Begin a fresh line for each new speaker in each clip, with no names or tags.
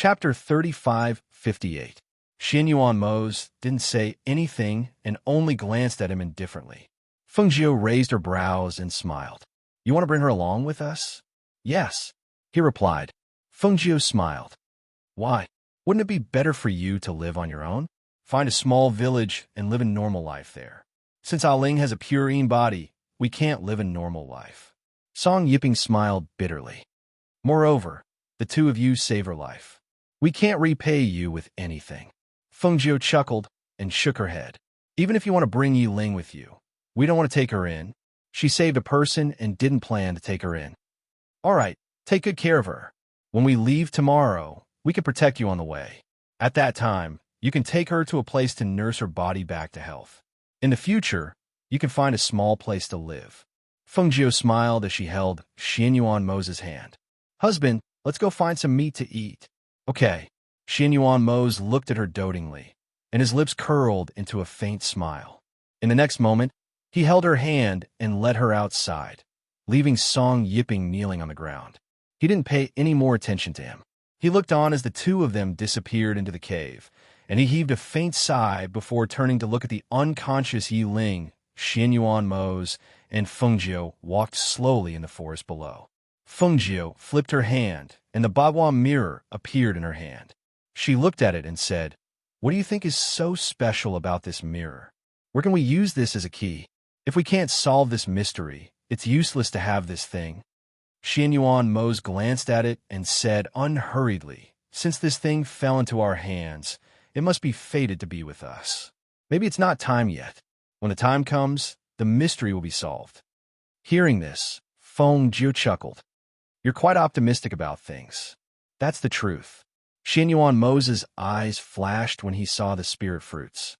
Chapter 35:58. Xianyuan Mose didn't say anything and only glanced at him indifferently. Fengjiu raised her brows and smiled. You want to bring her along with us? Yes, he replied. Fengjiu smiled. Why? Wouldn't it be better for you to live on your own? Find a small village and live a normal life there. Since Alluring has a purine body, we can't live a normal life. Song Yiping smiled bitterly. Moreover, the two of you save her life. We can't repay you with anything. Fengjiu chuckled and shook her head. Even if you want to bring Yiling with you, we don't want to take her in. She saved a person and didn't plan to take her in. All right, take good care of her. When we leave tomorrow, we can protect you on the way. At that time, you can take her to a place to nurse her body back to health. In the future, you can find a small place to live. Fengjiu smiled as she held Xianyuan Mose's hand. Husband, let's go find some meat to eat. Okay. Xianyuan Mose looked at her dotingly, and his lips curled into a faint smile. In the next moment, he held her hand and led her outside, leaving Song Yiping kneeling on the ground. He didn't pay any more attention to him. He looked on as the two of them disappeared into the cave, and he heaved a faint sigh before turning to look at the unconscious Yiling. Xianyuan Mose and Fengjiu walked slowly in the forest below. Fengjiu flipped her hand, and the Bagua mirror appeared in her hand. She looked at it and said, What do you think is so special about this mirror? Where can we use this as a key? If we can't solve this mystery, it's useless to have this thing. Xianyuan Mose glanced at it and said unhurriedly, Since this thing fell into our hands, it must be fated to be with us. Maybe it's not time yet. When the time comes, the mystery will be solved. Hearing this, Fengjiu chuckled. You're quite optimistic about things. That's the truth. Xianyuan Mose's eyes flashed when he saw the spirit fruits.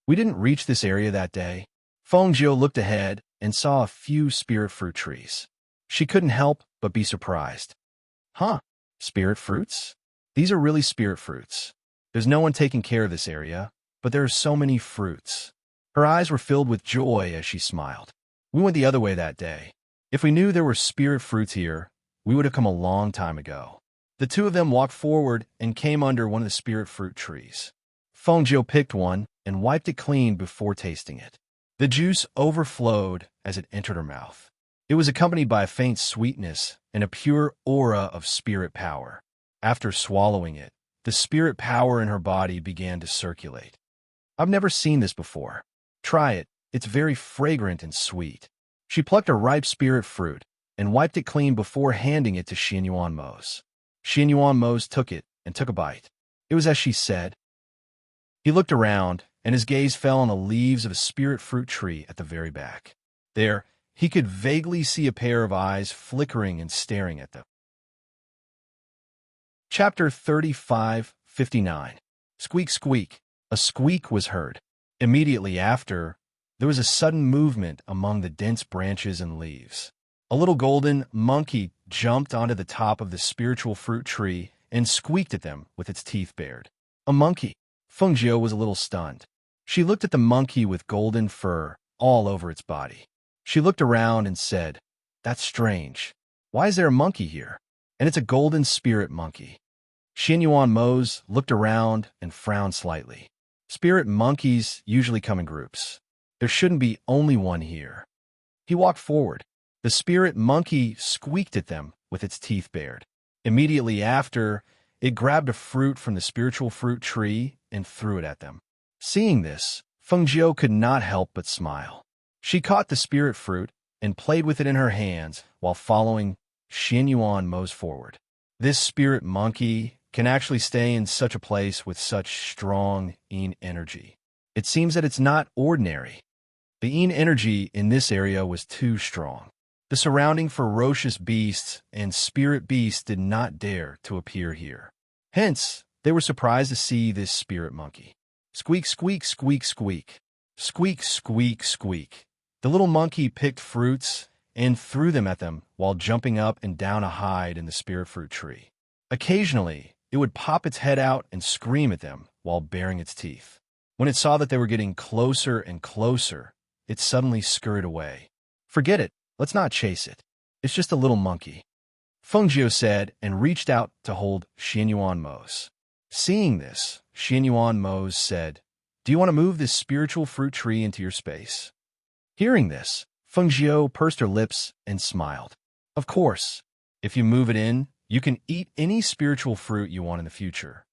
We didn't reach this area that day. Fengjiu looked ahead and saw a few spirit fruit trees. She couldn't help but be surprised. Huh? Spirit fruits? These are really spirit fruits. There's no one taking care of this area, but there are so many fruits. Her eyes were filled with joy as she smiled. We went the other way that day. If we knew there were spirit fruits here, we would have come a long time ago. The two of them walked forward and came under one of the spirit fruit trees. Fengjiu picked one and wiped it clean before tasting it. The juice overflowed as it entered her mouth. It was accompanied by a faint sweetness and a pure aura of spirit power. After swallowing it, the spirit power in her body began to circulate. I've never seen this before. Try it. It's very fragrant and sweet. She plucked a ripe spirit fruit and wiped it clean before handing it to Xianyuan Mose. Xianyuan Mose took it and took a bite. It was as she said. He looked around, and his gaze fell on the leaves of a spirit fruit tree at the very back. There, he could vaguely see a pair of eyes flickering and staring at them. Chapter 35:59. Squeak, squeak. A squeak was heard. Immediately after, there was a sudden movement among the dense branches and leaves. A little golden monkey jumped onto the top of the spiritual fruit tree and squeaked at them with its teeth bared. A monkey. Fengjiu was a little stunned. She looked at the monkey with golden fur all over its body. She looked around and said, That's strange. Why is there a monkey here? And it's a golden spirit monkey. Xianyuan Mose looked around and frowned slightly. Spirit monkeys usually come in groups. There shouldn't be only one here. He walked forward. The spirit monkey squeaked at them with its teeth bared. Immediately after, it grabbed a fruit from the spiritual fruit tree and threw it at them. Seeing this, Fengjiu could not help but smile. She caught the spirit fruit and played with it in her hands while following Xianyuan Mose forward. This spirit monkey can actually stay in such a place with such strong yin energy. It seems that it's not ordinary. The yin energy in this area was too strong. The surrounding ferocious beasts and spirit beasts did not dare to appear here. Hence, they were surprised to see this spirit monkey. Squeak, squeak, squeak, squeak. Squeak, squeak, squeak. The little monkey picked fruits and threw them at them while jumping up and down a hide in the spirit fruit tree. Occasionally, it would pop its head out and scream at them while baring its teeth. When it saw that they were getting closer and closer, it suddenly scurried away. Forget it. Let's not chase it. It's just a little monkey. Feng said and reached out to hold Xianyuan Mo's. Seeing this, Xianyuan Mo's said, "Do you want to move this spiritual fruit tree into your space?" Hearing this, Feng pursed her lips and smiled. Of course, if you move it in, you can eat any spiritual fruit you want in the future.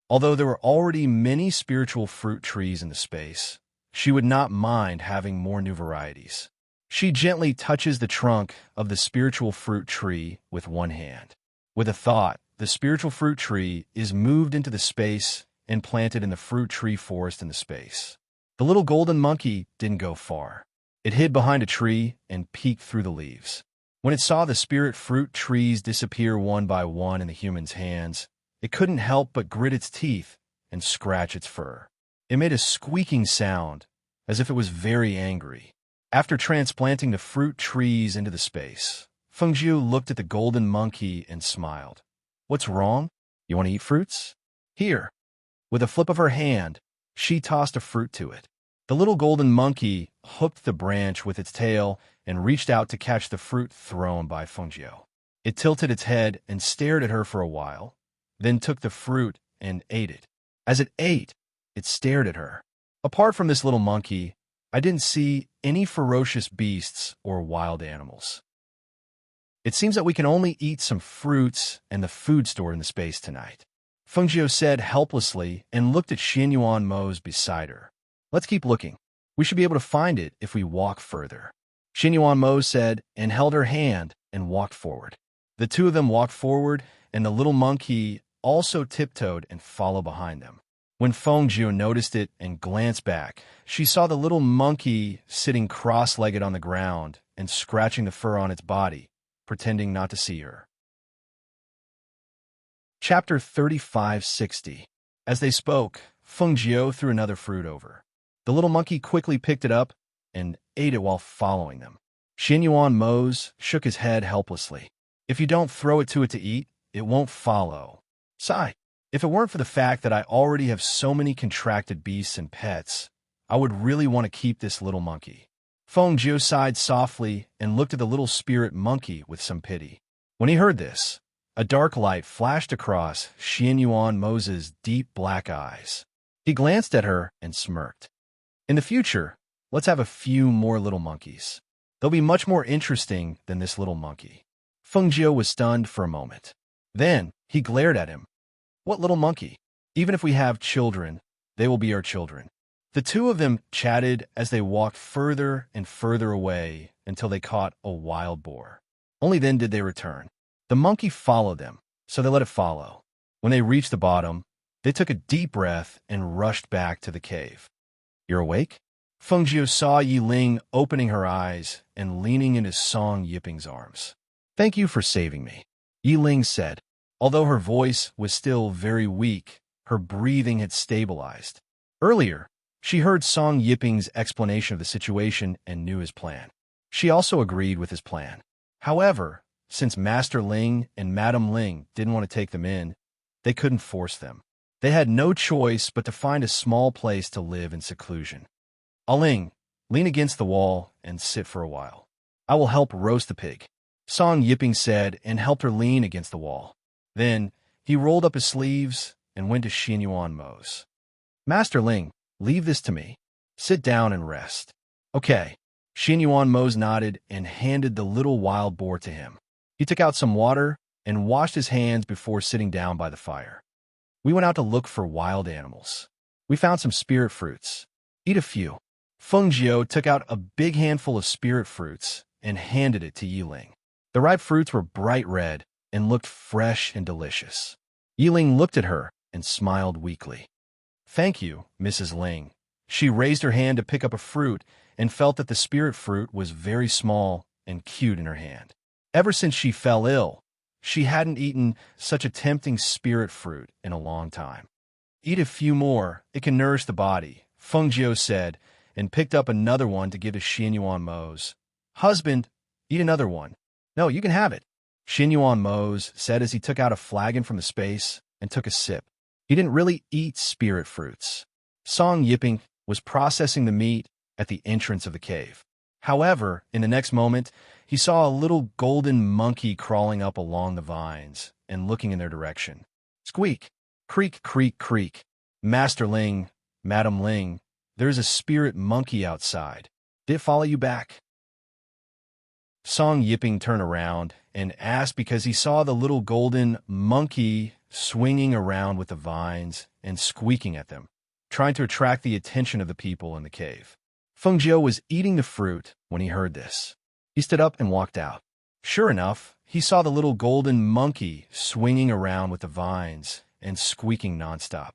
Although there were already many spiritual fruit trees in the space, she would not mind having more new varieties. She gently touches the trunk of the spiritual fruit tree with one hand. With a thought, the spiritual fruit tree is moved into the space and planted in the fruit tree forest in the space. The little golden monkey didn't go far. It hid behind a tree and peeked through the leaves. When it saw the spirit fruit trees disappear one by one in the human's hands, it couldn't help but grit its teeth and scratch its fur. It made a squeaking sound, as if it was very angry. After transplanting the fruit trees into the space, Feng looked at the golden monkey and smiled. "What's wrong? You want to eat fruits? Here." With a flip of her hand, she tossed a fruit to it. The little golden monkey hooked the branch with its tail and reached out to catch the fruit thrown by Feng. It tilted its head and stared at her for a while, then took the fruit and ate it. As it ate, it stared at her. Apart from this little monkey, I didn't see any ferocious beasts or wild animals. It seems that we can only eat some fruits and the food stored in the space tonight, Feng said helplessly and looked at Xianyuan Mo's beside her. "Let's keep looking. We should be able to find it if we walk further," Xianyuan Mo said and held her hand and walked forward. The two of them walked forward, and the little monkey also tiptoed and followed behind them. When Feng noticed it and glanced back, she saw the little monkey sitting cross-legged on the ground and scratching the fur on its body, pretending not to see her. Chapter 3560. As they spoke, Feng threw another fruit over. The little monkey quickly picked it up and ate it while following them. Xianyuan Mo's shook his head helplessly. "If you don't throw it to eat, it won't follow." Sigh. If it weren't for the fact that I already have so many contracted beasts and pets, I would really want to keep this little monkey. Feng sighed softly and looked at the little spirit monkey with some pity. When he heard this, a dark light flashed across Xianyuan Mo's deep black eyes. He glanced at her and smirked. "In the future, let's have a few more little monkeys. They'll be much more interesting than this little monkey." Feng was stunned for a moment. Then he glared at him. "What little monkey? Even if we have children, they will be our children." The two of them chatted as they walked further and further away until they caught a wild boar. Only then did they return. The monkey followed them, so they let it follow. When they reached the bottom, they took a deep breath and rushed back to the cave. "You're awake?" Feng saw Yiling opening her eyes and leaning into Song Yiping's arms. "Thank you for saving me," Yiling said. Although her voice was still very weak, her breathing had stabilized. Earlier, she heard Song Yiping's explanation of the situation and knew his plan. She also agreed with his plan. However, since Master Ling and Madam Ling didn't want to take them in, they couldn't force them. They had no choice but to find a small place to live in seclusion. "Alling, lean against the wall and sit for a while. I will help roast the pig," Song Yiping said and helped her lean against the wall. Then he rolled up his sleeves and went to Xianyuan Mo's. "Master Ling, leave this to me. Sit down and rest." "Okay." Xianyuan Mo's nodded and handed the little wild boar to him. He took out some water and washed his hands before sitting down by the fire. "We went out to look for wild animals. We found some spirit fruits. Eat a few." Feng took out a big handful of spirit fruits and handed it to Yiling. The ripe fruits were bright red and looked fresh and delicious. Yiling looked at her and smiled weakly. "Thank you, Mrs. Ling." She raised her hand to pick up a fruit and felt that the spirit fruit was very small and cute in her hand. Ever since she fell ill, she hadn't eaten such a tempting spirit fruit in a long time. "Eat a few more, it can nourish the body," Feng said, and picked up another one to give to Xianyuan Mo's. "Husband, eat another one." "No, you can have it," Xianyuan Mo's said as he took out a flagon from the space and took a sip. He didn't really eat spirit fruits. Song Yiping was processing the meat at the entrance of the cave. However, in the next moment, he saw a little golden monkey crawling up along the vines and looking in their direction. Squeak! Creak, creak, creak. Master Ling, Madam Ling, there's a spirit monkey outside. Did it follow you back? Song Yipping turned around and asked because he saw the little golden monkey swinging around with the vines and squeaking at them, trying to attract the attention of the people in the cave. Fengjiu was eating the fruit when he heard this. He stood up and walked out. Sure enough, he saw the little golden monkey swinging around with the vines and squeaking nonstop.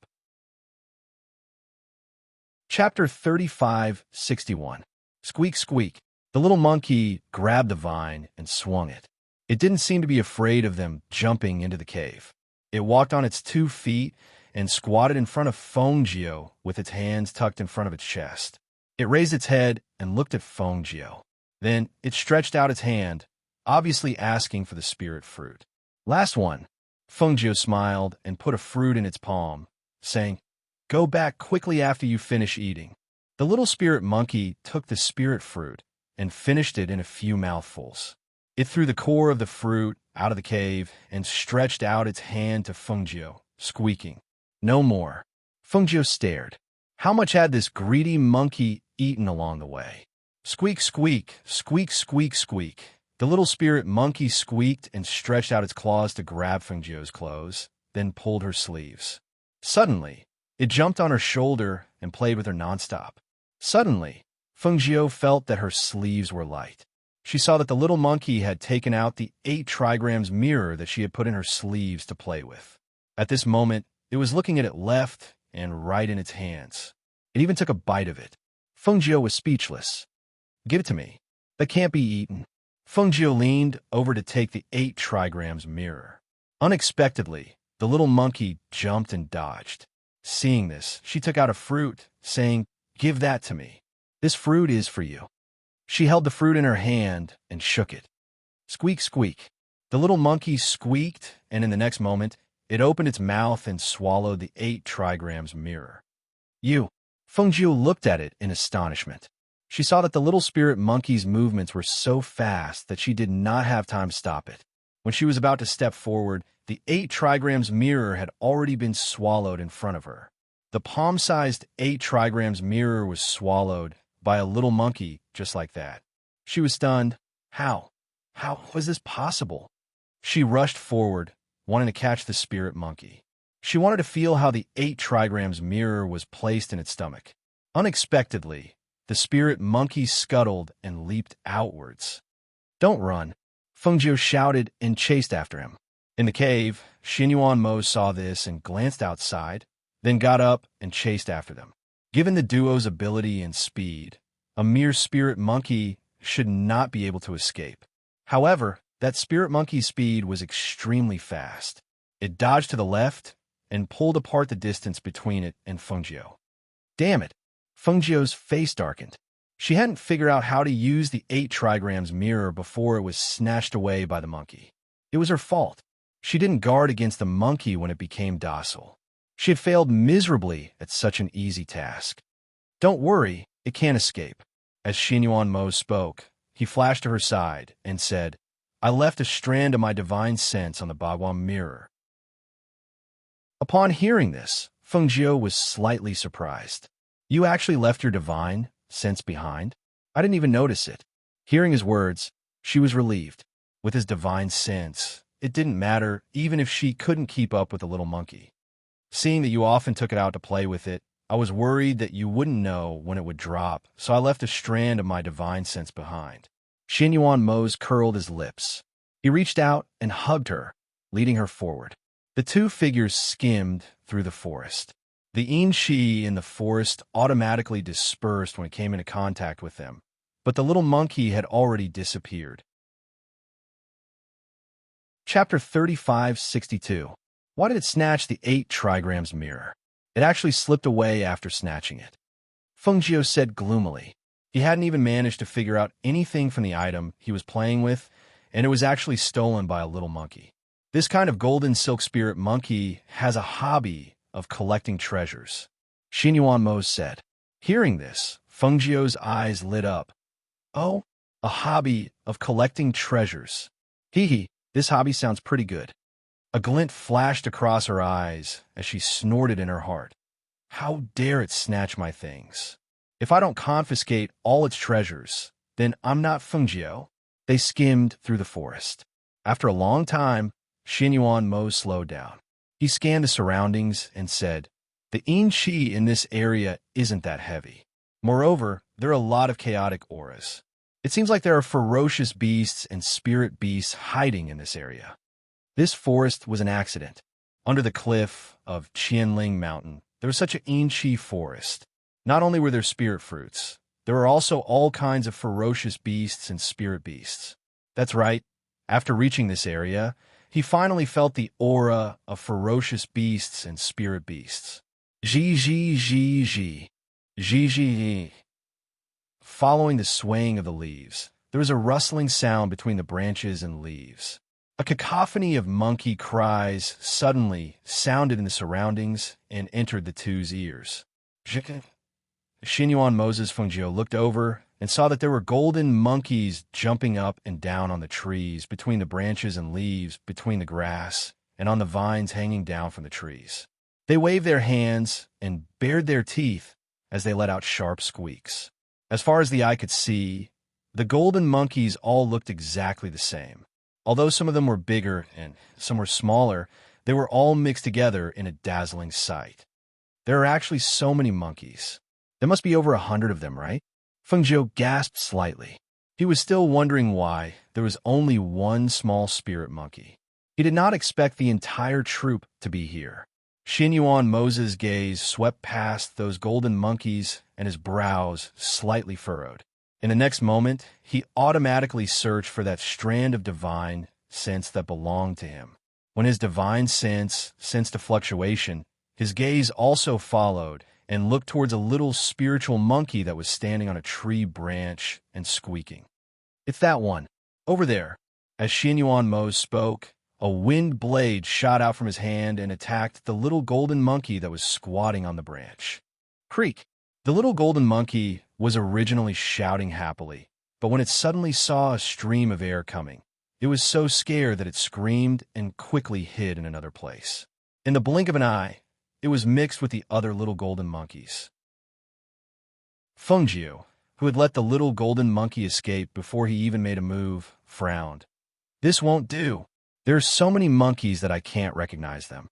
Chapter 35:61. Squeak, squeak. The little monkey grabbed the vine and swung it. It didn't seem to be afraid of them jumping into the cave. It walked on its 2 feet and squatted in front of Fengjiu with its hands tucked in front of its chest. It raised its head and looked at Fengjiu. Then it stretched out its hand, obviously asking for the spirit fruit. Last one. Fengjiu smiled and put a fruit in its palm, saying, "Go back quickly after you finish eating." The little spirit monkey took the spirit fruit and finished it in a few mouthfuls. It threw the core of the fruit out of the cave and stretched out its hand to Fengjiu, squeaking, "No more." Fengjiu stared. How much had this greedy monkey eaten along the way? Squeak, squeak, squeak, squeak, squeak. The little spirit monkey squeaked and stretched out its claws to grab Fengjiu's clothes, then pulled her sleeves. Suddenly, it jumped on her shoulder and played with her nonstop. Suddenly, Fengjiu felt that her sleeves were light. She saw that the little monkey had taken out the 8 trigrams mirror that she had put in her sleeves to play with. At this moment, it was looking at it left and right in its hands. It even took a bite of it. Fengjiu was speechless. "Give it to me. That can't be eaten." Fengjiu leaned over to take the 8 trigrams mirror. Unexpectedly, the little monkey jumped and dodged. Seeing this, she took out a fruit, saying, "Give that to me. This fruit is for you." She held the fruit in her hand and shook it. Squeak, squeak. The little monkey squeaked, and in the next moment, it opened its mouth and swallowed the 8 trigrams mirror. "You." Fengjiu looked at it in astonishment. She saw that the little spirit monkey's movements were so fast that she did not have time to stop it. When she was about to step forward, the 8 trigrams mirror had already been swallowed in front of her. The palm-sized 8 trigrams mirror was swallowed by a little monkey just like that. She was stunned. How was this possible? She rushed forward, wanting to catch the spirit monkey. She wanted to feel how the 8 trigrams mirror was placed in its stomach. Unexpectedly, the spirit monkey scuttled and leaped outwards. "Don't run," Fengjiu shouted and chased after him. In the cave, Xinyuan Mo saw this and glanced outside, then got up and chased after them. Given the duo's ability and speed, a mere spirit monkey should not be able to escape. However, that spirit monkey's speed was extremely fast. It dodged to the left and pulled apart the distance between it and Fengjiu. Damn it! Fengjiu's face darkened. She hadn't figured out how to use the 8 trigrams mirror before it was snatched away by the monkey. It was her fault. She didn't guard against the monkey when it became docile. She had failed miserably at such an easy task. "Don't worry, it can't escape." As Xinyuan Mo spoke, he flashed to her side and said, "I left a strand of my divine sense on the Bagua mirror." Upon hearing this, Fengjiu was slightly surprised. "You actually left your divine sense behind? I didn't even notice it." Hearing his words, she was relieved. With his divine sense, it didn't matter even if she couldn't keep up with the little monkey. "Seeing that you often took it out to play with it, I was worried that you wouldn't know when it would drop, so I left a strand of my divine sense behind." Xinyuan Mo's curled his lips. He reached out and hugged her, leading her forward. The 2 figures skimmed through the forest. The Yin-Chi in the forest automatically dispersed when it came into contact with them, but the little monkey had already disappeared. Chapter 35:62. Why did it snatch the 8 trigrams mirror? It actually slipped away after snatching it. Fengjiu said gloomily. He hadn't even managed to figure out anything from the item he was playing with, and it was actually stolen by a little monkey. This kind of golden silk spirit monkey has a hobby of collecting treasures, Xinyuan Mo said. Hearing this, Fengjiu's eyes lit up. "Oh, A hobby of collecting treasures. Hee hee, this hobby sounds pretty good. A glint flashed across her eyes as she snorted in her heart. How dare it snatch my things? If I don't confiscate all its treasures, then I'm not Fengjiu. They skimmed through the forest. After a long time, Xinyuan Mo slowed down. He scanned the surroundings and said, "The yin qi in this area isn't that heavy. Moreover, there are a lot of chaotic auras. It seems like there are ferocious beasts and spirit beasts hiding in this area." This forest was an accident. Under the cliff of Qianling Mountain, there was such a yin qi forest. Not only were there spirit fruits, there were also all kinds of ferocious beasts and spirit beasts. That's right. After reaching this area, he finally felt the aura of ferocious beasts and spirit beasts. Zhi zhi zhi zhi. Zhi zhi zhi. Following the swaying of the leaves, there was a rustling sound between the branches and leaves. A cacophony of monkey cries suddenly sounded in the surroundings and entered the two's ears. Xinyuan Moses Fengjiu looked over and saw that there were golden monkeys jumping up and down on the trees, between the branches and leaves, between the grass, and on the vines hanging down from the trees. They waved their hands and bared their teeth as they let out sharp squeaks. As far as the eye could see, the golden monkeys all looked exactly the same. Although some of them were bigger and some were smaller, they were all mixed together in a dazzling sight. There are actually so many monkeys. There must be over 100 of them, right? Fengjiu gasped slightly. He was still wondering why there was only one small spirit monkey. He did not expect the entire troop to be here. Xinyuan Moses' gaze swept past those golden monkeys and his brows slightly furrowed. In the next moment, he automatically searched for that strand of divine sense that belonged to him. When his divine sense sensed a fluctuation, his gaze also followed and looked towards a little spiritual monkey that was standing on a tree branch and squeaking. "It's that one, over there." As Xinyuan Mo spoke, a wind blade shot out from his hand and attacked the little golden monkey that was squatting on the branch. Creak! The little golden monkey was originally shouting happily, but when it suddenly saw a stream of air coming, it was so scared that it screamed and quickly hid in another place. In the blink of an eye, it was mixed with the other little golden monkeys. Fengjiu, who had let the little golden monkey escape before he even made a move, frowned. "This won't do. There are so many monkeys that I can't recognize them."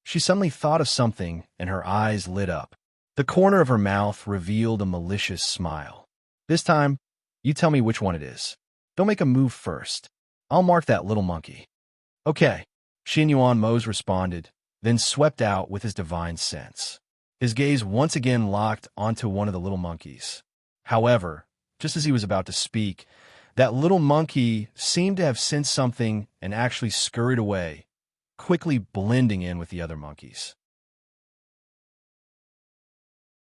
She suddenly thought of something, and her eyes lit up. The corner of her mouth revealed a malicious smile. "This time, you tell me which one it is. Don't make a move first. I'll mark that little monkey." "Okay," Xinyuan Mose responded, then swept out with his divine sense. His gaze once again locked onto one of the little monkeys. However, just as he was about to speak, that little monkey seemed to have sensed something and actually scurried away, quickly blending in with the other monkeys.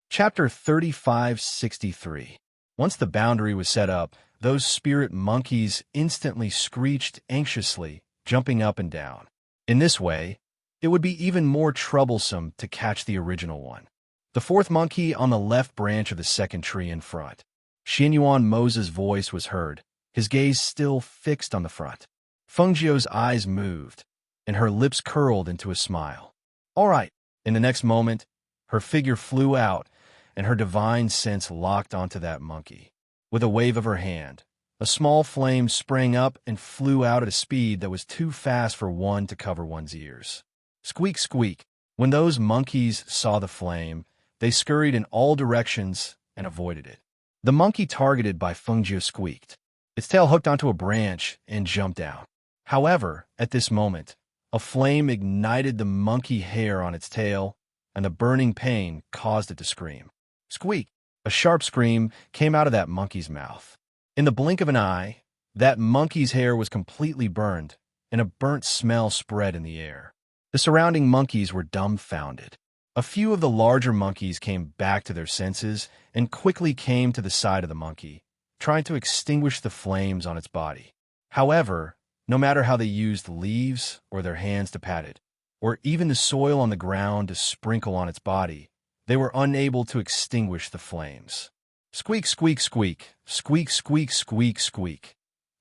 Chapter 3563. Once the boundary was set up, those spirit monkeys instantly screeched anxiously, jumping up and down. In this way, it would be even more troublesome to catch the original one. The fourth monkey on the left branch of the second tree in front. Xinyuan Moses' voice was heard, his gaze still fixed on the front. Fengjiu's eyes moved, and her lips curled into a smile. "All right." In the next moment, her figure flew out, and her divine sense locked onto that monkey. With a wave of her hand, a small flame sprang up and flew out at a speed that was too fast for one to cover one's ears. Squeak, squeak. When those monkeys saw the flame, they scurried in all directions and avoided it. The monkey targeted by Fengjiu squeaked. Its tail hooked onto a branch and jumped down. However, at this moment, a flame ignited the monkey hair on its tail, and the burning pain caused it to scream. Squeak! A sharp scream came out of that monkey's mouth. In the blink of an eye, that monkey's hair was completely burned, and a burnt smell spread in the air. The surrounding monkeys were dumbfounded. A few of the larger monkeys came back to their senses and quickly came to the side of the monkey, trying to extinguish the flames on its body. However, no matter how they used leaves or their hands to pat it, or even the soil on the ground to sprinkle on its body, they were unable to extinguish the flames. Squeak, squeak, squeak, squeak, squeak, squeak, squeak.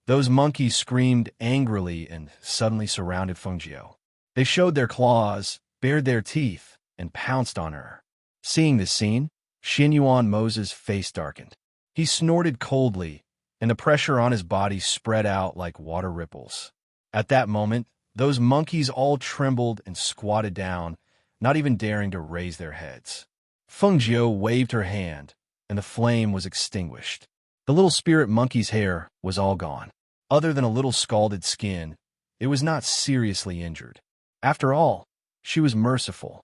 Those monkeys screamed angrily and suddenly surrounded Fengjiu. They showed their claws, bared their teeth, and pounced on her. Seeing this scene, Xianyuan Mo's face darkened. He snorted coldly, and the pressure on his body spread out like water ripples. At that moment, those monkeys all trembled and squatted down, not even daring to raise their heads. Fengjiu waved her hand, and the flame was extinguished. The little spirit monkey's hair was all gone. Other than a little scalded skin, it was not seriously injured. After all, she was merciful.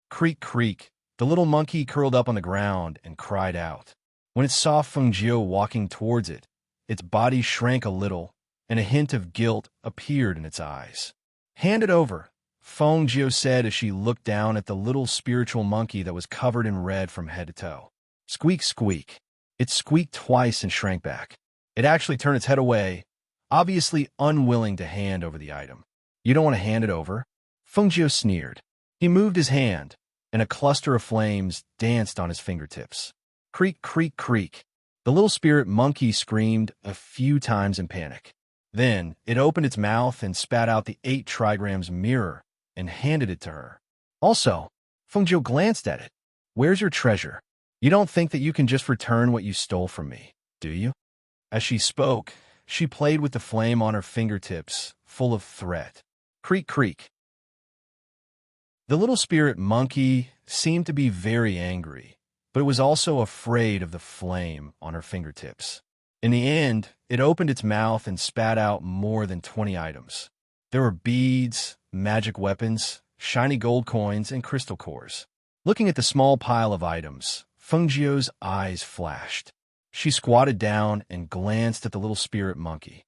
Creak, creak, the little monkey curled up on the ground and cried out. When it saw Fengjiu walking towards it, its body shrank a little, and a hint of guilt appeared in its eyes. "Hand it over," Fengjiu said as she looked down at the little spiritual monkey that was covered in red from head to toe. Squeak, squeak. It squeaked twice and shrank back. It actually turned its head away, obviously unwilling to hand over the item. "You don't want to hand it over?" Fengjiu sneered. He moved his hand, and a cluster of flames danced on his fingertips. Creak, creak, creak. The little spirit monkey screamed a few times in panic. Then it opened its mouth and spat out the 8 trigrams mirror and handed it to her. Also, Fengjiu glanced at it. "Where's your treasure? You don't think that you can just return what you stole from me, do you?" As she spoke, she played with the flame on her fingertips, full of threat. Creak, creak. The little spirit monkey seemed to be very angry, but it was also afraid of the flame on her fingertips. In the end, it opened its mouth and spat out more than 20 items. There were beads, magic weapons, shiny gold coins, and crystal cores. Looking at the small pile of items, Fengjiu's eyes flashed. She squatted down and glanced at the little spirit monkey.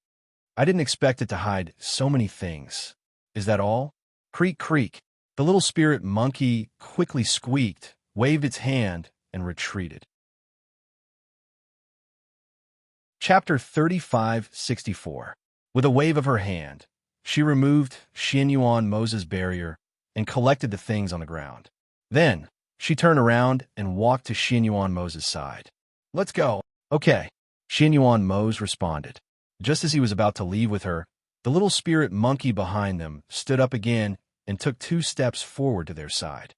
"I didn't expect it to hide so many things. Is that all?" Creak, creak. The little spirit monkey quickly squeaked, waved its hand, and retreated. Chapter 3564. With a wave of her hand, she removed Xianyuan Mo's barrier and collected the things on the ground. Then, she turned around and walked to Xianyuan Mo's side. "Let's go." "Okay," Xianyuan Mo responded. Just as he was about to leave with her, the little spirit monkey behind them stood up again and took 2 steps forward to their side.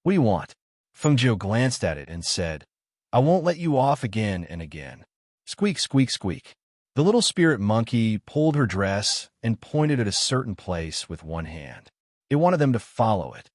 "What do you want?" Fengjiu glanced at it and said, "I won't let you off again and again." Squeak, squeak, squeak. The little spirit monkey pulled her dress and pointed at a certain place with one hand. It wanted them to follow it.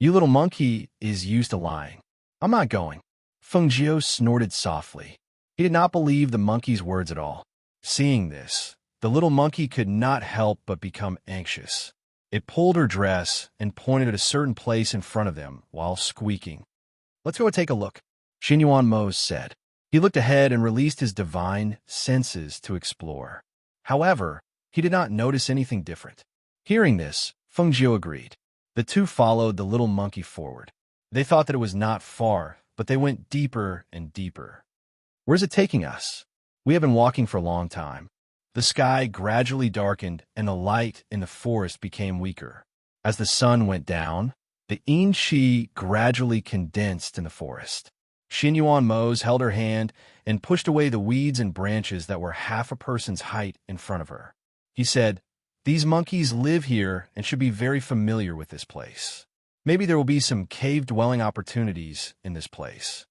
"You little monkey is used to lying. I'm not going." Fengjiu snorted softly. He did not believe the monkey's words at all. Seeing this, the little monkey could not help but become anxious. It pulled her dress and pointed at a certain place in front of them while squeaking. "Let's go and take a look," Xianyuan Mo said. He looked ahead and released his divine senses to explore. However, he did not notice anything different. Hearing this, Fengjiu agreed. The two followed the little monkey forward. They thought that it was not far, but they went deeper and deeper. "Where's it taking us?" "We have been walking for a long time." The sky gradually darkened and the light in the forest became weaker. As the sun went down, the yin-chi gradually condensed in the forest. Xianyuan Mo held her hand and pushed away the weeds and branches that were half a person's height in front of her. He said, "These monkeys live here and should be very familiar with this place. Maybe there will be some cave-dwelling opportunities in this place."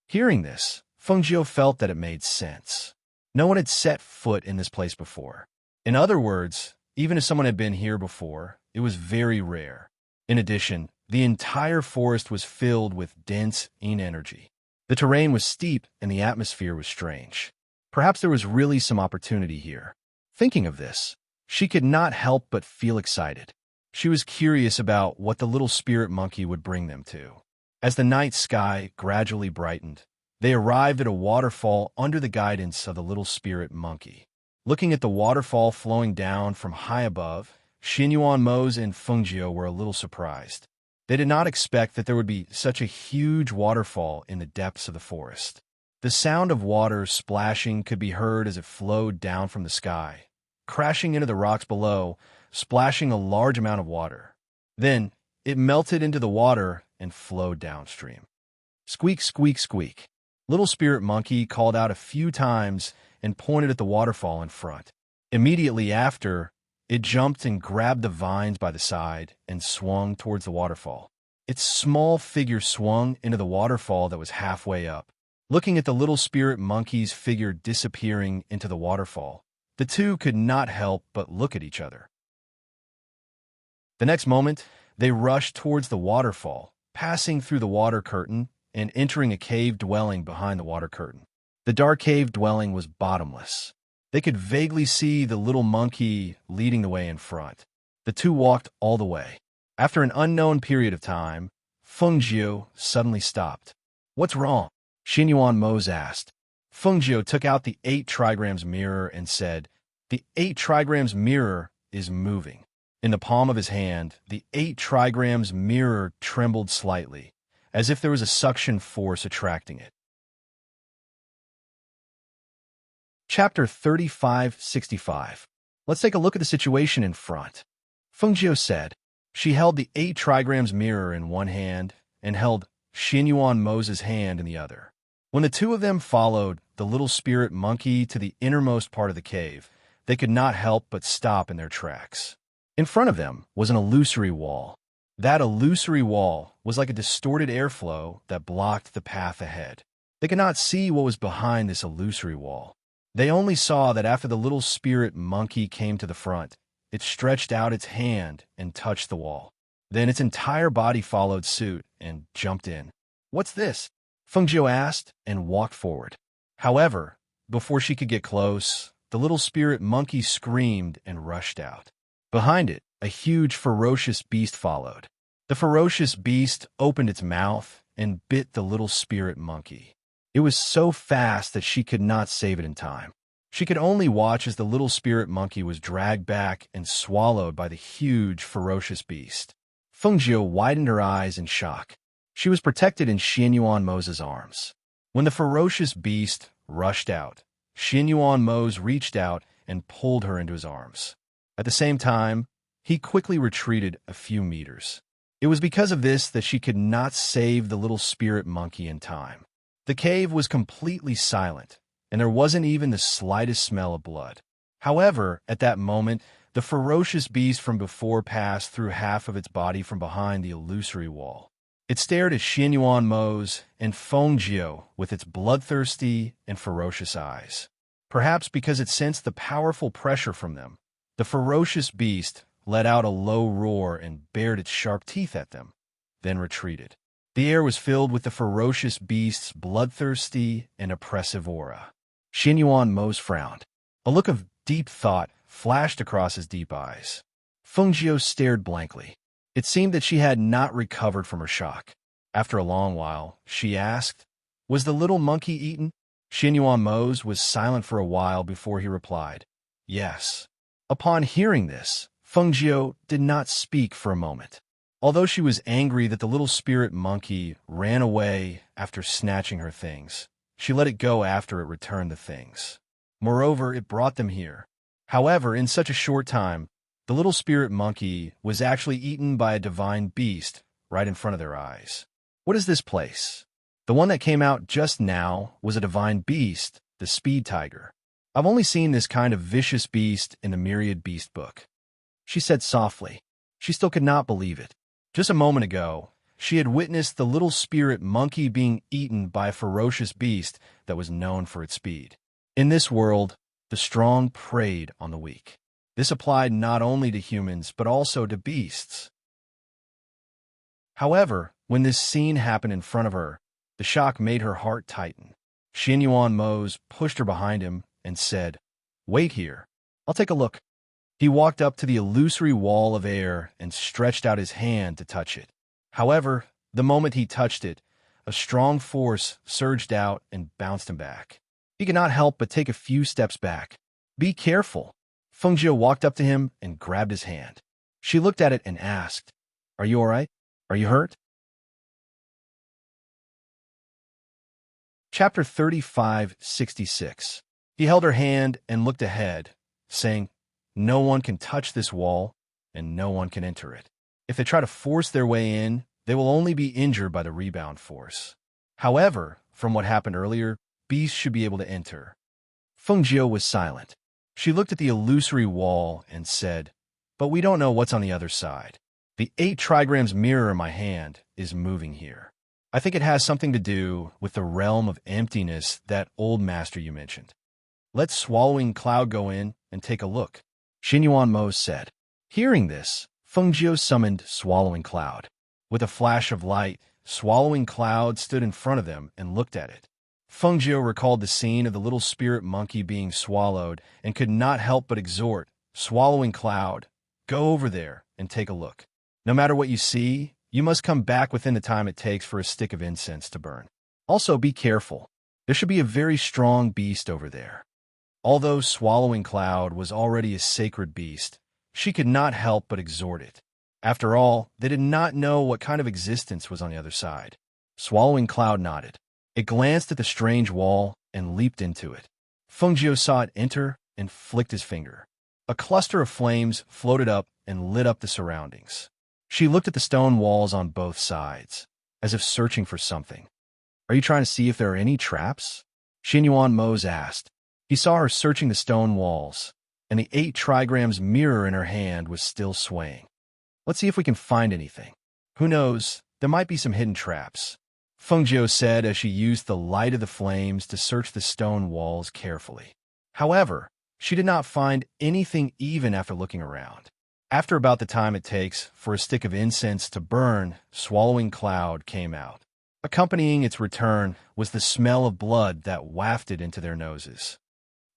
Hearing this, Fengjiu felt that it made sense. No one had set foot in this place before. In other words, even if someone had been here before, it was very rare. In addition, the entire forest was filled with dense yin energy. The terrain was steep and the atmosphere was strange. Perhaps there was really some opportunity here. Thinking of this, she could not help but feel excited. She was curious about what the little spirit monkey would bring them to. As the night sky gradually brightened, they arrived at a waterfall under the guidance of the little spirit monkey. Looking at the waterfall flowing down from high above, Xianyuan Mo and Fengjiu were a little surprised. They did not expect that there would be such a huge waterfall in the depths of the forest. The sound of water splashing could be heard as it flowed down from the sky, crashing into the rocks below, splashing a large amount of water. Then, it melted into the water and flowed downstream. Squeak, squeak, squeak. Little Spirit Monkey called out a few times and pointed at the waterfall in front. Immediately after, it jumped and grabbed the vines by the side and swung towards the waterfall. Its small figure swung into the waterfall that was halfway up. Looking at the Little Spirit Monkey's figure disappearing into the waterfall, the two could not help but look at each other. The next moment, they rushed towards the waterfall, passing through the water curtain and entering a cave dwelling behind the water curtain. The dark cave dwelling was bottomless. They could vaguely see the little monkey leading the way in front. The two walked all the way. After an unknown period of time, Fengjiu suddenly stopped. "What's wrong?" Xinyuan Mose asked. Fengjiu took out the 8 trigrams mirror and said, "The 8 trigrams mirror is moving." In the palm of his hand, the 8 trigrams mirror trembled slightly, as if there was a suction force attracting it. Chapter 3565. Let's take a look at the situation in front. Fengjiu said. She held the 8 trigrams mirror in one hand and held Xinyuan Mose's hand in the other. When the two of them followed the Little Spirit Monkey to the innermost part of the cave, they could not help but stop in their tracks. In front of them was an illusory wall. That illusory wall was like a distorted airflow that blocked the path ahead. They could not see what was behind this illusory wall. They only saw that after the Little Spirit Monkey came to the front, it stretched out its hand and touched the wall. Then its entire body followed suit and jumped in. "What's this?" Fengjiu asked and walked forward. However, before she could get close, the Little Spirit Monkey screamed and rushed out. Behind it, a huge ferocious beast followed. The ferocious beast opened its mouth and bit the Little Spirit Monkey. It was so fast that she could not save it in time. She could only watch as the Little Spirit Monkey was dragged back and swallowed by the huge, ferocious beast. Fengjiu widened her eyes in shock. She was protected in Xinyuan Mose's arms. When the ferocious beast rushed out, Xinyuan Mose reached out and pulled her into his arms. At the same time, he quickly retreated a few meters. It was because of this that she could not save the Little Spirit Monkey in time. The cave was completely silent, and there wasn't even the slightest smell of blood. However, at that moment, the ferocious beast from before passed through half of its body from behind the illusory wall. It stared at Xinyuan Mose and Fengjiu with its bloodthirsty and ferocious eyes. Perhaps because it sensed the powerful pressure from them, the ferocious beast let out a low roar and bared its sharp teeth at them, then retreated. The air was filled with the ferocious beast's bloodthirsty and oppressive aura. Xinyuan Mose frowned. A look of deep thought flashed across his deep eyes. Fengjiu stared blankly. It seemed that she had not recovered from her shock. After a long while, she asked, "Was the little monkey eaten?" Xinyuan Mose was silent for a while before he replied, "Yes." Upon hearing this, Fengjiu did not speak for a moment. Although she was angry that the Little Spirit Monkey ran away after snatching her things, she let it go after it returned the things. Moreover, it brought them here. However, in such a short time, the Little Spirit Monkey was actually eaten by a divine beast right in front of their eyes. What is this place? The one that came out just now was a divine beast, the speed tiger. I've only seen this kind of vicious beast in the Myriad Beast book. She said softly. She still could not believe it. Just a moment ago, she had witnessed the Little Spirit Monkey being eaten by a ferocious beast that was known for its speed. In this world, the strong preyed on the weak. This applied not only to humans, but also to beasts. However, when this scene happened in front of her, the shock made her heart tighten. Xinyuan Mose pushed her behind him and said, "Wait here. I'll take a look." He walked up to the illusory wall of air and stretched out his hand to touch it. However, the moment he touched it, a strong force surged out and bounced him back. He could not help but take a few steps back. "Be careful." Fengjiu walked up to him and grabbed his hand. She looked at it and asked, "Are you all right? Are you hurt?" Chapter 3566. He held her hand and looked ahead, saying, "No one can touch this wall, and no one can enter it. If they try to force their way in, they will only be injured by the rebound force." However, from what happened earlier, beasts should be able to enter. Feng Jiu was silent. She looked at the illusory wall and said, "But we don't know what's on the other side. The 8 trigrams mirror in my hand is moving here. I think it has something to do with the realm of emptiness that old master you mentioned. Let Swallowing Cloud go in and take a look," Xinyuan Mo said. Hearing this, Feng Jiu summoned Swallowing Cloud. With a flash of light, Swallowing Cloud stood in front of them and looked at it. Feng Jiu recalled the scene of the little spirit monkey being swallowed and could not help but exhort, "Swallowing Cloud, go over there and take a look. No matter what you see, you must come back within the time it takes for a stick of incense to burn. Also, be careful. There should be a very strong beast over there." Although Swallowing Cloud was already a sacred beast, she could not help but exhort it. After all, they did not know what kind of existence was on the other side. Swallowing Cloud nodded. It glanced at the strange wall and leaped into it. Feng Jiu saw it enter and flicked his finger. A cluster of flames floated up and lit up the surroundings. She looked at the stone walls on both sides, as if searching for something. "Are you trying to see if there are any traps?" Xinyuan Mose asked. He saw her searching the stone walls, and the 8 trigrams mirror in her hand was still swaying. "Let's see if we can find anything. Who knows, there might be some hidden traps," Feng Jiu said as she used the light of the flames to search the stone walls carefully. However, she did not find anything even after looking around. After about the time it takes for a stick of incense to burn, Swallowing Cloud came out. Accompanying its return was the smell of blood that wafted into their noses.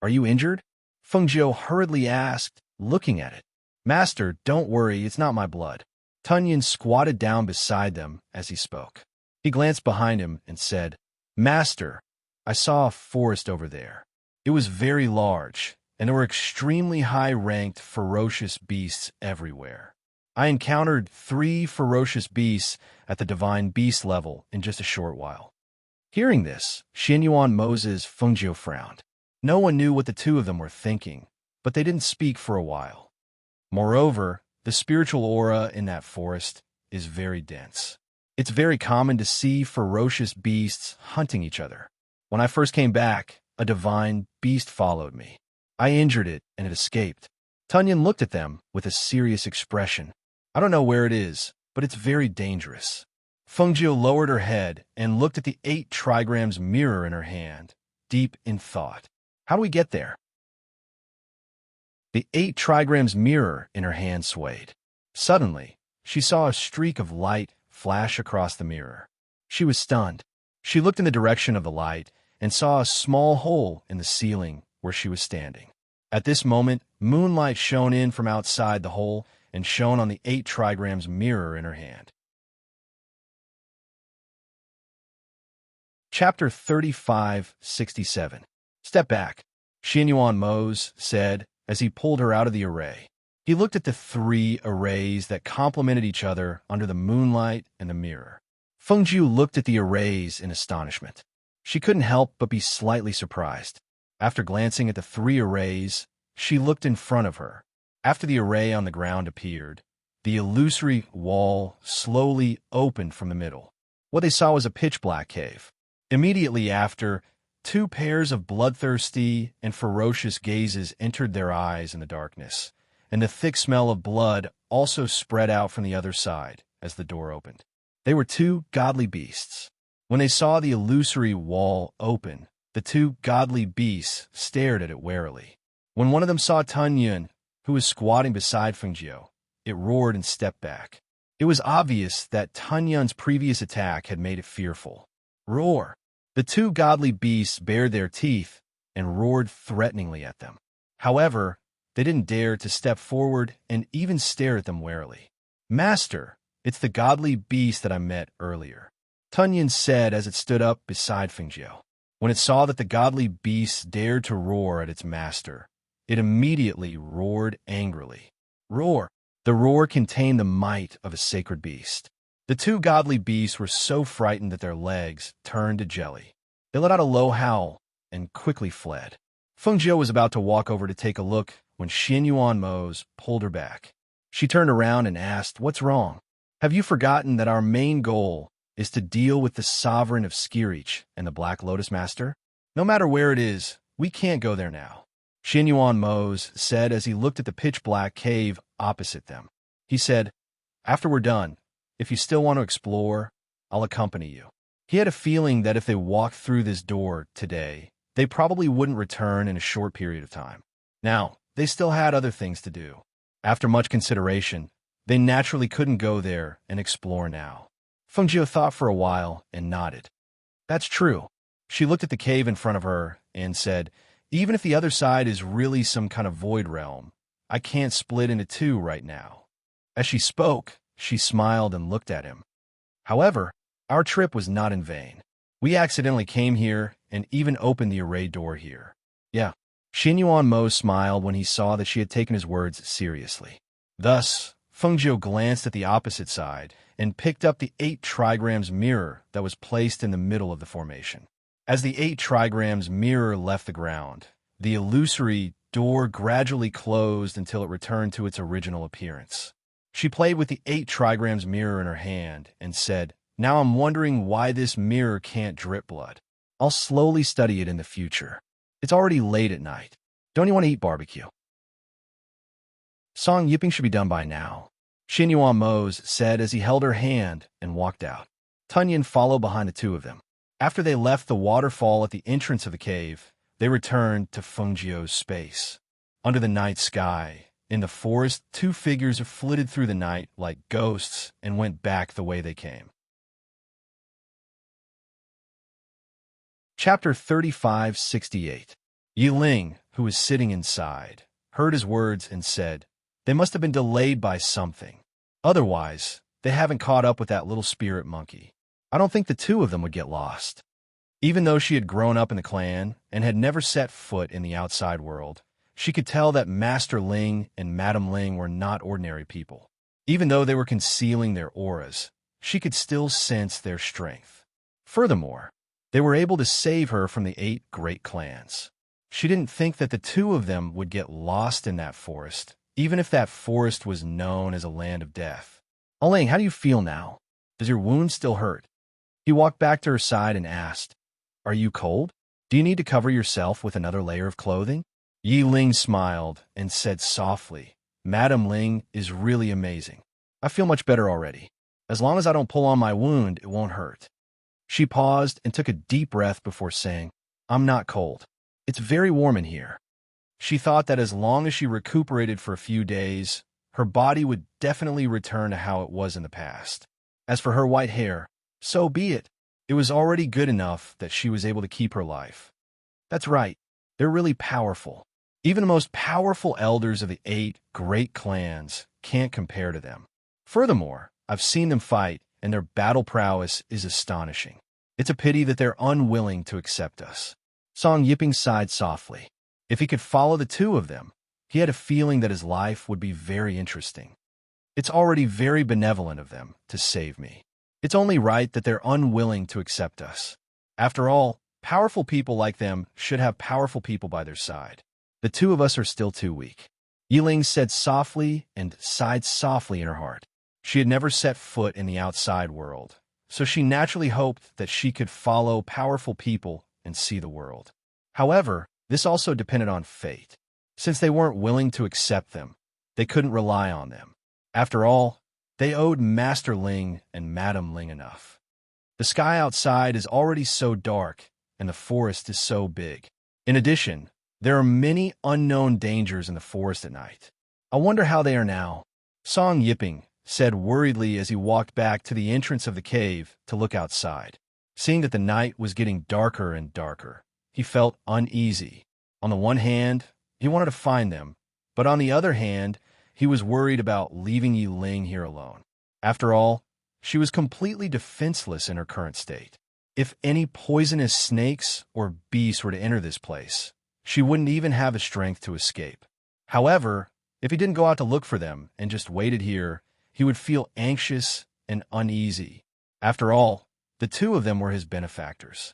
"Are you injured?" Feng Jiu hurriedly asked, looking at it. "Master, don't worry, it's not my blood." Tunyon squatted down beside them as he spoke. He glanced behind him and said, "Master, I saw a forest over there. It was very large, and there were extremely high-ranked, ferocious beasts everywhere. I encountered 3 ferocious beasts at the divine beast level in just a short while." Hearing this, Xinyuan Moses Feng Jiu frowned. No one knew what the two of them were thinking, but they didn't speak for a while. Moreover, the spiritual aura in that forest is very dense. It's very common to see ferocious beasts hunting each other. When I first came back, a divine beast followed me. I injured it, and it escaped. Tunyon looked at them with a serious expression. "I don't know where it is, but it's very dangerous." Feng Jiu lowered her head and looked at the 8 trigrams mirror in her hand, deep in thought. "How do we get there?" The 8 trigrams mirror in her hand swayed. Suddenly, she saw a streak of light flash across the mirror. She was stunned. She looked in the direction of the light and saw a small hole in the ceiling where she was standing. At this moment, moonlight shone in from outside the hole and shone on the 8 trigrams mirror in her hand. Chapter 3567. "Step back," Xinyuan Mose said as he pulled her out of the array. He looked at the 3 arrays that complemented each other under the moonlight and the mirror. Feng Jiu looked at the arrays in astonishment. She couldn't help but be slightly surprised. After glancing at the 3 arrays, she looked in front of her. After the array on the ground appeared, the illusory wall slowly opened from the middle. What they saw was a pitch-black cave. Immediately after, 2 pairs of bloodthirsty and ferocious gazes entered their eyes in the darkness, and the thick smell of blood also spread out from the other side as the door opened. They were 2 godly beasts. When they saw the illusory wall open, the 2 godly beasts stared at it warily. When one of them saw Tunyon, who was squatting beside Feng Jiu, it roared and stepped back. It was obvious that Tunyon's previous attack had made it fearful. Roar! The 2 godly beasts bared their teeth and roared threateningly at them. However, they didn't dare to step forward and even stare at them warily. "Master, it's the godly beast that I met earlier," Tunyon said as it stood up beside Feng Jiu. When it saw that the godly beast dared to roar at its master, it immediately roared angrily. Roar! The roar contained the might of a sacred beast. The 2 godly beasts were so frightened that their legs turned to jelly. They let out a low howl and quickly fled. Feng Jiu was about to walk over to take a look when Xinyuan Mose pulled her back. She turned around and asked, "What's wrong? Have you forgotten that our main goal is to deal with the sovereign of Skirich and the Black Lotus Master? No matter where it is, we can't go there now, Xin Yuan Mose said as he looked at the pitch-black cave opposite them. He said, after we're done, if you still want to explore, I'll accompany you. He had a feeling that if they walked through this door today, they probably wouldn't return in a short period of time. Now, they still had other things to do. After much consideration, they naturally couldn't go there and explore now. Fengjiu thought for a while and nodded. That's true. She looked at the cave in front of her and said, even if the other side is really some kind of void realm, I can't split into two right now. As she spoke, she smiled and looked at him. However, our trip was not in vain. We accidentally came here and even opened the array door here. Yeah. Xin Yuan Mo smiled when he saw that she had taken his words seriously. Thus, Fengjiu glanced at the opposite side and picked up the 8 trigrams mirror that was placed in the middle of the formation. As the 8 trigrams mirror left the ground, the illusory door gradually closed until it returned to its original appearance. She played with the 8 trigrams mirror in her hand and said, now I'm wondering why this mirror can't drip blood. I'll slowly study it in the future. It's already late at night. Don't you want to eat barbecue? Song yipping should be done by now, Xin Yuan Mose said as he held her hand and walked out. Tunyin followed behind the two of them. After they left the waterfall at the entrance of the cave, they returned to Fengjiu's space. Under the night sky, in the forest, 2 figures flitted through the night like ghosts and went back the way they came. Chapter 3568. Yi Ling, who was sitting inside, heard his words and said, they must have been delayed by something. Otherwise, they haven't caught up with that little spirit monkey. I don't think the two of them would get lost. Even though she had grown up in the clan and had never set foot in the outside world, she could tell that Master Ling and Madam Ling were not ordinary people. Even though they were concealing their auras, she could still sense their strength. Furthermore, they were able to save her from the 8 great clans. She didn't think that the two of them would get lost in that forest, even if that forest was known as a land of death. Alluring, how do you feel now? Does your wound still hurt? He walked back to her side and asked, are you cold? Do you need to cover yourself with another layer of clothing? Yi Ling smiled and said softly, Madam Ling is really amazing. I feel much better already. As long as I don't pull on my wound, it won't hurt. She paused and took a deep breath before saying, I'm not cold. It's very warm in here. She thought that as long as she recuperated for a few days, her body would definitely return to how it was in the past. As for her white hair, so be it. It was already good enough that she was able to keep her life. That's right. They're really powerful. Even the most powerful elders of the 8 great clans can't compare to them. Furthermore, I've seen them fight, and their battle prowess is astonishing. It's a pity that they're unwilling to accept us. Song Yipping sighed softly. If he could follow the two of them, he had a feeling that his life would be very interesting. It's already very benevolent of them to save me. It's only right that they're unwilling to accept us. After all, powerful people like them should have powerful people by their side. The two of us are still too weak. Yi Ling said softly and sighed softly in her heart. She had never set foot in the outside world, so she naturally hoped that she could follow powerful people and see the world. However, this also depended on fate. Since they weren't willing to accept them, they couldn't rely on them. After all, they owed Master Ling and Madam Ling enough. The sky outside is already so dark, and the forest is so big. In addition, there are many unknown dangers in the forest at night. I wonder how they are now. Song Yipping said worriedly as he walked back to the entrance of the cave to look outside. Seeing that the night was getting darker and darker, he felt uneasy. On the one hand, he wanted to find them, but on the other hand, he was worried about leaving Yi Ling here alone. After all, she was completely defenseless in her current state. If any poisonous snakes or beasts were to enter this place, she wouldn't even have the strength to escape. However, if he didn't go out to look for them and just waited here, he would feel anxious and uneasy. After all, the two of them were his benefactors.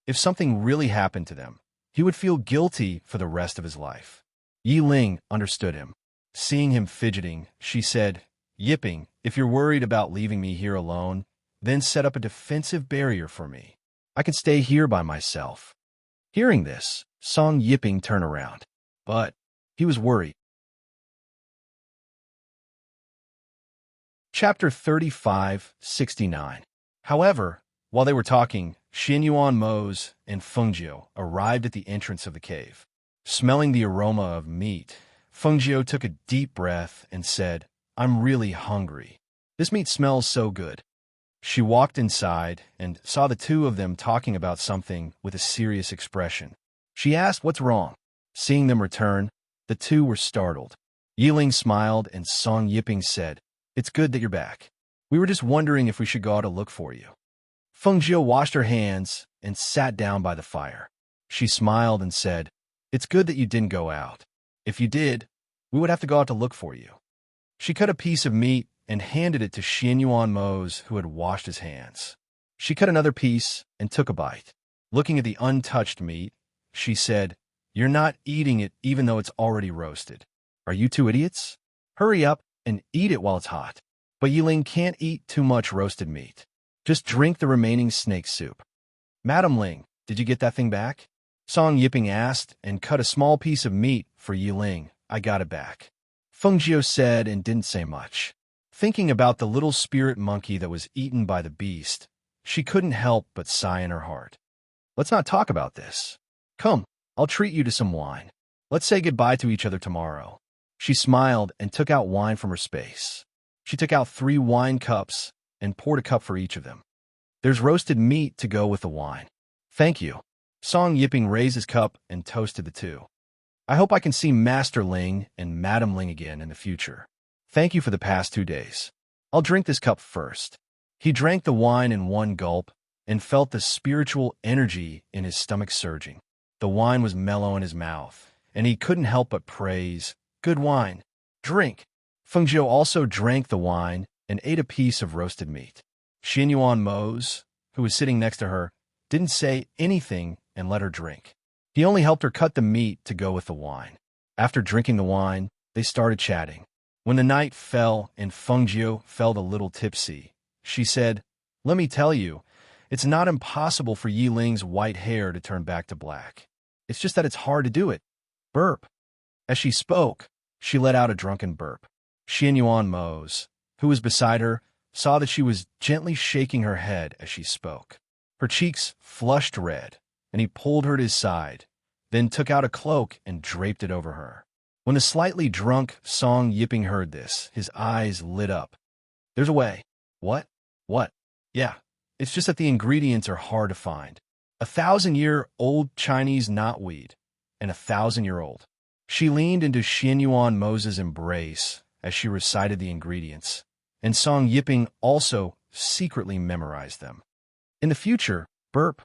If something really happened to them, he would feel guilty for the rest of his life. Yi Ling understood him. Seeing him fidgeting, she said, Yipping, If you're worried about leaving me here alone, then set up a defensive barrier for me. I can stay here by myself." Hearing this, Song Yiping turned around, but he was worried. Chapter 35:69. However, while they were talking, Xianyuan Mose and Fengjiu arrived at the entrance of the cave. Smelling the aroma of meat, Fengjiu took a deep breath and said, "I'm really hungry. This meat smells so good." She walked inside and saw the two of them talking about something with a serious expression. She asked, "What's wrong?" Seeing them return, the two were startled. Yiling smiled and Song Yiping said, "It's good that you're back. We were just wondering if we should go out to look for you." Fengjiu washed her hands and sat down by the fire. She smiled and said, "It's good that you didn't go out. If you did, we would have to go out to look for you." She cut a piece of meat and handed it to Xianyuan Mose, who had washed his hands. She cut another piece and took a bite. Looking at the untouched meat, she said, "You're not eating it even though it's already roasted. Are you two idiots? Hurry up and eat it while it's hot." But Yiling can't eat too much roasted meat. Just drink the remaining snake soup. "Madam Ling, did you get that thing back?" Song Yiping asked and cut a small piece of meat for Yiling. "I got it back." Fengjiu said and didn't say much. Thinking about the little spirit monkey that was eaten by the beast, she couldn't help but sigh in her heart. "Let's not talk about this. Come, I'll treat you to some wine. Let's say goodbye to each other tomorrow." She smiled and took out wine from her space. She took out 3 wine cups and poured a cup for each of them. "There's roasted meat to go with the wine." "Thank you." Song Yiping raised his cup and toasted the two. "I hope I can see Master Ling and Madam Ling again in the future. Thank you for the past 2 days. I'll drink this cup first." He drank the wine in one gulp and felt the spiritual energy in his stomach surging. The wine was mellow in his mouth, and he couldn't help but praise, "Good wine. Drink." Fengjiu also drank the wine and ate a piece of roasted meat. Xianyuan Mose, who was sitting next to her, didn't say anything and let her drink. He only helped her cut the meat to go with the wine. After drinking the wine, they started chatting. When the night fell and Fengjiu felt a little tipsy, she said, "Let me tell you, it's not impossible for Yiling's white hair to turn back to black. It's just that it's hard to do it." Burp. As she spoke, she let out a drunken burp. Xianyuan Mose, who was beside her, saw that she was gently shaking her head as she spoke. Her cheeks flushed red, and he pulled her to his side, then took out a cloak and draped it over her. When the slightly drunk Song Yiping heard this, his eyes lit up. "There's a way." "What?" "What?" "Yeah, it's just that the ingredients are hard to find. 1,000-year-old Chinese knotweed, and 1,000-year-old. She leaned into Xianyuan Mose's embrace as she recited the ingredients, and Song Yiping also secretly memorized them. "In the future, burp."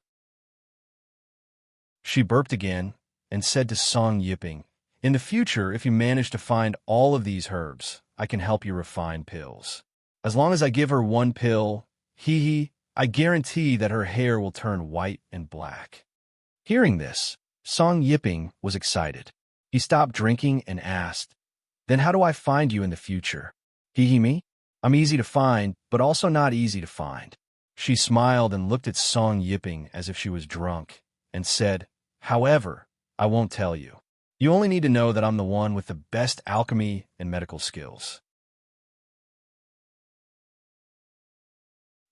She burped again and said to Song Yiping, "In the future, if you manage to find all of these herbs, I can help you refine pills. As long as I give her 1 pill, I guarantee that her hair will turn white and black." Hearing this, Song Yiping was excited. He stopped drinking and asked, "Then how do I find you in the future?" Me? I'm easy to find, but also not easy to find." She smiled and looked at Song Yiping as if she was drunk, and said, "However, I won't tell you. You only need to know that I'm the one with the best alchemy and medical skills."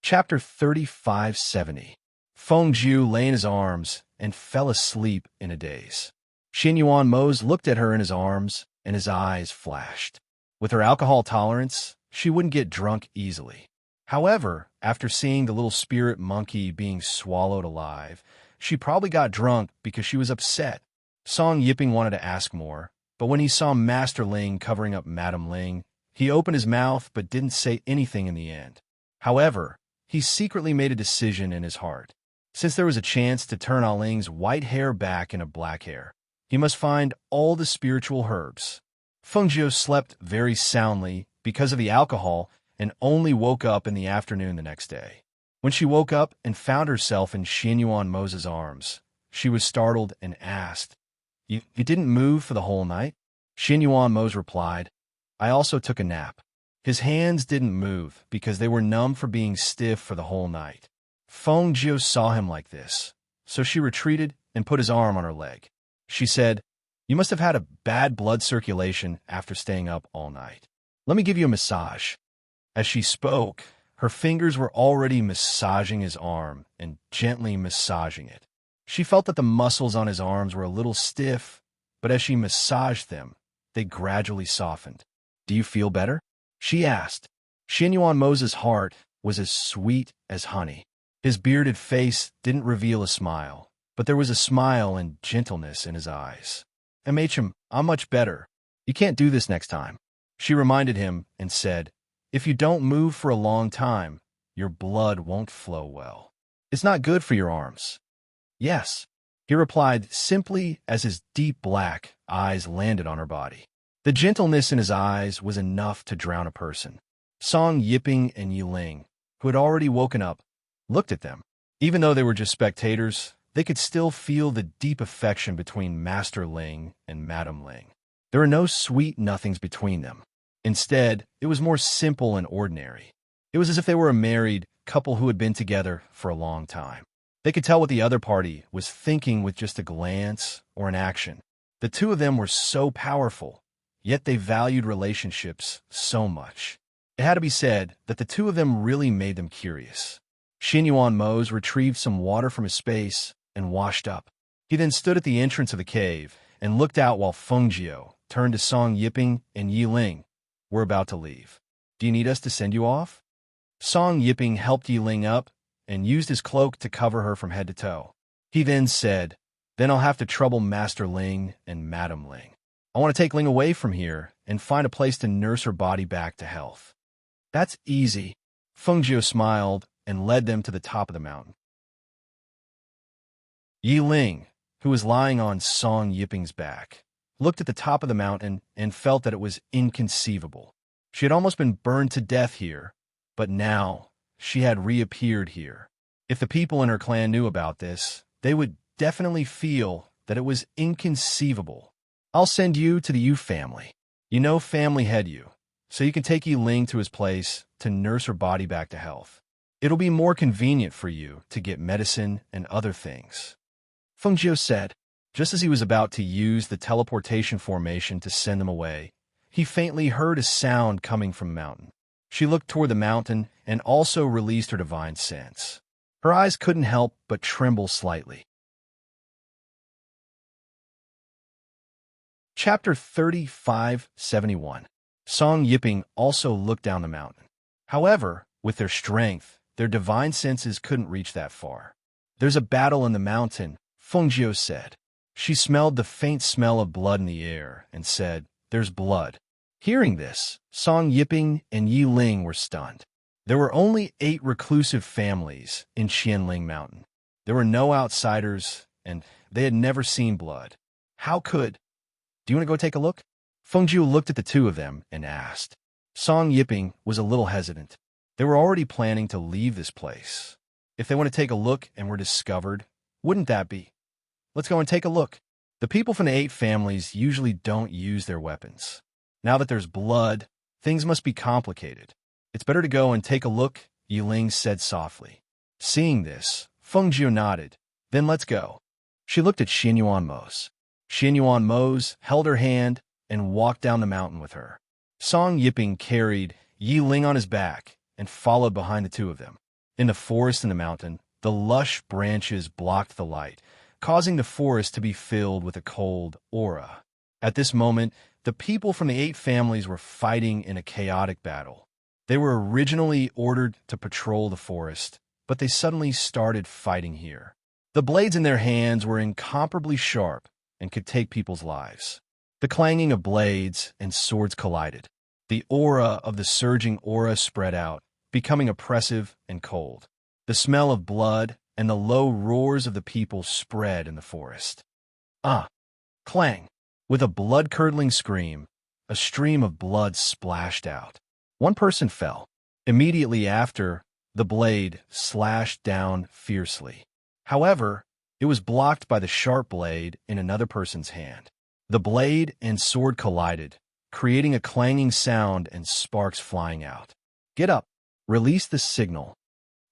Chapter 35:70. Fengjiu lay in his arms and fell asleep in a daze. Xianyuan Mose looked at her in his arms, and his eyes flashed. With her alcohol tolerance, she wouldn't get drunk easily. However, after seeing the little spirit monkey being swallowed alive, she probably got drunk because she was upset. Song Yiping wanted to ask more, but when he saw Master Ling covering up Madam Ling, he opened his mouth but didn't say anything in the end. However, he secretly made a decision in his heart. Since there was a chance to turn Ling's white hair back into black hair, he must find all the spiritual herbs. Fengjiu slept very soundly because of the alcohol and only woke up in the afternoon the next day. When she woke up and found herself in Xianyuan Mose's arms, she was startled and asked, You didn't move for the whole night?" Xianyuan Mose replied, "I also took a nap." His hands didn't move because they were numb from being stiff for the whole night. Fengjiu saw him like this, so she retreated and put his arm on her leg. She said, "You must have had a bad blood circulation after staying up all night. Let me give you a massage." As she spoke, her fingers were already massaging his arm and gently massaging it. She felt that the muscles on his arms were a little stiff, but as she massaged them, they gradually softened. "Do you feel better?" she asked. Xianyuan Mo's heart was as sweet as honey. His bearded face didn't reveal a smile, but there was a smile and gentleness in his eyes. "MHM, I'm much better. You can't do this next time." She reminded him and said, "If you don't move for a long time, your blood won't flow well. It's not good for your arms." "Yes," he replied simply as his deep black eyes landed on her body. The gentleness in his eyes was enough to drown a person. Song Yiping and Yiling, who had already woken up, looked at them. Even though they were just spectators, they could still feel the deep affection between Master Ling and Madam Ling. There were no sweet nothings between them. Instead, it was more simple and ordinary. It was as if they were a married couple who had been together for a long time. They could tell what the other party was thinking with just a glance or an action. The two of them were so powerful, yet they valued relationships so much. It had to be said that the two of them really made them curious. Xianyuan Mo's retrieved some water from his space and washed up. He then stood at the entrance of the cave and looked out while Fengjiu turned to Song Yiping and Yiling. "We're about to leave. Do you need us to send you off?" Song Yiping helped Yiling up and used his cloak to cover her from head to toe. He then said, "Then I'll have to trouble Master Ling and Madam Ling. I want to take Ling away from here and find a place to nurse her body back to health." "That's easy." Fengjiu smiled and led them to the top of the mountain. Yiling, who was lying on Song Yiping's back, looked at the top of the mountain and felt that it was inconceivable. She had almost been burned to death here, but now she had reappeared here. If the people in her clan knew about this, they would definitely feel that it was inconceivable. "I'll send you to the Yu family. You know family head Yu, so you can take Yiling to his place to nurse her body back to health. It'll be more convenient for you to get medicine and other things," Fengjiu said. Just as he was about to use the teleportation formation to send them away, he faintly heard a sound coming from the mountain. She looked toward the mountain and also released her divine sense. Her eyes couldn't help but tremble slightly. Chapter 3571. Song Yiping also looked down the mountain. However, with their strength, their divine senses couldn't reach that far. "There's a battle in the mountain," Fengjiu said. She smelled the faint smell of blood in the air and said, "There's blood." Hearing this, Song Yiping and Yiling were stunned. There were only 8 reclusive families in Qianling Mountain. There were no outsiders, and they had never seen blood. How could... "Do you want to go take a look?" Fengjiu looked at the two of them and asked. Song Yiping was a little hesitant. They were already planning to leave this place. If they want to take a look and were discovered, wouldn't that be? "Let's go and take a look." The people from the 8 families usually don't use their weapons. Now that there's blood, things must be complicated. "It's better to go and take a look," Yiling said softly. Seeing this, Fengjiu nodded. "Then let's go." She looked at Xianyuan Mo's. Xianyuan Mo's held her hand and walked down the mountain with her. Song Yiping carried Yiling on his back and followed behind the two of them. In the forest in the mountain, the lush branches blocked the light, causing the forest to be filled with a cold aura. At this moment, the people from the 8 families were fighting in a chaotic battle. They were originally ordered to patrol the forest, but they suddenly started fighting here. The blades in their hands were incomparably sharp and could take people's lives. The clanging of blades and swords collided. The aura of the surging aura spread out, becoming oppressive and cold. The smell of blood and the low roars of the people spread in the forest. Ah! Clang! With a blood-curdling scream, a stream of blood splashed out. One person fell. Immediately after, the blade slashed down fiercely. However, it was blocked by the sharp blade in another person's hand. The blade and sword collided, creating a clanging sound and sparks flying out. "Get up! Release the signal!"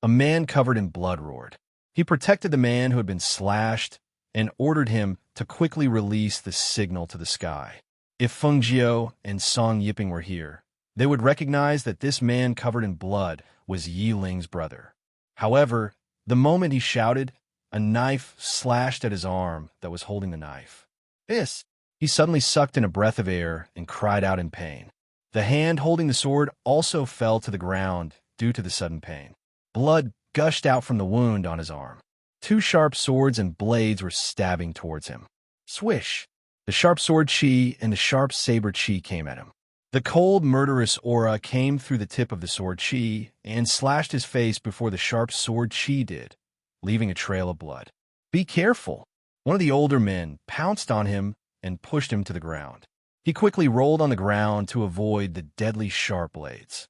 A man covered in blood roared. He protected the man who had been slashed and ordered him to quickly release the signal to the sky. If Feng Jiao and Song Yiping were here, they would recognize that this man covered in blood was Yi Ling's brother. However, the moment he shouted, a knife slashed at his arm that was holding the knife. "This!" He suddenly sucked in a breath of air and cried out in pain. The hand holding the sword also fell to the ground due to the sudden pain. Blood gushed out from the wound on his arm. Two sharp swords and blades were stabbing towards him. Swish! The sharp sword chi and the sharp saber chi came at him. The cold, murderous aura came through the tip of the sword chi and slashed his face before the sharp sword chi did, leaving a trail of blood. "Be careful!" One of the older men pounced on him and pushed him to the ground. He quickly rolled on the ground to avoid the deadly sharp blades.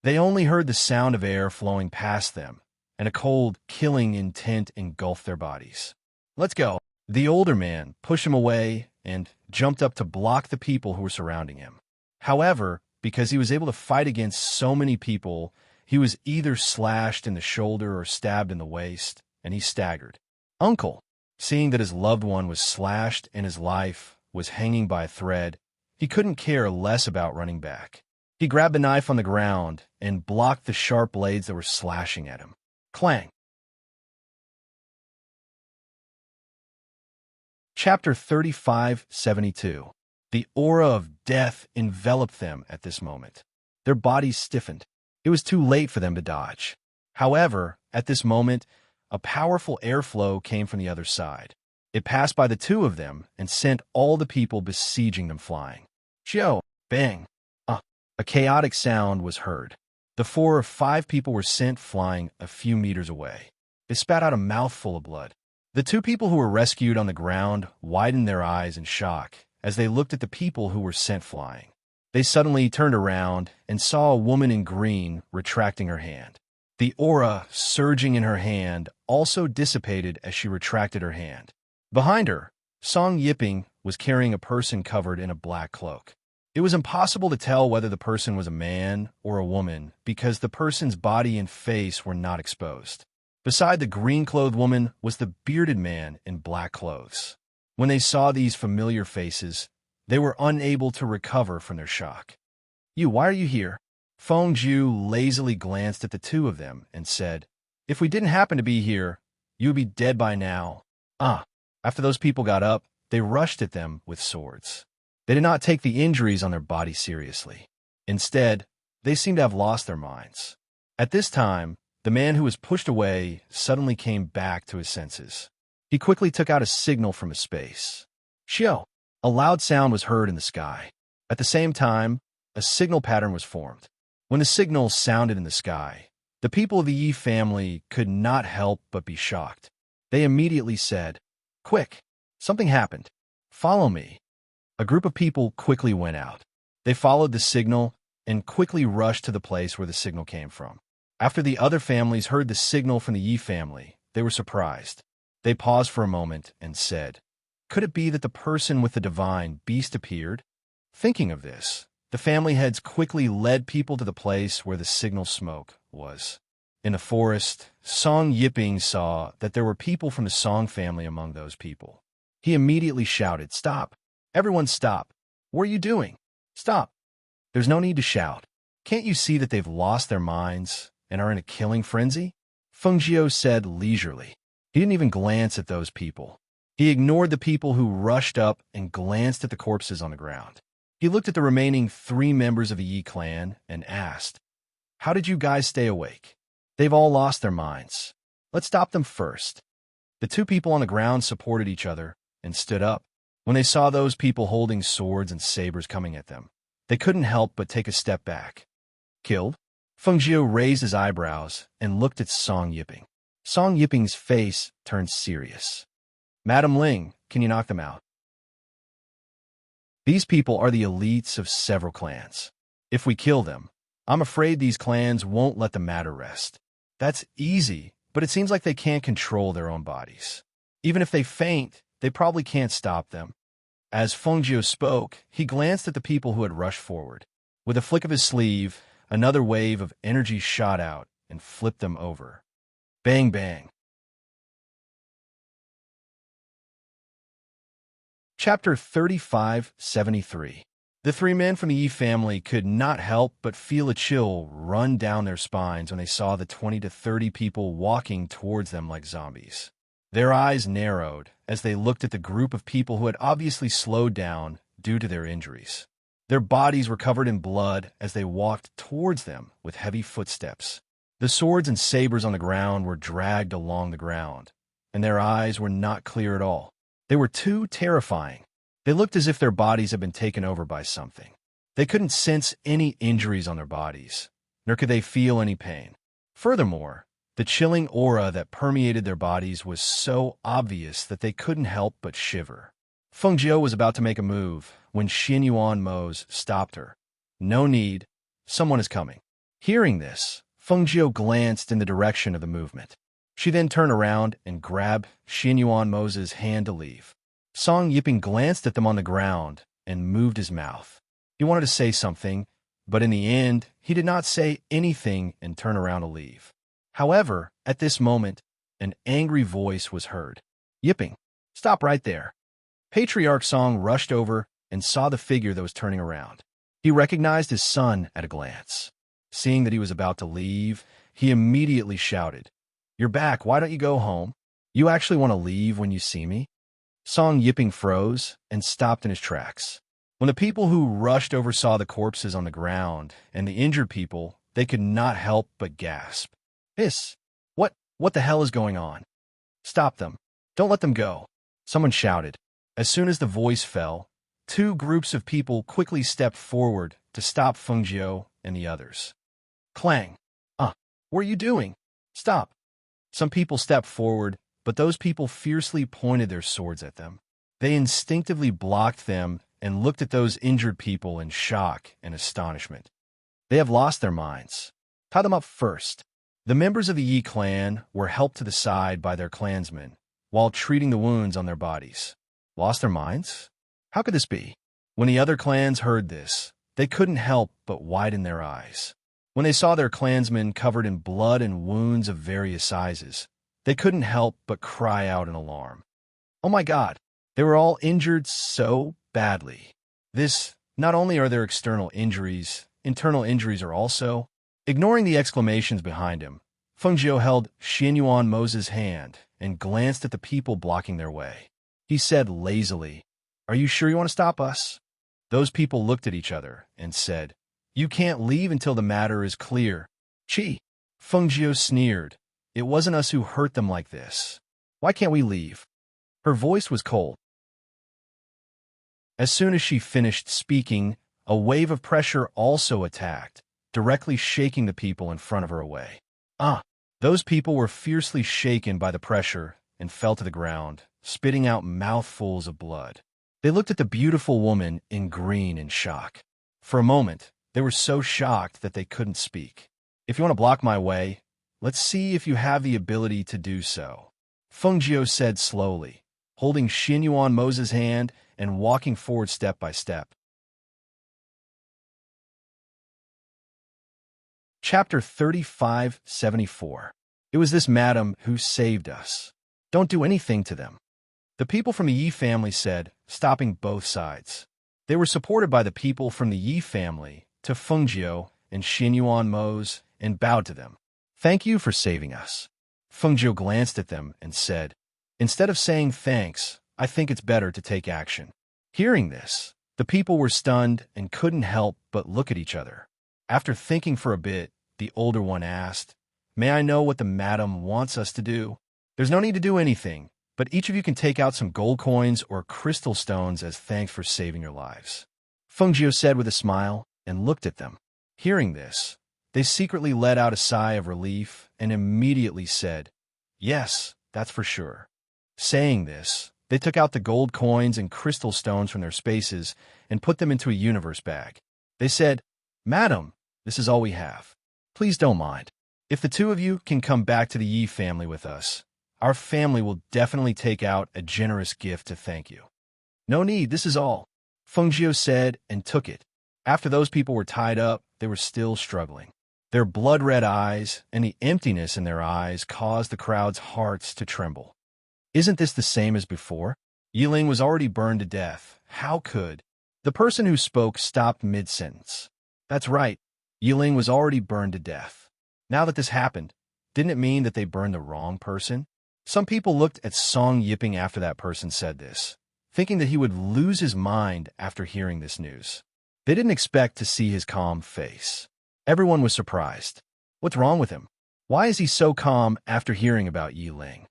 They only heard the sound of air flowing past them, and a cold, killing intent engulfed their bodies. "Let's go!" The older man pushed him away and jumped up to block the people who were surrounding him. However, because he was able to fight against so many people, he was either slashed in the shoulder or stabbed in the waist, and he staggered. "Uncle!" Seeing that his loved one was slashed and his life was hanging by a thread, he couldn't care less about running back. He grabbed the knife on the ground and blocked the sharp blades that were slashing at him. Clang! Chapter 3572. The aura of death enveloped them at this moment. Their bodies stiffened. It was too late for them to dodge. However, at this moment, a powerful airflow came from the other side. It passed by the two of them and sent all the people besieging them flying. Jiao! Bang! A chaotic sound was heard. The 4 or 5 people were sent flying a few meters away. They spat out a mouthful of blood. The 2 people who were rescued on the ground widened their eyes in shock as they looked at the people who were sent flying. They suddenly turned around and saw a woman in green retracting her hand. The aura surging in her hand also dissipated as she retracted her hand. Behind her, Song Yiping was carrying a person covered in a black cloak. It was impossible to tell whether the person was a man or a woman because the person's body and face were not exposed. Beside the green-clothed woman was the bearded man in black clothes. When they saw these familiar faces, they were unable to recover from their shock. Why are you here?" Feng Jiu lazily glanced at the 2 of them and said, "If we didn't happen to be here, you would be dead by now." After those people got up, they rushed at them with swords. They did not take the injuries on their bodies seriously. Instead, they seemed to have lost their minds. At this time, the man who was pushed away suddenly came back to his senses. He quickly took out a signal from his space. "Xiao!" A loud sound was heard in the sky. At the same time, a signal pattern was formed. When the signal sounded in the sky, the people of the Yi family could not help but be shocked. They immediately said, "Quick! Something happened. Follow me." A group of people quickly went out. They followed the signal and quickly rushed to the place where the signal came from. After the other families heard the signal from the Yi family, they were surprised. They paused for a moment and said, "Could it be that the person with the divine beast appeared?" Thinking of this, the family heads quickly led people to the place where the signal smoke was. In the forest, Song Yiping saw that there were people from the Song family among those people. He immediately shouted, "Stop! Everyone stop! What are you doing? Stop! There's no need to shout. Can't you see that they've lost their minds and are in a killing frenzy?" Feng Jiao said leisurely. He didn't even glance at those people. He ignored the people who rushed up and glanced at the corpses on the ground. He looked at the remaining 3 members of the Yi clan and asked, "How did you guys stay awake? They've all lost their minds. Let's stop them first." The 2 people on the ground supported each other and stood up. When they saw those people holding swords and sabers coming at them, they couldn't help but take a step back. "Killed?" Feng Jiao raised his eyebrows and looked at Song Yiping. Song Yiping's face turned serious. "Madam Ling, can you knock them out?" "These people are the elites of several clans. If we kill them, I'm afraid these clans won't let the matter rest." "That's easy, but it seems like they can't control their own bodies. Even if they faint, they probably can't stop them." As Fengjiu spoke, he glanced at the people who had rushed forward. With a flick of his sleeve, another wave of energy shot out and flipped them over. Bang, bang. Chapter 3573. The three men from the Yi family could not help but feel a chill run down their spines when they saw the 20 to 30 people walking towards them like zombies. Their eyes narrowed as they looked at the group of people who had obviously slowed down due to their injuries. Their bodies were covered in blood as they walked towards them with heavy footsteps. The swords and sabers on the ground were dragged along the ground, and their eyes were not clear at all. They were too terrifying. They looked as if their bodies had been taken over by something. They couldn't sense any injuries on their bodies, nor could they feel any pain. Furthermore, the chilling aura that permeated their bodies was so obvious that they couldn't help but shiver. Fengjiu was about to make a move when Xianyuan Mose stopped her. No need. Someone is coming. Hearing this, Fengjiu glanced in the direction of the movement. She then turned around and grabbed Xianyuan Mose's hand to leave. Song Yiping glanced at them on the ground and moved his mouth. He wanted to say something, but in the end, he did not say anything and turn around to leave. However, at this moment, an angry voice was heard. Yiping, stop right there. Patriarch Song rushed over and saw the figure that was turning around. He recognized his son at a glance. Seeing that he was about to leave, he immediately shouted, "You're back, why don't you go home? You actually want to leave when you see me?" Song Yiping froze and stopped in his tracks. When the people who rushed over saw the corpses on the ground and the injured people, they could not help but gasp. "Hiss! What the hell is going on? Stop them. Don't let them go," someone shouted. As soon as the voice fell, two groups of people quickly stepped forward to stop Fengjiu and the others. Clang! What are you doing? Stop! Some people stepped forward, but those people fiercely pointed their swords at them. They instinctively blocked them and looked at those injured people in shock and astonishment. They have lost their minds. Tie them up first. The members of the Yi clan were helped to the side by their clansmen while treating the wounds on their bodies. Lost their minds? How could this be? When the other clans heard this, they couldn't help but widen their eyes. When they saw their clansmen covered in blood and wounds of various sizes, they couldn't help but cry out in alarm. Oh my God, they were all injured so badly. Not only are there external injuries, internal injuries are also. Ignoring the exclamations behind him, Fengjiu held Xianyuan Mose's hand and glanced at the people blocking their way. He said lazily, "Are you sure you want to stop us?" Those people looked at each other and said, "You can't leave until the matter is clear." "Chi!" Fengjiu sneered. "It wasn't us who hurt them like this. Why can't we leave?" Her voice was cold. As soon as she finished speaking, a wave of pressure also attacked, directly shaking the people in front of her away. Those people were fiercely shaken by the pressure and fell to the ground, spitting out mouthfuls of blood. They looked at the beautiful woman in green in shock. For a moment, they were so shocked that they couldn't speak. "If you want to block my way, let's see if you have the ability to do so," Fengjiu said slowly, holding Xianyuan Mose's hand and walking forward step by step. Chapter 3574. It was this madam who saved us. Don't do anything to them. The people from the Yi family said, stopping both sides. They were supported by the people from the Yi family to Fengjiu and Xianyuan Mose and bowed to them. "Thank you for saving us." Fengjiu glanced at them and said, "Instead of saying thanks, I think it's better to take action." Hearing this, the people were stunned and couldn't help but look at each other. After thinking for a bit, the older one asked, "May I know what the madam wants us to do?" "There's no need to do anything, but each of you can take out some gold coins or crystal stones as thanks for saving your lives," Fengjiu said with a smile and looked at them. Hearing this, they secretly let out a sigh of relief and immediately said, "Yes, that's for sure." Saying this, they took out the gold coins and crystal stones from their spaces and put them into a universe bag. They said, "Madam, this is all we have. Please don't mind. If the two of you can come back to the Yi family with us, our family will definitely take out a generous gift to thank you." No need, this is all, Fengjiu said and took it. After those people were tied up, they were still struggling. Their blood-red eyes and the emptiness in their eyes caused the crowd's hearts to tremble. Isn't this the same as before? Yiling was already burned to death. How could? The person who spoke stopped mid-sentence. That's right. Yiling was already burned to death. Now that this happened, didn't it mean that they burned the wrong person? Some people looked at Song Yiping after that person said this, thinking that he would lose his mind after hearing this news. They didn't expect to see his calm face. Everyone was surprised. What's wrong with him? Why is he so calm after hearing about Yiling?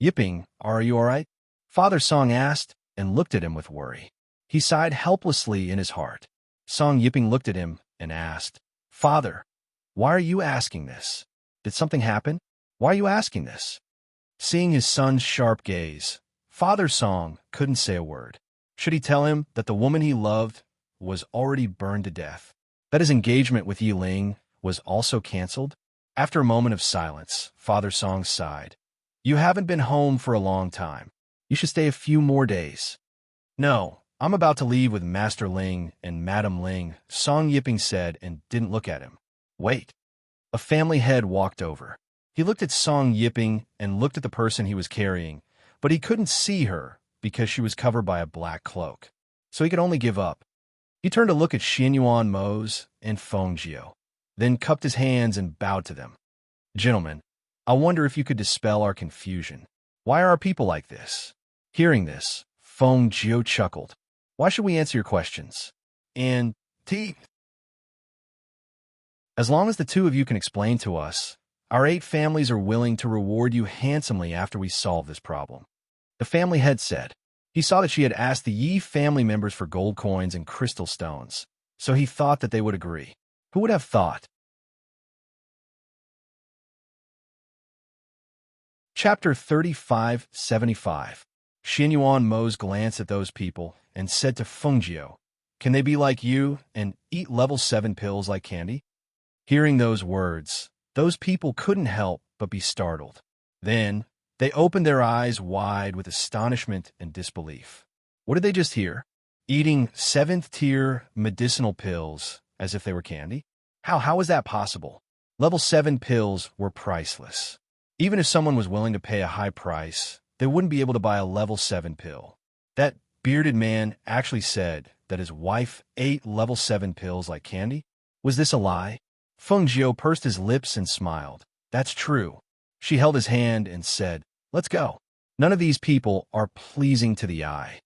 Yiping, are you all right? Father Song asked and looked at him with worry. He sighed helplessly in his heart. Song Yiping looked at him and asked, Father, why are you asking this? Did something happen? Why are you asking this? Seeing his son's sharp gaze, Father Song couldn't say a word. Should he tell him that the woman he loved was already burned to death? That his engagement with Yiling was also canceled? After a moment of silence, Father Song sighed. You haven't been home for a long time. You should stay a few more days. No, I'm about to leave with Master Ling and Madam Ling, Song Yiping said and didn't look at him. Wait. A family head walked over. He looked at Song Yiping and looked at the person he was carrying, but he couldn't see her because she was covered by a black cloak. So he could only give up. He turned to look at Xianyuan Mose and Fengjiu, then cupped his hands and bowed to them. Gentlemen, I wonder if you could dispel our confusion. Why are our people like this? Hearing this, Fengjiu chuckled. Why should we answer your questions? And as long as the two of you can explain to us, our 8 families are willing to reward you handsomely after we solve this problem. The family head said. He saw that she had asked the Yi family members for gold coins and crystal stones, so he thought that they would agree. Who would have thought? Chapter 3575. Xianyuan Mose glanced at those people and said to Fengjiu, Can they be like you and eat level 7 pills like candy? Hearing those words, those people couldn't help but be startled. Then, they opened their eyes wide with astonishment and disbelief. What did they just hear? Eating 7th-tier medicinal pills as if they were candy? How was that possible? Level 7 pills were priceless. Even if someone was willing to pay a high price, they wouldn't be able to buy a level 7 pill. That bearded man actually said that his wife ate level 7 pills like candy? Was this a lie? Fengjiu pursed his lips and smiled. That's true. She held his hand and said, Let's go. None of these people are pleasing to the eye.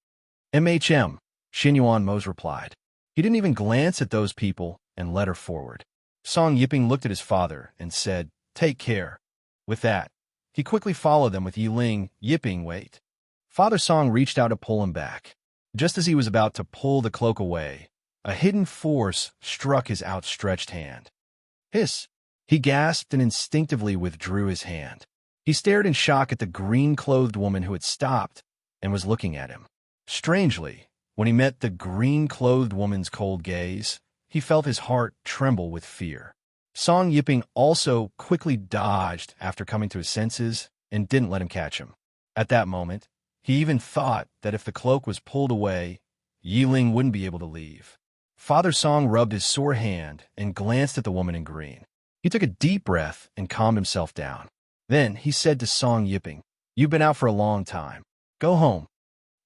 Xianyuan Mose replied. He didn't even glance at those people and led her forward. Song Yiping looked at his father and said, Take care. With that, he quickly followed them with Yiling. Yiping, wait. Father Song reached out to pull him back. Just as he was about to pull the cloak away, a hidden force struck his outstretched hand. Hiss! He gasped and instinctively withdrew his hand. He stared in shock at the green-clothed woman who had stopped and was looking at him. Strangely, when he met the green-clothed woman's cold gaze, he felt his heart tremble with fear. Song Yiping also quickly dodged after coming to his senses and didn't let him catch him. At that moment, he even thought that if the cloak was pulled away, Yiling wouldn't be able to leave. Father Song rubbed his sore hand and glanced at the woman in green. He took a deep breath and calmed himself down. Then he said to Song Yiping, You've been out for a long time. Go home.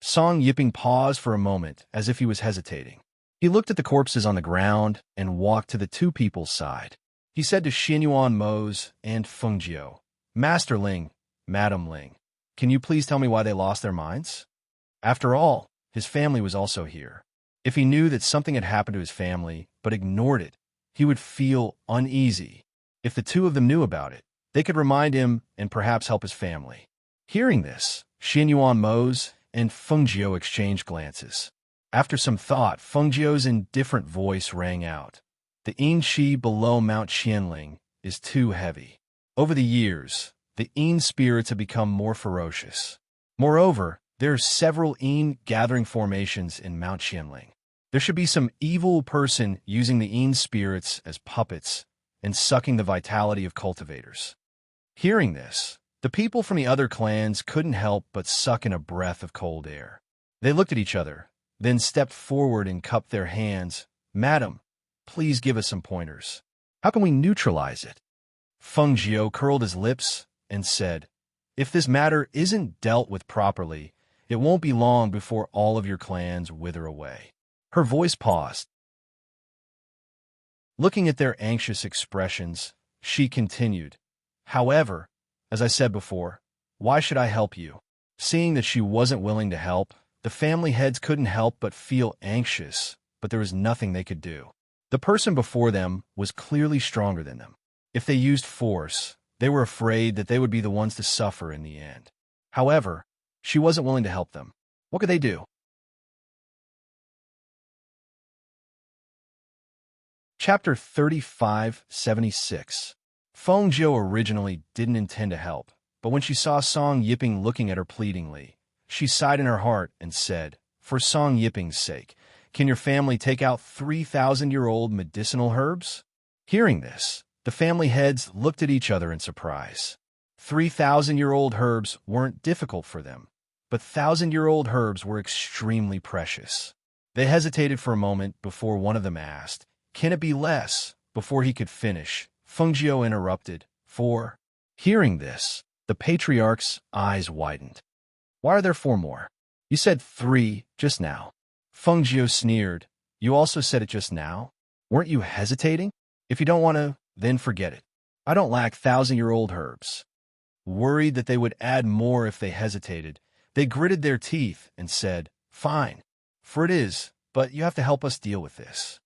Song Yiping paused for a moment as if he was hesitating. He looked at the corpses on the ground and walked to the two people's side. He said to Xianyuan Mose and Fengjiu, Master Ling, Madam Ling, can you please tell me why they lost their minds? After all, his family was also here. If he knew that something had happened to his family, but ignored it, he would feel uneasy. If the two of them knew about it, they could remind him and perhaps help his family. Hearing this, Xianyuan Mose and Fengjiu exchanged glances. After some thought, Fengjiu's indifferent voice rang out. The Yin-Chi below Mount Qianling is too heavy. Over the years, the Yin spirits have become more ferocious. Moreover, there are several Yin gathering formations in Mount Qianling. There should be some evil person using the Yin spirits as puppets and sucking the vitality of cultivators. Hearing this, the people from the other clans couldn't help but suck in a breath of cold air. They looked at each other, then stepped forward and cupped their hands. Madam, please give us some pointers. How can we neutralize it? Feng Jiu curled his lips and said, if this matter isn't dealt with properly, it won't be long before all of your clans wither away. Her voice paused. Looking at their anxious expressions, she continued, however, as I said before, why should I help you? Seeing that she wasn't willing to help, the family heads couldn't help but feel anxious, but there was nothing they could do. The person before them was clearly stronger than them. If they used force, they were afraid that they would be the ones to suffer in the end. However, she wasn't willing to help them. What could they do? Chapter 3576. Feng Jiu originally didn't intend to help, but when she saw Song Yiping looking at her pleadingly, she sighed in her heart and said, for Song Yiping's sake, can your family take out 3,000-year-old medicinal herbs? Hearing this, the family heads looked at each other in surprise. 3,000-year-old herbs weren't difficult for them, but 1,000-year-old herbs were extremely precious. They hesitated for a moment before one of them asked, can it be less? Before he could finish, Feng Jiu interrupted, for, hearing this, the patriarch's eyes widened. Why are there 4 more? You said 3 just now. Feng Jiu sneered. You also said it just now? Weren't you hesitating? If you don't want to, then forget it. I don't lack 1,000-year-old herbs. Worried that they would add more if they hesitated, they gritted their teeth and said, fine, for it is, but you have to help us deal with this.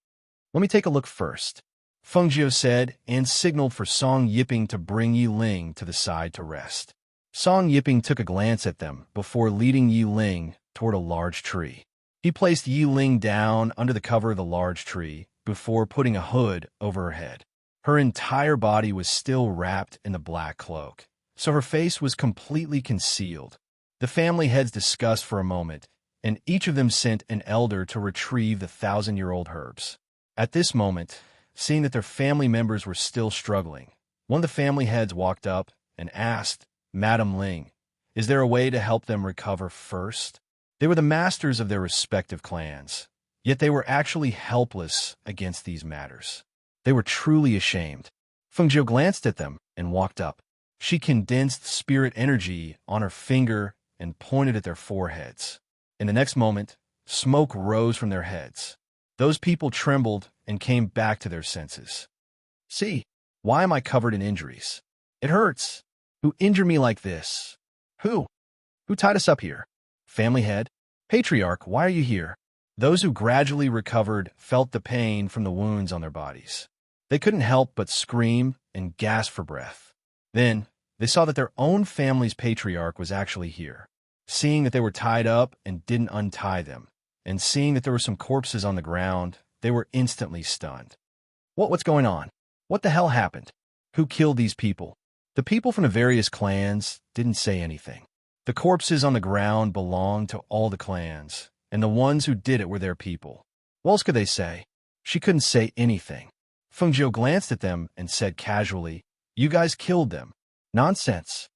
Let me take a look first, Feng Jiu said, and signaled for Song Yiping to bring Yi Ling to the side to rest. Song Yiping took a glance at them before leading Yi Ling toward a large tree. He placed Yi Ling down under the cover of the large tree before putting a hood over her head. Her entire body was still wrapped in the black cloak, so her face was completely concealed. The family heads discussed for a moment, and each of them sent an elder to retrieve the 1,000-year-old herbs. At this moment, seeing that their family members were still struggling, one of the family heads walked up and asked, Madam Ling, is there a way to help them recover first? They were the masters of their respective clans, yet they were actually helpless against these matters. They were truly ashamed. Feng Jiu glanced at them and walked up. She condensed spirit energy on her finger and pointed at their foreheads. In the next moment, smoke rose from their heads. Those people trembled and came back to their senses. See, why am I covered in injuries? It hurts. Who injured me like this? Who? Who tied us up here? Family head? Patriarch, why are you here? Those who gradually recovered felt the pain from the wounds on their bodies. They couldn't help but scream and gasp for breath. Then, they saw that their own family's patriarch was actually here. Seeing that they were tied up and didn't untie them, and seeing that there were some corpses on the ground, they were instantly stunned. What's going on? What the hell happened? Who killed these people? The people from the various clans didn't say anything. The corpses on the ground belonged to all the clans, and the ones who did it were their people. What else could they say? She couldn't say anything. Feng Jiu glanced at them and said casually, you guys killed them. Nonsense.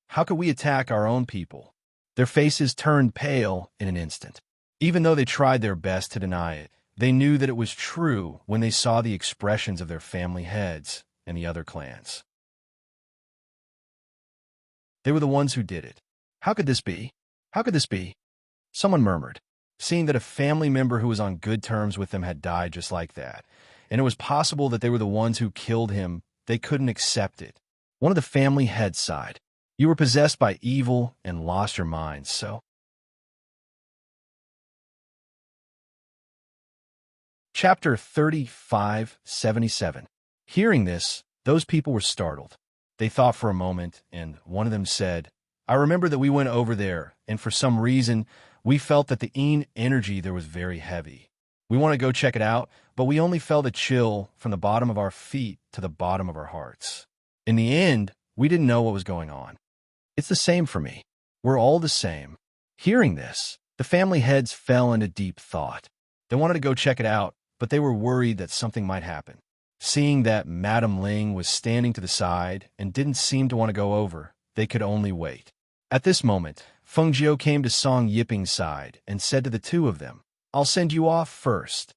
How could we attack our own people? Their faces turned pale in an instant. Even though they tried their best to deny it, they knew that it was true when they saw the expressions of their family heads and the other clans. They were the ones who did it. How could this be? How could this be? Someone murmured, seeing that a family member who was on good terms with them had died just like that, and it was possible that they were the ones who killed him. They couldn't accept it. One of the family heads sighed. You were possessed by evil and lost your minds, so... Chapter 3577. Hearing this, those people were startled. They thought for a moment, and one of them said, I remember that we went over there, and for some reason, we felt that the energy there was very heavy. We want to go check it out, but we only felt a chill from the bottom of our feet to the bottom of our hearts. In the end, we didn't know what was going on. It's the same for me. We're all the same. Hearing this, the family heads fell into deep thought. They wanted to go check it out, but they were worried that something might happen. Seeing that Madam Ling was standing to the side and didn't seem to want to go over, they could only wait. At this moment, Fengjiu came to Song Yiping's side and said to the two of them, "I'll send you off first."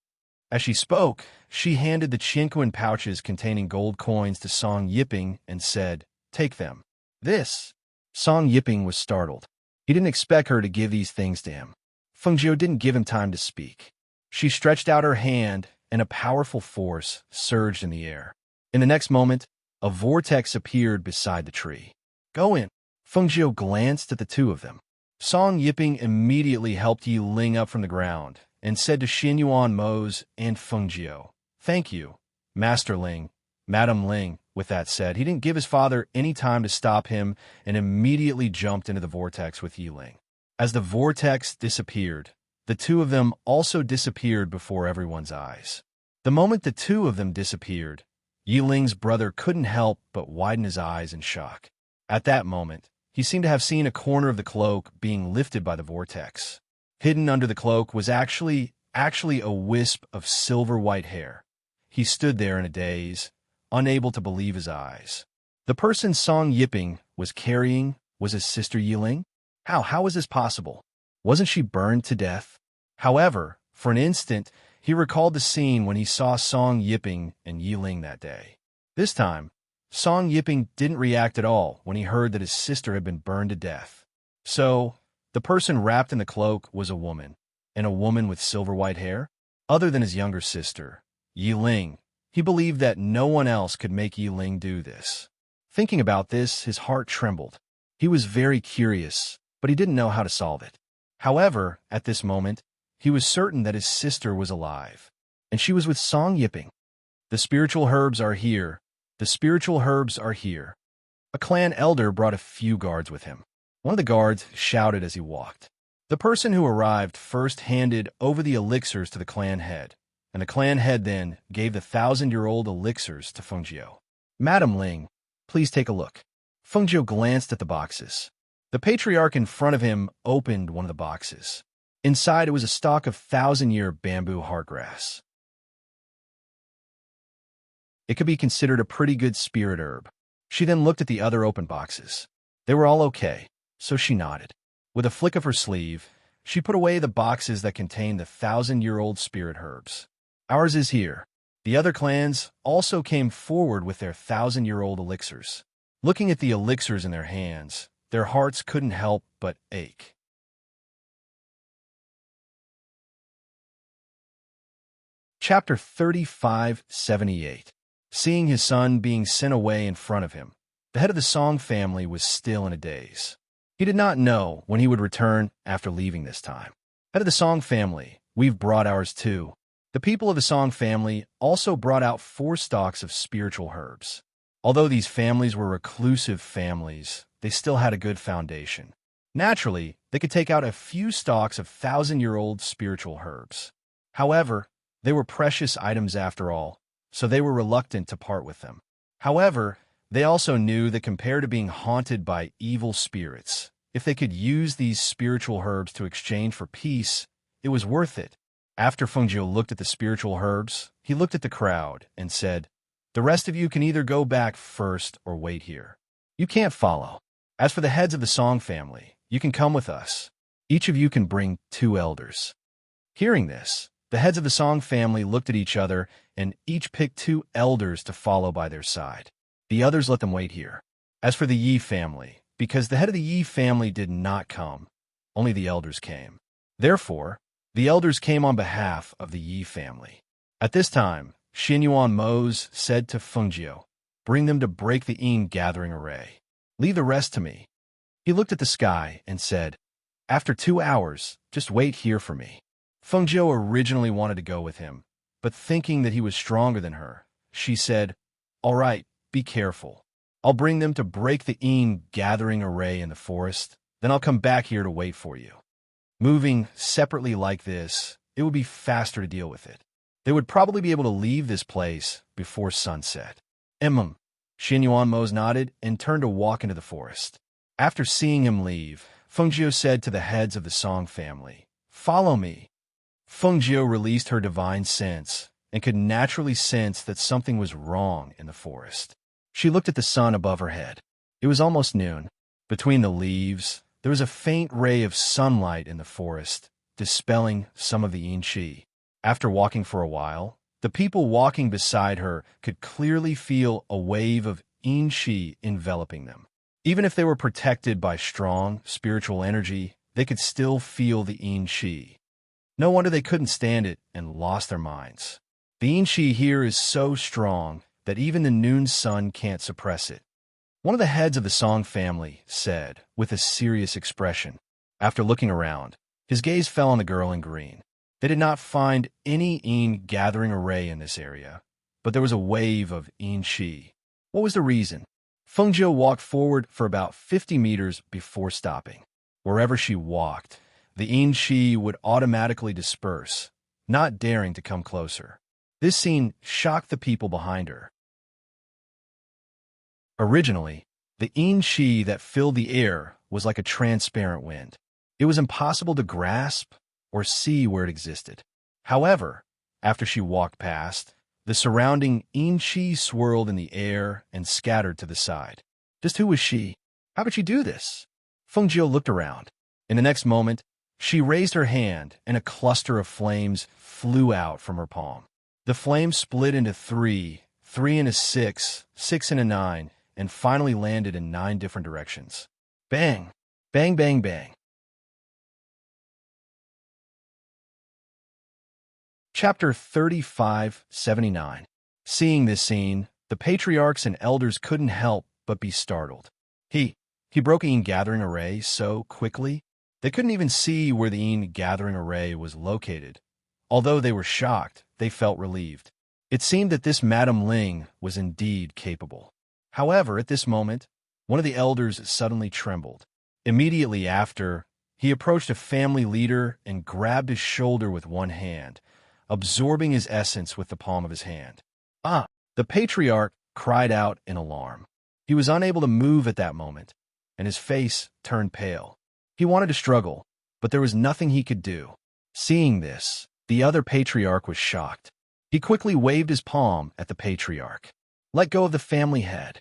As she spoke, she handed the Qinquan pouches containing gold coins to Song Yiping and said, "Take them." This. Song Yiping was startled. He didn't expect her to give these things to him. Fengjiu didn't give him time to speak. She stretched out her hand, and a powerful force surged in the air. In the next moment, a vortex appeared beside the tree. "Go in." Fengjiu glanced at the two of them. Song Yiping immediately helped Yi Ling up from the ground and said to Xinyuan Mose and Fengjiu, "Thank you, Master Ling, Madam Ling." With that said, he didn't give his father any time to stop him and immediately jumped into the vortex with Yi Ling. As the vortex disappeared, the two of them also disappeared before everyone's eyes. The moment the two of them disappeared, Yi Ling's brother couldn't help but widen his eyes in shock. At that moment, he seemed to have seen a corner of the cloak being lifted by the vortex. Hidden under the cloak was actually a wisp of silver-white hair. He stood there in a daze, unable to believe his eyes. The person Song Yiping was carrying was his sister Yi Ling? How was this possible? Wasn't she burned to death? However, for an instant, he recalled the scene when he saw Song Yiping and Yi Ling that day. This time, Song Yiping didn't react at all when he heard that his sister had been burned to death. So, the person wrapped in the cloak was a woman, and a woman with silver-white hair? Other than his younger sister, Yi Ling, he believed that no one else could make Yi Ling do this. Thinking about this, his heart trembled. He was very curious, but he didn't know how to solve it. However, at this moment, he was certain that his sister was alive, and she was with Song Yiping. "The spiritual herbs are here. The spiritual herbs are here." A clan elder brought a few guards with him. One of the guards shouted as he walked. The person who arrived first handed over the elixirs to the clan head, and the clan head then gave the 1,000-year-old elixirs to Fengjiu. "Madam Ling, please take a look." Fengjiu glanced at the boxes. The patriarch in front of him opened one of the boxes. Inside it was a stalk of 1,000-year bamboo heartgrass. It could be considered a pretty good spirit herb. She then looked at the other open boxes. They were all okay, so she nodded. With a flick of her sleeve, she put away the boxes that contained the 1,000-year-old spirit herbs. "Ours is here." The other clans also came forward with their 1,000-year-old elixirs. Looking at the elixirs in their hands, their hearts couldn't help but ache. Chapter 3578. Seeing his son being sent away in front of him, the head of the Song family was still in a daze. He did not know when he would return after leaving this time. "Head of the Song family, we've brought ours too." The people of the Song family also brought out 4 stalks of spiritual herbs. Although these families were reclusive families, they still had a good foundation. Naturally, they could take out a few stalks of 1,000-year-old spiritual herbs. However, they were precious items after all, so they were reluctant to part with them. However, they also knew that compared to being haunted by evil spirits, if they could use these spiritual herbs to exchange for peace, it was worth it. After Fengjiu looked at the spiritual herbs, he looked at the crowd and said, "The rest of you can either go back first or wait here. You can't follow. As for the heads of the Song family, you can come with us. Each of you can bring 2 elders." Hearing this, the heads of the Song family looked at each other and each picked 2 elders to follow by their side. The others let them wait here. As for the Yi family, because the head of the Yi family did not come, only the elders came. Therefore, the elders came on behalf of the Yi family. At this time, Xinyuan Mose said to Fengjiu, "Bring them to break the gathering array. Leave the rest to me." He looked at the sky and said, "After 2 hours, just wait here for me." Fengjiu originally wanted to go with him, but thinking that he was stronger than her, she said, "All right, be careful. I'll bring them to break the gathering array in the forest, then I'll come back here to wait for you." Moving separately like this, it would be faster to deal with it. They would probably be able to leave this place before sunset. Xinyuan Mose nodded and turned to walk into the forest. After seeing him leave, Fengjiu said to the heads of the Song family, "Follow me." Fengjiu released her divine sense and could naturally sense that something was wrong in the forest. She looked at the sun above her head. It was almost noon. Between the leaves, there There was a faint ray of sunlight in the forest, dispelling some of the yin qi. After walking for a while, the people walking beside her could clearly feel a wave of yin qi enveloping them. Even if they were protected by strong spiritual energy, they could still feel the yin qi. No wonder they couldn't stand it and lost their minds. The yin qi here is so strong that even the noon sun can't suppress it. One of the heads of the Song family said, with a serious expression. After looking around, his gaze fell on the girl in green. They did not find any yin gathering array in this area, but there was a wave of yin qi. What was the reason? Fengjiu walked forward for about 50 meters before stopping. Wherever she walked, the yin qi would automatically disperse, not daring to come closer. This scene shocked the people behind her. Originally, the yin qi that filled the air was like a transparent wind. It was impossible to grasp or see where it existed. However, after she walked past, the surrounding yin qi swirled in the air and scattered to the side. Just who was she? How could she do this? Fengjiu looked around. In the next moment, she raised her hand and a cluster of flames flew out from her palm. The flames split into three into six into nine, and finally landed in 9 different directions. Bang! Bang, bang, bang. Chapter 3579. Seeing this scene, the patriarchs and elders couldn't help but be startled. He broke a yin gathering array so quickly, they couldn't even see where the yin gathering array was located. Although they were shocked, they felt relieved. It seemed that this Madame Ling was indeed capable. However, at this moment, one of the elders suddenly trembled. Immediately after, he approached a family leader and grabbed his shoulder with one hand, absorbing his essence with the palm of his hand. Ah! The patriarch cried out in alarm. He was unable to move at that moment, and his face turned pale. He wanted to struggle, but there was nothing he could do. Seeing this, the other patriarch was shocked. He quickly waved his palm at the patriarch. Let go of the family head.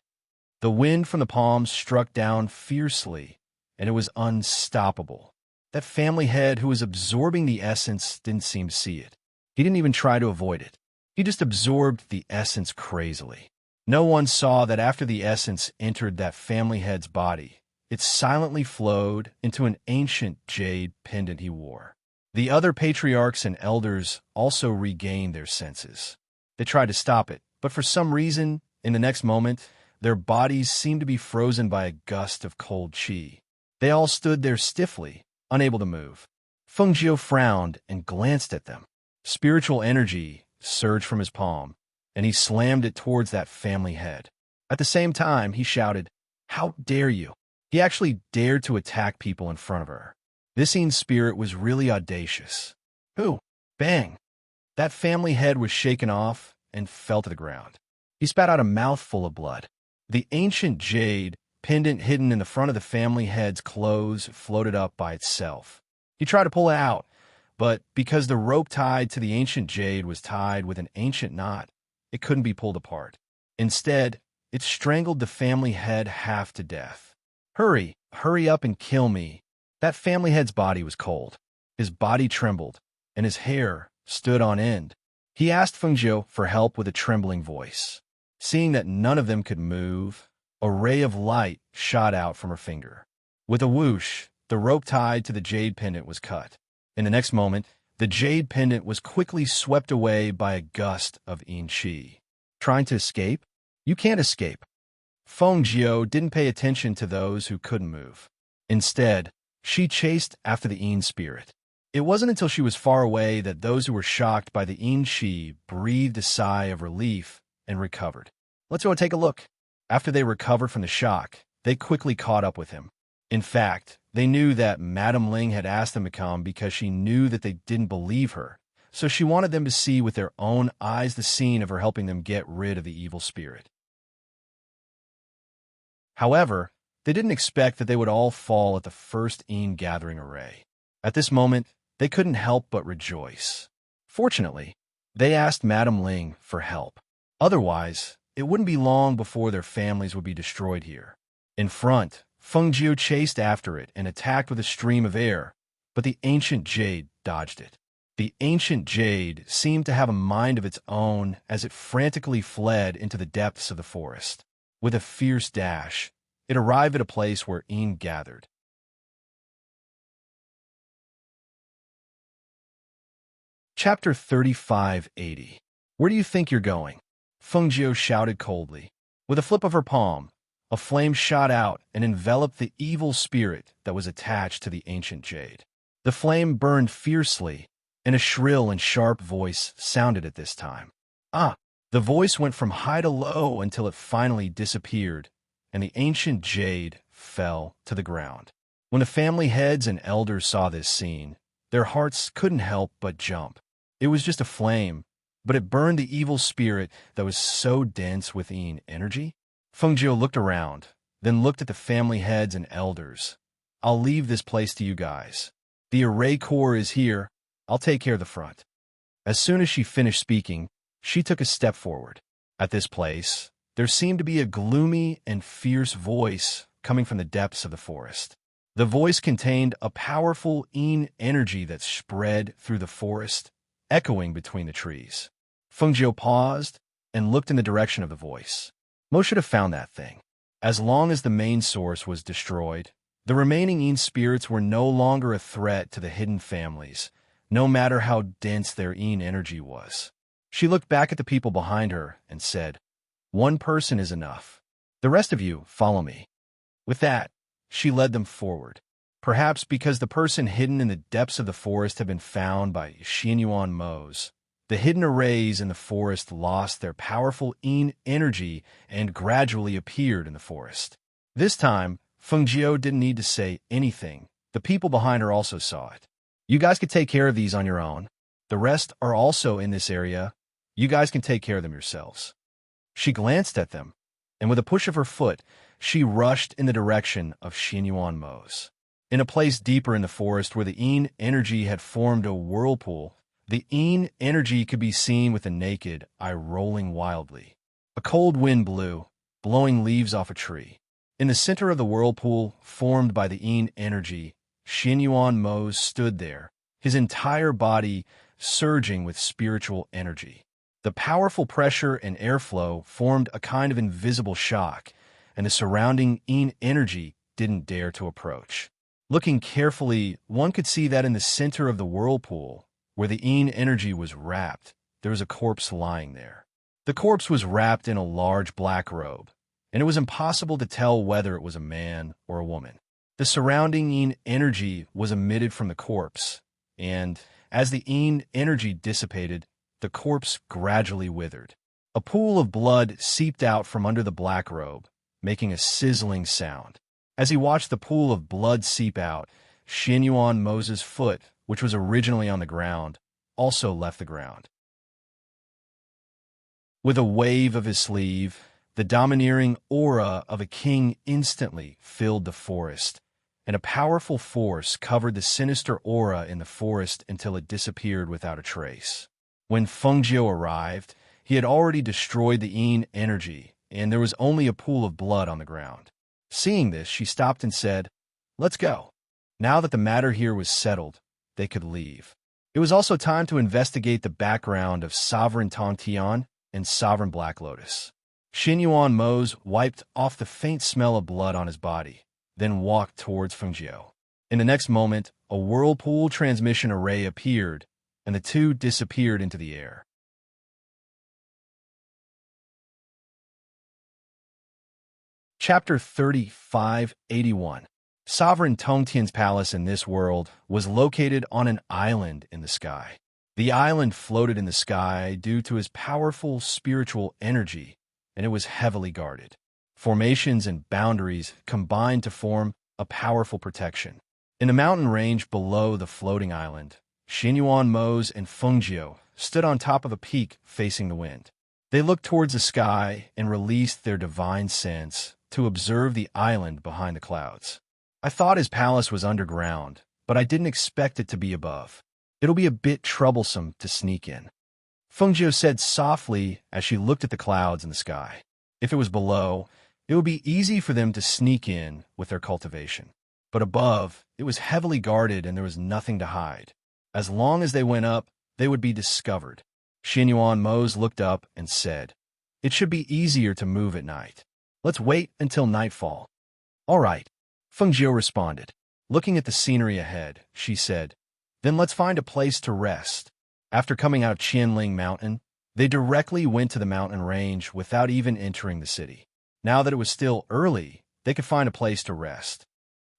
The wind from the palm struck down fiercely, and it was unstoppable. That family head who was absorbing the essence didn't seem to see it. He didn't even try to avoid it. He just absorbed the essence crazily. No one saw that after the essence entered that family head's body, it silently flowed into an ancient jade pendant he wore. The other patriarchs and elders also regained their senses. They tried to stop it, but for some reason, in the next moment, their bodies seemed to be frozen by a gust of cold qi. They all stood there stiffly, unable to move. Fengjiu frowned and glanced at them. Spiritual energy surged from his palm, and he slammed it towards that family head. At the same time, he shouted, "How dare you!" He actually dared to attack people in front of her. This yin spirit was really audacious. Who? Bang! That family head was shaken off and fell to the ground. He spat out a mouthful of blood. The ancient jade pendant hidden in the front of the family head's clothes floated up by itself. He tried to pull it out, but because the rope tied to the ancient jade was tied with an ancient knot, it couldn't be pulled apart. Instead, it strangled the family head half to death. Hurry up and kill me. That family head's body was cold. His body trembled, and his hair stood on end. He asked Fengjiu for help with a trembling voice. Seeing that none of them could move, a ray of light shot out from her finger. With a whoosh, the rope tied to the jade pendant was cut. In the next moment, the jade pendant was quickly swept away by a gust of yin qi. Trying to escape? You can't escape. Fengjiu didn't pay attention to those who couldn't move. Instead, she chased after the yin spirit. It wasn't until she was far away that those who were shocked by the yin qi breathed a sigh of relief and recovered. Let's go and take a look. After they recovered from the shock, they quickly caught up with him. In fact, they knew that Madame Ling had asked them to come because she knew that they didn't believe her, so she wanted them to see with their own eyes the scene of her helping them get rid of the evil spirit. However, they didn't expect that they would all fall at the first yin gathering array. At this moment, they couldn't help but rejoice. Fortunately, they asked Madame Ling for help. Otherwise, it wouldn't be long before their families would be destroyed here. In front, Fengjiu chased after it and attacked with a stream of air, but the ancient jade dodged it. The ancient jade seemed to have a mind of its own as it frantically fled into the depths of the forest. With a fierce dash, it arrived at a place where Yin gathered. Chapter 3580. Where do you think you're going? Fengjiu shouted coldly. With a flip of her palm, a flame shot out and enveloped the evil spirit that was attached to the ancient jade. The flame burned fiercely, and a shrill and sharp voice sounded at this time. Ah! The voice went from high to low until it finally disappeared, and the ancient jade fell to the ground. When the family heads and elders saw this scene, their hearts couldn't help but jump. It was just a flame, but it burned the evil spirit that was so dense with Yin energy. Fengjiu looked around, then looked at the family heads and elders. I'll leave this place to you guys. The array core is here. I'll take care of the front. As soon as she finished speaking, she took a step forward. At this place, there seemed to be a gloomy and fierce voice coming from the depths of the forest. The voice contained a powerful Yin energy that spread through the forest, echoing between the trees. Fengjiu paused and looked in the direction of the voice. Mo should have found that thing. As long as the main source was destroyed, the remaining Yin spirits were no longer a threat to the hidden families, no matter how dense their Yin energy was. She looked back at the people behind her and said, "One person is enough. The rest of you, follow me." With that, she led them forward. Perhaps because the person hidden in the depths of the forest had been found by Xianyuan Mo's, the hidden arrays in the forest lost their powerful Yin energy and gradually appeared in the forest. This time, Fengjiu didn't need to say anything. The people behind her also saw it. You guys could take care of these on your own. The rest are also in this area. You guys can take care of them yourselves. She glanced at them, and with a push of her foot, she rushed in the direction of Xianyuan Mo's. In a place deeper in the forest where the Yin energy had formed a whirlpool, the Yin energy could be seen with the naked eye rolling wildly. A cold wind blew, blowing leaves off a tree. In the center of the whirlpool, formed by the Yin energy, Xianyuan Mo stood there, his entire body surging with spiritual energy. The powerful pressure and airflow formed a kind of invisible shock, and the surrounding Yin energy didn't dare to approach. Looking carefully, one could see that in the center of the whirlpool, where the Yin energy was wrapped, there was a corpse lying there. The corpse was wrapped in a large black robe, and it was impossible to tell whether it was a man or a woman. The surrounding Yin energy was emitted from the corpse, and as the Yin energy dissipated, the corpse gradually withered. A pool of blood seeped out from under the black robe, making a sizzling sound. As he watched the pool of blood seep out, Xianyuan Mo's foot, which was originally on the ground, also left the ground. With a wave of his sleeve, the domineering aura of a king instantly filled the forest, and a powerful force covered the sinister aura in the forest until it disappeared without a trace. When Fengjiu arrived, he had already destroyed the Yin energy, and there was only a pool of blood on the ground. Seeing this, she stopped and said, "Let's go." Now that the matter here was settled, they could leave. It was also time to investigate the background of Sovereign Tongtian and Sovereign Black Lotus. Xianyuan Mo's wiped off the faint smell of blood on his body, then walked towards Fengjiu. In the next moment, a whirlpool transmission array appeared, and the two disappeared into the air. Chapter 3581. Sovereign Tongtian's palace in this world was located on an island in the sky. The island floated in the sky due to his powerful spiritual energy, and it was heavily guarded. Formations and boundaries combined to form a powerful protection. In the mountain range below the floating island, Xianyuan Mo's and Fengjiu stood on top of a peak facing the wind. They looked towards the sky and released their divine sense to observe the island behind the clouds. I thought his palace was underground, but I didn't expect it to be above. It'll be a bit troublesome to sneak in. Fengjiu said softly as she looked at the clouds in the sky. If it was below, It would be easy for them to sneak in with their cultivation. But above, it was heavily guarded and there was nothing to hide. As long as they went up, they would be discovered. Xianyuan Mose looked up and said, "It should be easier to move at night. Let's wait until nightfall." "All right," Fengjiu responded. Looking at the scenery ahead, she said, "Then let's find a place to rest." After coming out of Qianling Mountain, they directly went to the mountain range without even entering the city. Now that it was still early, they could find a place to rest.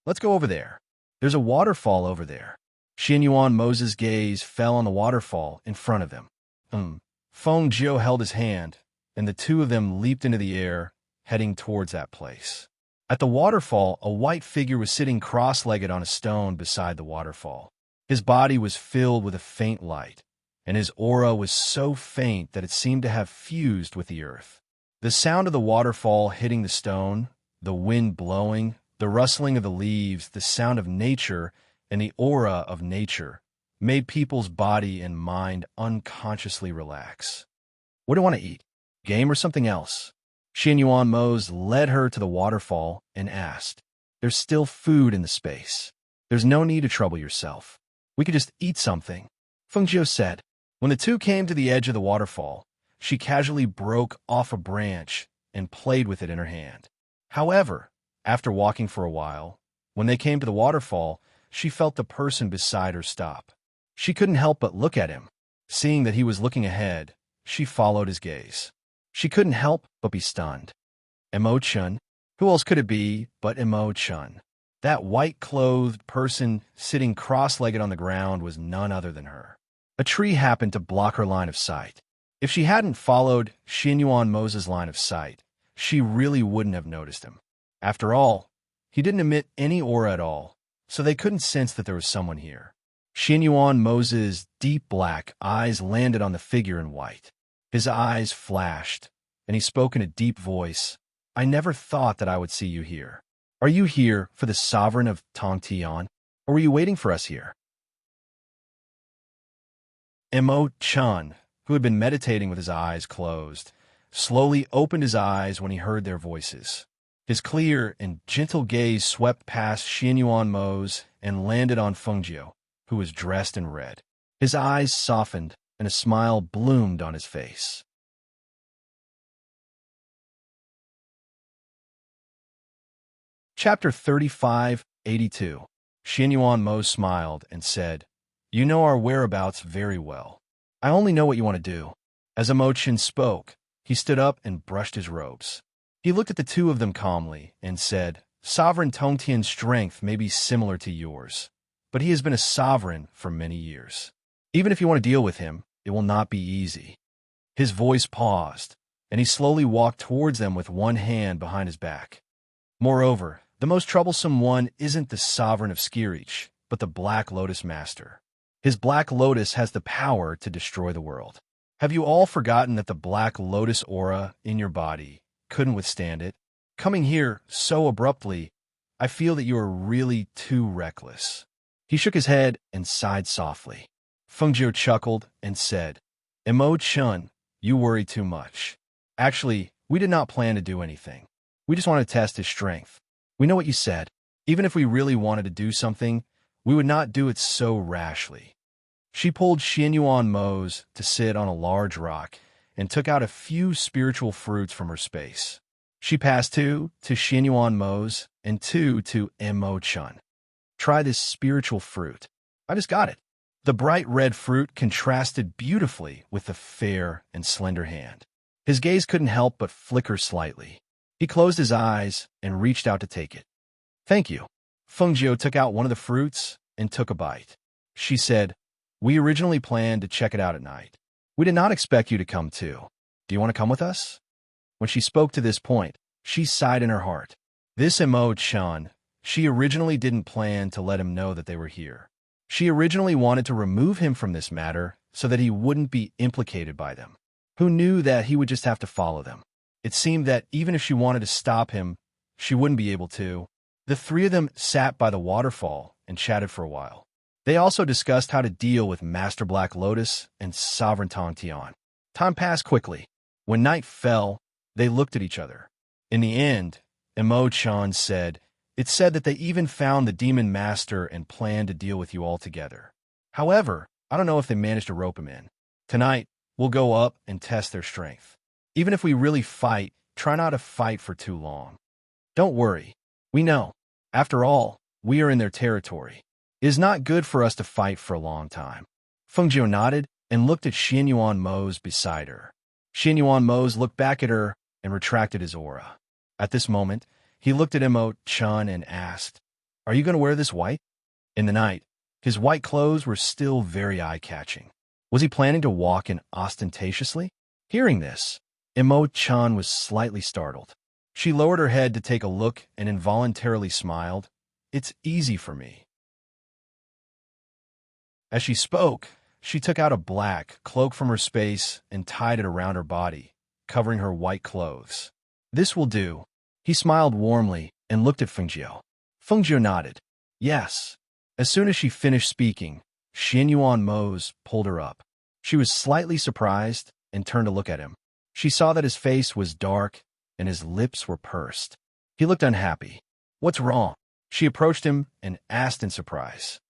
"Let's go over there. There's a waterfall over there." Xianyuan Mose's gaze fell on the waterfall in front of them. Feng Jiu held his hand, and the two of them leaped into the air, heading towards that place. At the waterfall, a white figure was sitting cross-legged on a stone beside the waterfall. His body was filled with a faint light, and his aura was so faint that it seemed to have fused with the earth. The sound of the waterfall hitting the stone, the wind blowing, the rustling of the leaves, the sound of nature, and the aura of nature made people's body and mind unconsciously relax. "What do you want to eat? Game or something else?" Xianyuan Mose led her to the waterfall and asked, "There's still food in the space. There's no need to trouble yourself. We could just eat something," Fengjiu said. When the two came to the edge of the waterfall, she casually broke off a branch and played with it in her hand. However, after walking for a while, when they came to the waterfall, she felt the person beside her stop. She couldn't help but look at him. Seeing that he was looking ahead, she followed his gaze. She couldn't help but be stunned. Emo-chun? Who else could it be but Emo-chun? That white-clothed person sitting cross-legged on the ground was none other than her. A tree happened to block her line of sight. If she hadn't followed Xianyuan Mose's line of sight, she really wouldn't have noticed him. After all, he didn't emit any aura at all, so they couldn't sense that there was someone here. Xianyuan Mose's deep black eyes landed on the figure in white. His eyes flashed, and he spoke in a deep voice. "I never thought that I would see you here. Are you here for the sovereign of Tongtian, or were you waiting for us here?" Emo-chun, who had been meditating with his eyes closed, slowly opened his eyes when he heard their voices. His clear and gentle gaze swept past Xianyuan Mose and landed on Fengjiu, who was dressed in red. His eyes softened, and a smile bloomed on his face. Chapter 3582. Xianyuan Mose smiled and said, "You know our whereabouts very well. I only know what you want to do." As Emo-chun spoke, he stood up and brushed his robes. He looked at the two of them calmly and said, "Sovereign Tongtian's strength may be similar to yours, but he has been a sovereign for many years. Even if you want to deal with him, it will not be easy." His voice paused, and he slowly walked towards them with one hand behind his back. "Moreover, the most troublesome one isn't the sovereign of Skirich, but the Black Lotus Master. His Black Lotus has the power to destroy the world. Have you all forgotten that the Black Lotus aura in your body couldn't withstand it? Coming here so abruptly, I feel that you are really too reckless." He shook his head and sighed softly. Fengjiu chuckled and said, "Emo-chun, you worry too much. Actually, we did not plan to do anything. We just wanted to test his strength. We know what you said. Even if we really wanted to do something, we would not do it so rashly." She pulled Xianyuan Mose to sit on a large rock and took out a few spiritual fruits from her space. She passed 2 to Xianyuan Mose and 2 to Emo-chun. "Try this spiritual fruit. I just got it." The bright red fruit contrasted beautifully with the fair and slender hand. His gaze couldn't help but flicker slightly. He closed his eyes and reached out to take it. "Thank you." Fengjiu took out one of the fruits and took a bite. She said, "We originally planned to check it out at night. We did not expect you to come too. Do you want to come with us?" When she spoke to this point, she sighed in her heart. This Emo-chun, she originally didn't plan to let him know that they were here. She originally wanted to remove him from this matter so that he wouldn't be implicated by them. Who knew that he would just have to follow them? It seemed that even if she wanted to stop him, she wouldn't be able to. The three of them sat by the waterfall and chatted for a while. They also discussed how to deal with Master Black Lotus and Sovereign Tongtian. Time passed quickly. When night fell, they looked at each other. In the end, Emo-chan said, "It's said that they even found the demon master and planned to deal with you all together. However, I don't know if they managed to rope him in. Tonight, we'll go up and test their strength. Even if we really fight, try not to fight for too long. Don't worry. We know. After all, we are in their territory. It is not good for us to fight for a long time." Fengjio nodded and looked at Xianyuan Mose beside her. Xianyuan Mose looked back at her and retracted his aura. At this moment, he looked at Emo-chan and asked, "Are you going to wear this white?" In the night, his white clothes were still very eye-catching. Was he planning to walk in ostentatiously? Hearing this, Emo-chan was slightly startled. She lowered her head to take a look and involuntarily smiled. "It's easy for me." As she spoke, she took out a black cloak from her space and tied it around her body, covering her white clothes. "This will do." He smiled warmly and looked at Fengjio. Fengjio nodded. "Yes." As soon as she finished speaking, Xianyuan Mose pulled her up. She was slightly surprised and turned to look at him. She saw that his face was dark and his lips were pursed. He looked unhappy. "What's wrong?" She approached him and asked in surprise.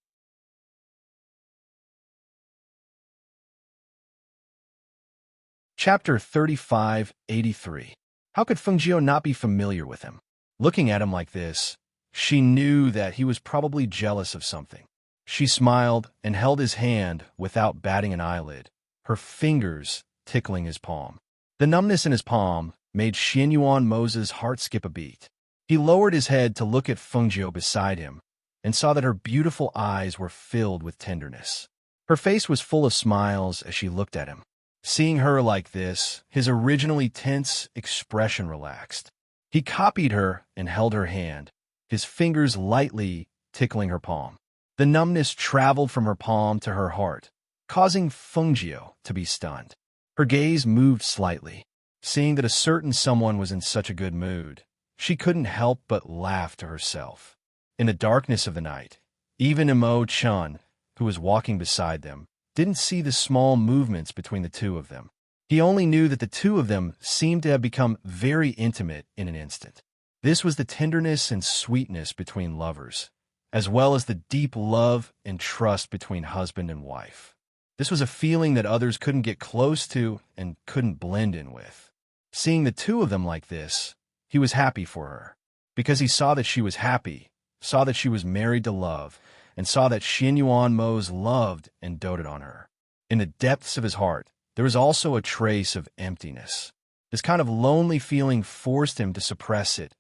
Chapter 3583. How could Fengjio not be familiar with him? Looking at him like this, she knew that he was probably jealous of something. She smiled and held his hand without batting an eyelid, her fingers tickling his palm. The numbness in his palm made Xianyuan Mose's heart skip a beat. He lowered his head to look at Fengjio beside him and saw that her beautiful eyes were filled with tenderness. Her face was full of smiles as she looked at him. Seeing her like this, his originally tense expression relaxed. He copied her and held her hand, his fingers lightly tickling her palm. The numbness traveled from her palm to her heart, causing Fengjio to be stunned. Her gaze moved slightly. Seeing that a certain someone was in such a good mood, she couldn't help but laugh to herself. In the darkness of the night, even Emo-chan, who was walking beside them, didn't see the small movements between the two of them. He only knew that the two of them seemed to have become very intimate in an instant. This was the tenderness and sweetness between lovers, as well as the deep love and trust between husband and wife. This was a feeling that others couldn't get close to and couldn't blend in with. Seeing the two of them like this, he was happy for her, because he saw that she was happy, saw that she was married to love, and saw that Xianyuan Mose loved and doted on her. In the depths of his heart, there was also a trace of emptiness. This kind of lonely feeling forced him to suppress it,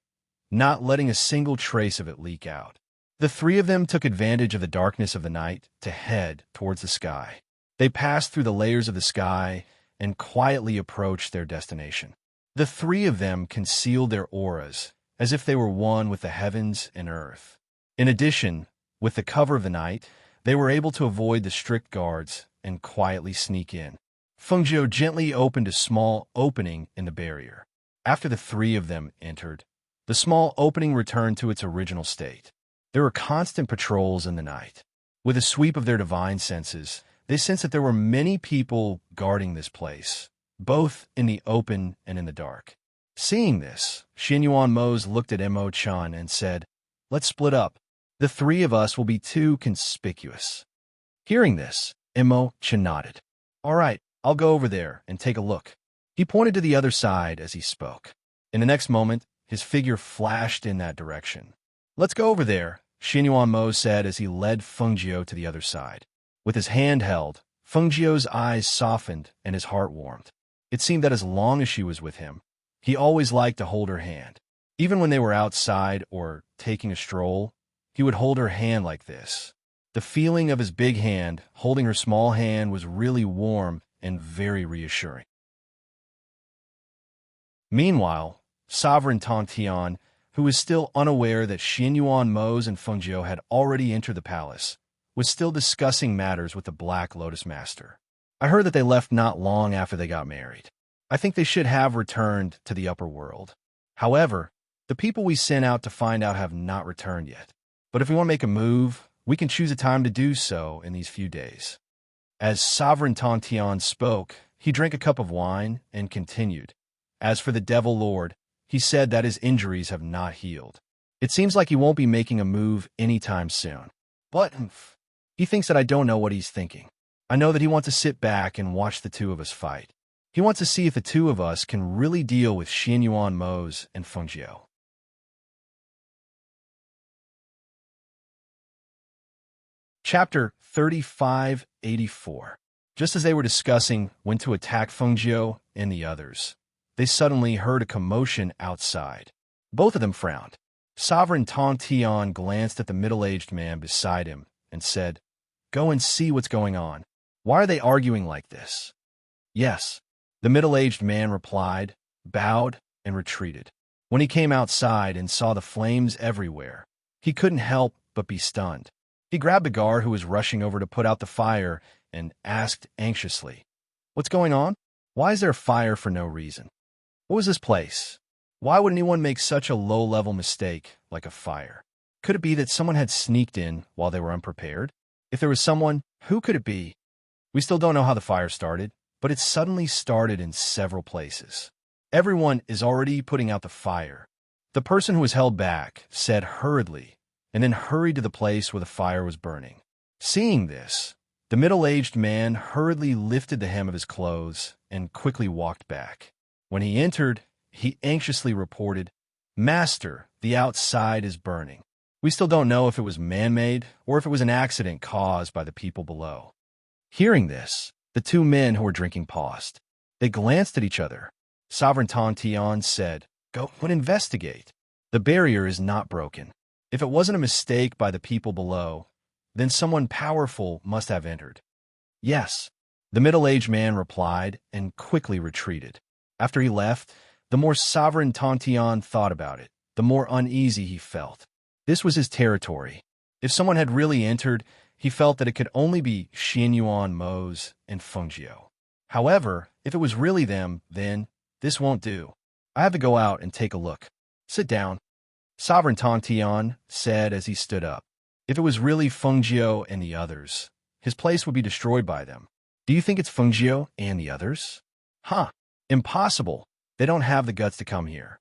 not letting a single trace of it leak out. The three of them took advantage of the darkness of the night to head towards the sky. They passed through the layers of the sky and quietly approached their destination. The three of them concealed their auras, as if they were one with the heavens and earth. In addition, with the cover of the night, they were able to avoid the strict guards and quietly sneak in. Fengjio gently opened a small opening in the barrier. After the three of them entered, the small opening returned to its original state. There were constant patrols in the night. With a sweep of their divine senses, they sensed that there were many people guarding this place, both in the open and in the dark. Seeing this, Xianyuan Mose looked at Emo-chan and said, "Let's split up. The three of us will be too conspicuous." Hearing this, Emo-chan nodded. "All right, I'll go over there and take a look." He pointed to the other side as he spoke. In the next moment, his figure flashed in that direction. "Let's go over there," Xianyuan Mose said as he led Fengjio to the other side. With his hand held, Fengjio's eyes softened and his heart warmed. It seemed that as long as she was with him, he always liked to hold her hand. Even when they were outside or taking a stroll, he would hold her hand like this. The feeling of his big hand holding her small hand was really warm and very reassuring. Meanwhile, Sovereign Tongtian, who was still unaware that Xianyuan Mose and Fengjio had already entered the palace, was still discussing matters with the Black Lotus Master. "I heard that they left not long after they got married. I think they should have returned to the upper world. However, the people we sent out to find out have not returned yet. But if we want to make a move, we can choose a time to do so in these few days." As Sovereign Tongtian spoke, he drank a cup of wine and continued. "As for the Devil Lord, he said that his injuries have not healed. It seems like he won't be making a move anytime soon. But he thinks that I don't know what he's thinking. I know that he wants to sit back and watch the two of us fight. He wants to see if the two of us can really deal with Xianyuan Mose and Fengjiu. Chapter 3584. Just as they were discussing when to attack Fengjiu and the others, they suddenly heard a commotion outside. Both of them frowned. Sovereign Tong Tian glanced at the middle-aged man beside him and said, "Go and see what's going on. Why are they arguing like this?" "Yes," the middle-aged man replied, bowed, and retreated. When he came outside and saw the flames everywhere, he couldn't help but be stunned. He grabbed the guard who was rushing over to put out the fire and asked anxiously, "What's going on? Why is there a fire for no reason? What was this place? Why would anyone make such a low-level mistake like a fire? Could it be that someone had sneaked in while they were unprepared? If there was someone, who could it be? We still don't know how the fire started, but it suddenly started in several places. Everyone is already putting out the fire." The person who was held back said hurriedly, and then hurried to the place where the fire was burning. Seeing this, the middle-aged man hurriedly lifted the hem of his clothes and quickly walked back. When he entered, he anxiously reported, "Master, the outside is burning. We still don't know if it was man-made or if it was an accident caused by the people below." Hearing this, the two men who were drinking paused. They glanced at each other. Sovereign Tong Tian said, "Go and investigate. The barrier is not broken. If it wasn't a mistake by the people below, then someone powerful must have entered." "Yes," the middle-aged man replied and quickly retreated. After he left, the more Sovereign Tong Tian thought about it, the more uneasy he felt. This was his territory. If someone had really entered, he felt that it could only be Xianyuan Mose and Fengjiu. However, if it was really them, then this won't do. I have to go out and take a look. Sit down, Sovereign Tong Tian said as he stood up. If it was really Fengjiu and the others, his place would be destroyed by them. Do you think it's Fengjiu and the others? Huh, impossible. They don't have the guts to come here.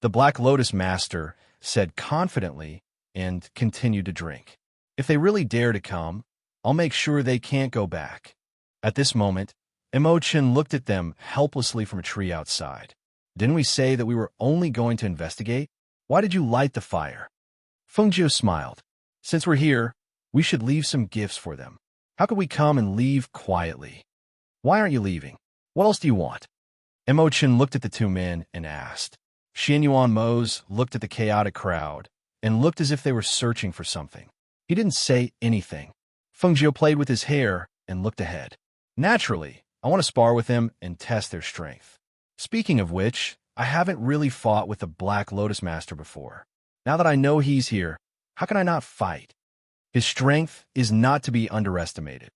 The Black Lotus Master said confidently and continued to drink. If they really dare to come, I'll make sure they can't go back. At this moment, Imochen looked at them helplessly from a tree outside. Didn't we say that we were only going to investigate? Why did you light the fire? Fengjiu smiled. Since we're here, we should leave some gifts for them. How could we come and leave quietly? Why aren't you leaving? What else do you want? Imochen looked at the two men and asked. Xianyuan Mose looked at the chaotic crowd and looked as if they were searching for something. He didn't say anything. Fengjiu played with his hair and looked ahead. Naturally, I want to spar with them and test their strength. Speaking of which, I haven't really fought with the Black Lotus Master before. Now that I know he's here, how can I not fight? His strength is not to be underestimated.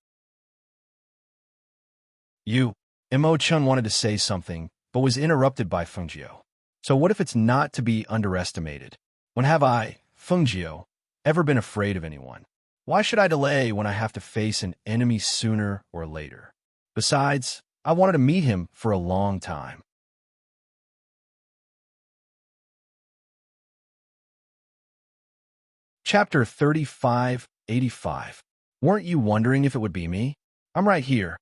Imo-chun wanted to say something, but was interrupted by Fengjiu. So what if it's not to be underestimated? When have I, Fengjiu, ever been afraid of anyone? Why should I delay when I have to face an enemy sooner or later? Besides, I wanted to meet him for a long time. Chapter 3585. Weren't you wondering if it would be me? I'm right here.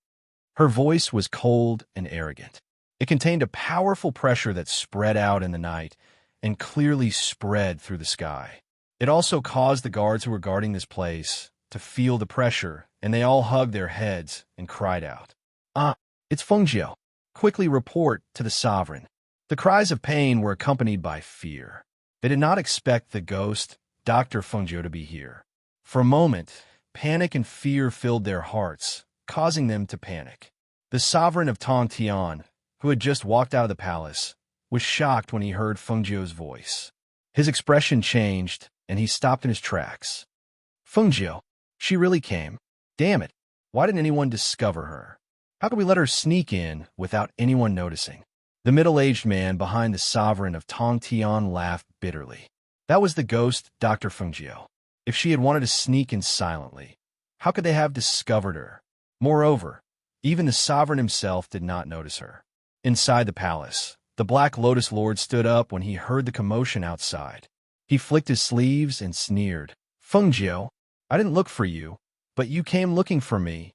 Her voice was cold and arrogant. It contained a powerful pressure that spread out in the night and clearly spread through the sky. It also caused the guards who were guarding this place to feel the pressure, and they all hugged their heads and cried out, "Ah, it's Fengjiu. Quickly report to the sovereign." The cries of pain were accompanied by fear. They did not expect the ghost, Dr. Fengjiu, to be here. For a moment, panic and fear filled their hearts, causing them to panic. The sovereign of Tong Tian, who had just walked out of the palace, was shocked when he heard Fengjiu's voice. His expression changed, and he stopped in his tracks. Fengjiu, she really came. Damn it, why didn't anyone discover her? How could we let her sneak in without anyone noticing? The middle-aged man behind the sovereign of Tong Tian laughed bitterly. That was the ghost, Dr. Fengjiu. If she had wanted to sneak in silently, how could they have discovered her? Moreover, even the sovereign himself did not notice her. Inside the palace, The Black Lotus Lord stood up when he heard the commotion outside. He flicked his sleeves and sneered. Fengjiu, I didn't look for you, but you came looking for me.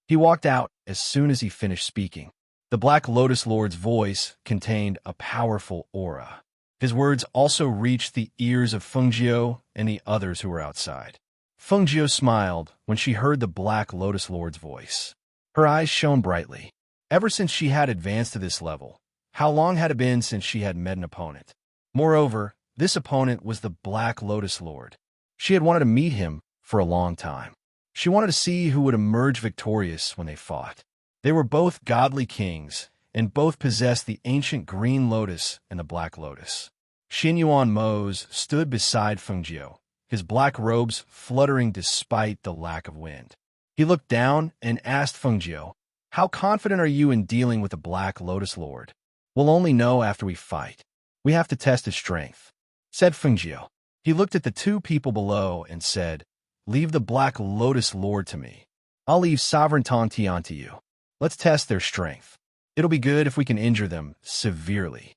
He walked out as soon as he finished speaking. The Black Lotus Lord's voice contained a powerful aura. His words also reached the ears of Fengjiu and the others who were outside. Fengjiu smiled when she heard the Black Lotus Lord's voice. Her eyes shone brightly. Ever since she had advanced to this level, how long had it been since she had met an opponent? Moreover, this opponent was the Black Lotus Lord. She had wanted to meet him for a long time. She wanted to see who would emerge victorious when they fought. They were both godly kings, and both possessed the ancient green lotus and the black lotus. Xinyuan Mose stood beside Fengjiu, his black robes fluttering despite the lack of wind. He looked down and asked Fengjiu, "How confident are you in dealing with the Black Lotus Lord?" "We'll only know after we fight. We have to test his strength," said Fengjiu. He looked at the two people below and said, "Leave the Black Lotus Lord to me. I'll leave Sovereign Tongtian to you. Let's test their strength. It'll be good if we can injure them severely."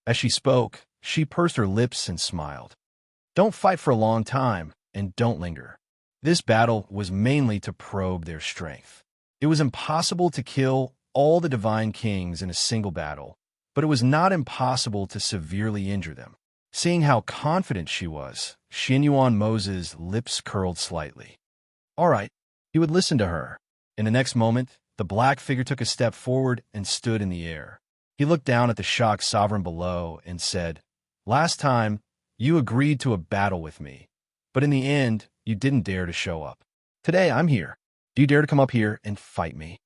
As she spoke, she pursed her lips and smiled. Don't fight for a long time, and don't linger. This battle was mainly to probe their strength. It was impossible to kill all the divine kings in a single battle, but it was not impossible to severely injure them. Seeing how confident she was, Xinyuan Mose's lips curled slightly. All right, he would listen to her. In the next moment, the black figure took a step forward and stood in the air. He looked down at the shocked sovereign below and said, "Last time, you agreed to a battle with me, but in the end, you didn't dare to show up. Today, I'm here. Do you dare to come up here and fight me?"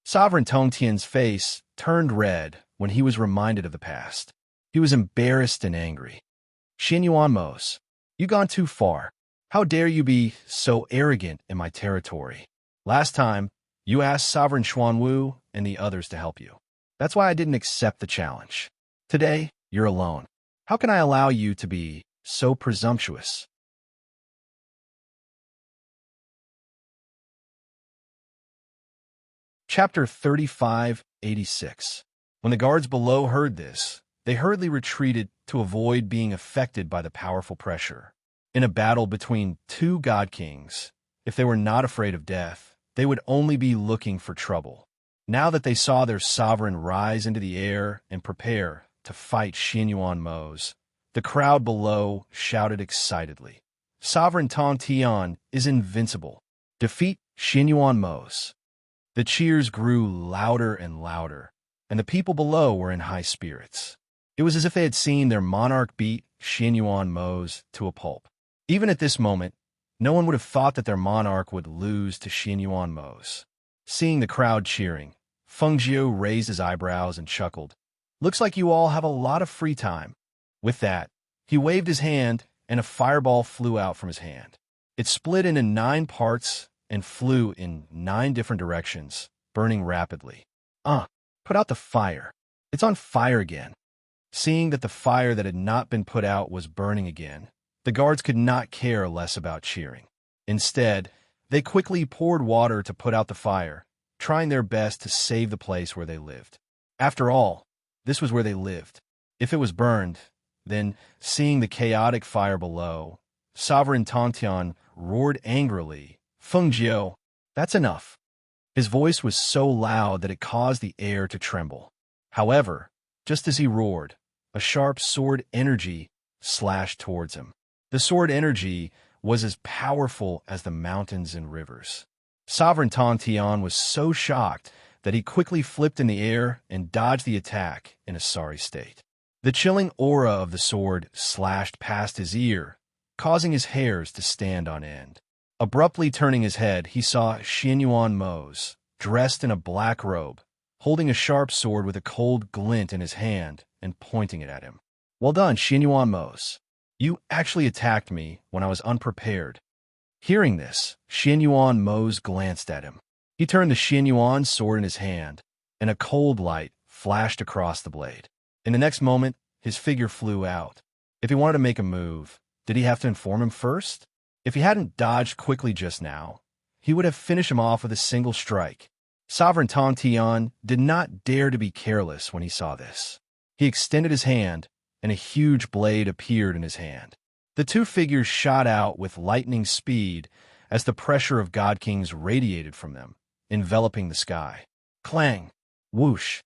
Sovereign Tongtian's face turned red when he was reminded of the past. He was embarrassed and angry. "Xinyuan Mose, you've gone too far. How dare you be so arrogant in my territory? Last time, you asked Sovereign Xuanwu and the others to help you. That's why I didn't accept the challenge. Today, you're alone. How can I allow you to be so presumptuous?" Chapter 3586. When the guards below heard this, they hurriedly retreated to avoid being affected by the powerful pressure. In a battle between two god kings, if they were not afraid of death, they would only be looking for trouble. Now that they saw their sovereign rise into the air and prepare to fight Xinyuan Mose, the crowd below shouted excitedly, "Sovereign Tongtian is invincible. Defeat Xinyuan Mose." The cheers grew louder and louder, and the people below were in high spirits. It was as if they had seen their monarch beat Xinyuan Mose to a pulp. Even at this moment, no one would have thought that their monarch would lose to Xinyuan Mose. Seeing the crowd cheering, Fengjiu raised his eyebrows and chuckled. "Looks like you all have a lot of free time." With that, he waved his hand, and a fireball flew out from his hand. It split into 9 parts and flew in 9 different directions, burning rapidly. Put out the fire. It's on fire again." Seeing that the fire that had not been put out was burning again, the guards could not care less about cheering. Instead, they quickly poured water to put out the fire, trying their best to save the place where they lived. After all, this was where they lived. If it was burned, then, seeing the chaotic fire below, Sovereign Tongtian roared angrily, "Fengjiu, that's enough." His voice was so loud that it caused the air to tremble. However, just as he roared, a sharp sword energy slashed towards him. The sword energy was as powerful as the mountains and rivers. Sovereign Tongtian was so shocked that he quickly flipped in the air and dodged the attack in a sorry state. The chilling aura of the sword slashed past his ear, causing his hairs to stand on end. Abruptly turning his head, he saw Xinyuan Mose, dressed in a black robe, holding a sharp sword with a cold glint in his hand and pointing it at him. "Well done, Xinyuan Mose. You actually attacked me when I was unprepared." Hearing this, Xinyuan Mose glanced at him. He turned the Xinyuan sword in his hand, and a cold light flashed across the blade. In the next moment, his figure flew out. If he wanted to make a move, did he have to inform him first? If he hadn't dodged quickly just now, he would have finished him off with a single strike. Sovereign Tong Tian did not dare to be careless when he saw this. He extended his hand, and a huge blade appeared in his hand. The two figures shot out with lightning speed as the pressure of God Kings radiated from them, enveloping the sky. Clang! Whoosh!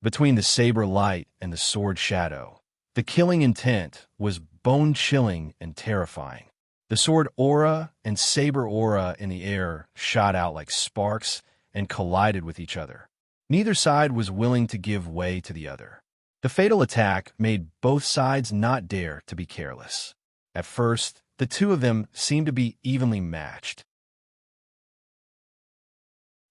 Between the saber light and the sword shadow, the killing intent was bone-chilling and terrifying. The sword aura and saber aura in the air shot out like sparks and collided with each other. Neither side was willing to give way to the other. The fatal attack made both sides not dare to be careless. At first, the two of them seemed to be evenly matched.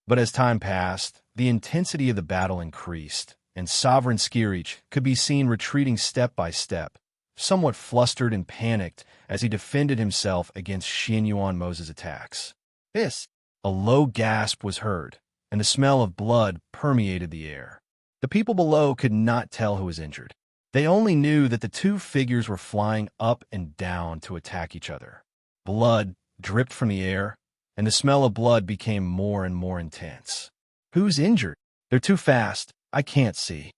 But as time passed, the intensity of the battle increased, and Sovereign Skirich could be seen retreating step by step, somewhat flustered and panicked as he defended himself against Xian Yuan Mo's attacks. Hiss! A low gasp was heard, and the smell of blood permeated the air. The people below could not tell who was injured. They only knew that the two figures were flying up and down to attack each other. Blood dripped from the air, and the smell of blood became more and more intense. Who's injured? They're too fast. I can't see.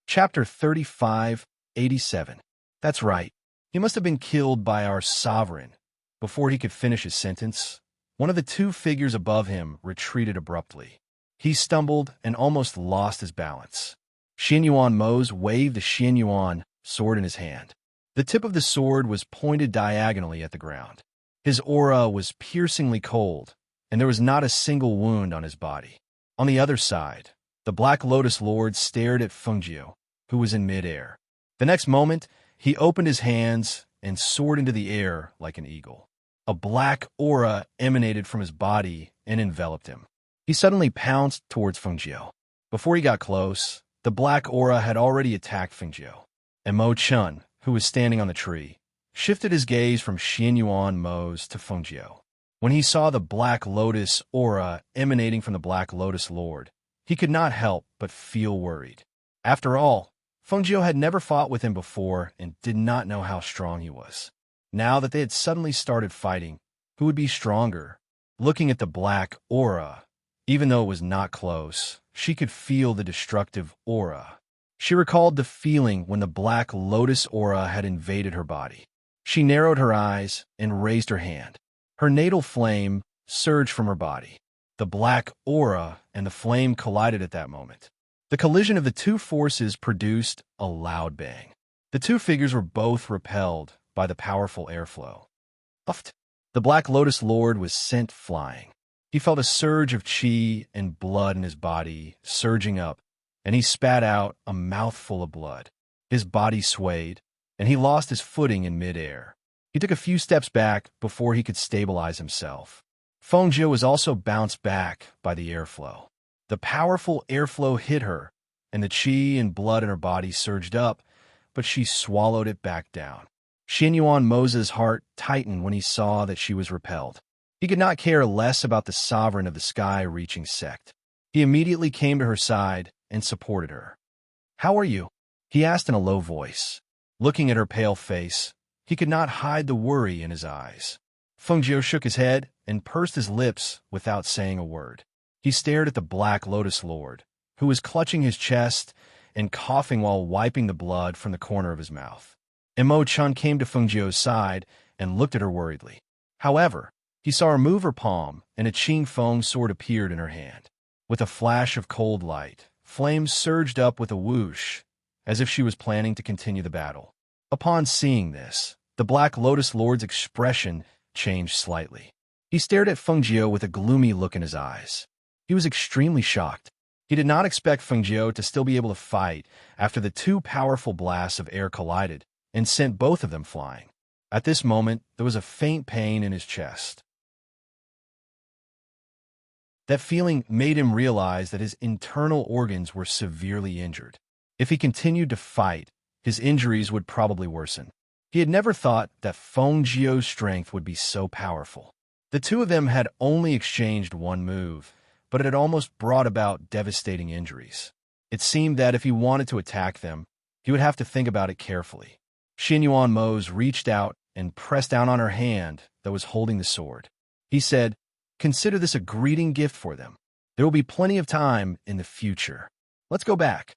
Chapter 35:87. That's right. He must have been killed by our sovereign. Before he could finish his sentence, one of the two figures above him retreated abruptly. He stumbled and almost lost his balance. Xian Yuan Mo's waved the Xian Yuan sword in his hand. The tip of the sword was pointed diagonally at the ground. His aura was piercingly cold, and there was not a single wound on his body. On the other side, the Black Lotus Lord stared at Fengjiu, who was in midair. The next moment, he opened his hands and soared into the air like an eagle. A black aura emanated from his body and enveloped him. He suddenly pounced towards Fengjiu. Before he got close, the black aura had already attacked Fengjiu. And Mo Chun, who was standing on the tree, shifted his gaze from Xian Yuan Mo's to Fengjiu. When he saw the Black Lotus aura emanating from the Black Lotus Lord, he could not help but feel worried. After all, Fengjiu had never fought with him before and did not know how strong he was. Now that they had suddenly started fighting, who would be stronger? Looking at the black aura, even though it was not close, she could feel the destructive aura. She recalled the feeling when the Black Lotus aura had invaded her body. She narrowed her eyes and raised her hand. Her natal flame surged from her body. The black aura and the flame collided at that moment. The collision of the two forces produced a loud bang. The two figures were both repelled by the powerful airflow. Uft! The Black Lotus Lord was sent flying. He felt a surge of chi and blood in his body surging up, and he spat out a mouthful of blood. His body swayed, and he lost his footing in midair. He took a few steps back before he could stabilize himself. Fengjiu was also bounced back by the airflow. The powerful airflow hit her, and the chi and blood in her body surged up, but she swallowed it back down. Xian Yuan Mo's heart tightened when he saw that she was repelled. He could not care less about the sovereign of the sky-reaching sect. He immediately came to her side and supported her. "How are you?" he asked in a low voice. Looking at her pale face, he could not hide the worry in his eyes. Fengjiu shook his head and pursed his lips without saying a word. He stared at the Black Lotus Lord, who was clutching his chest and coughing while wiping the blood from the corner of his mouth. And Mo Chun came to Fengjiu's side and looked at her worriedly. However, he saw her move her palm, and a Qing Feng sword appeared in her hand. With a flash of cold light, flames surged up with a whoosh, as if she was planning to continue the battle. Upon seeing this, the Black Lotus Lord's expression changed slightly. He stared at Fengjiu with a gloomy look in his eyes. He was extremely shocked. He did not expect Fengjiu to still be able to fight after the two powerful blasts of air collided and sent both of them flying. At this moment, there was a faint pain in his chest. That feeling made him realize that his internal organs were severely injured. If he continued to fight, his injuries would probably worsen. He had never thought that Fengjiu's strength would be so powerful. The two of them had only exchanged one move, but it had almost brought about devastating injuries. It seemed that if he wanted to attack them, he would have to think about it carefully. Xian Yuan Mo's reached out and pressed down on her hand that was holding the sword. He said, "Consider this a greeting gift for them. There will be plenty of time in the future. Let's go back."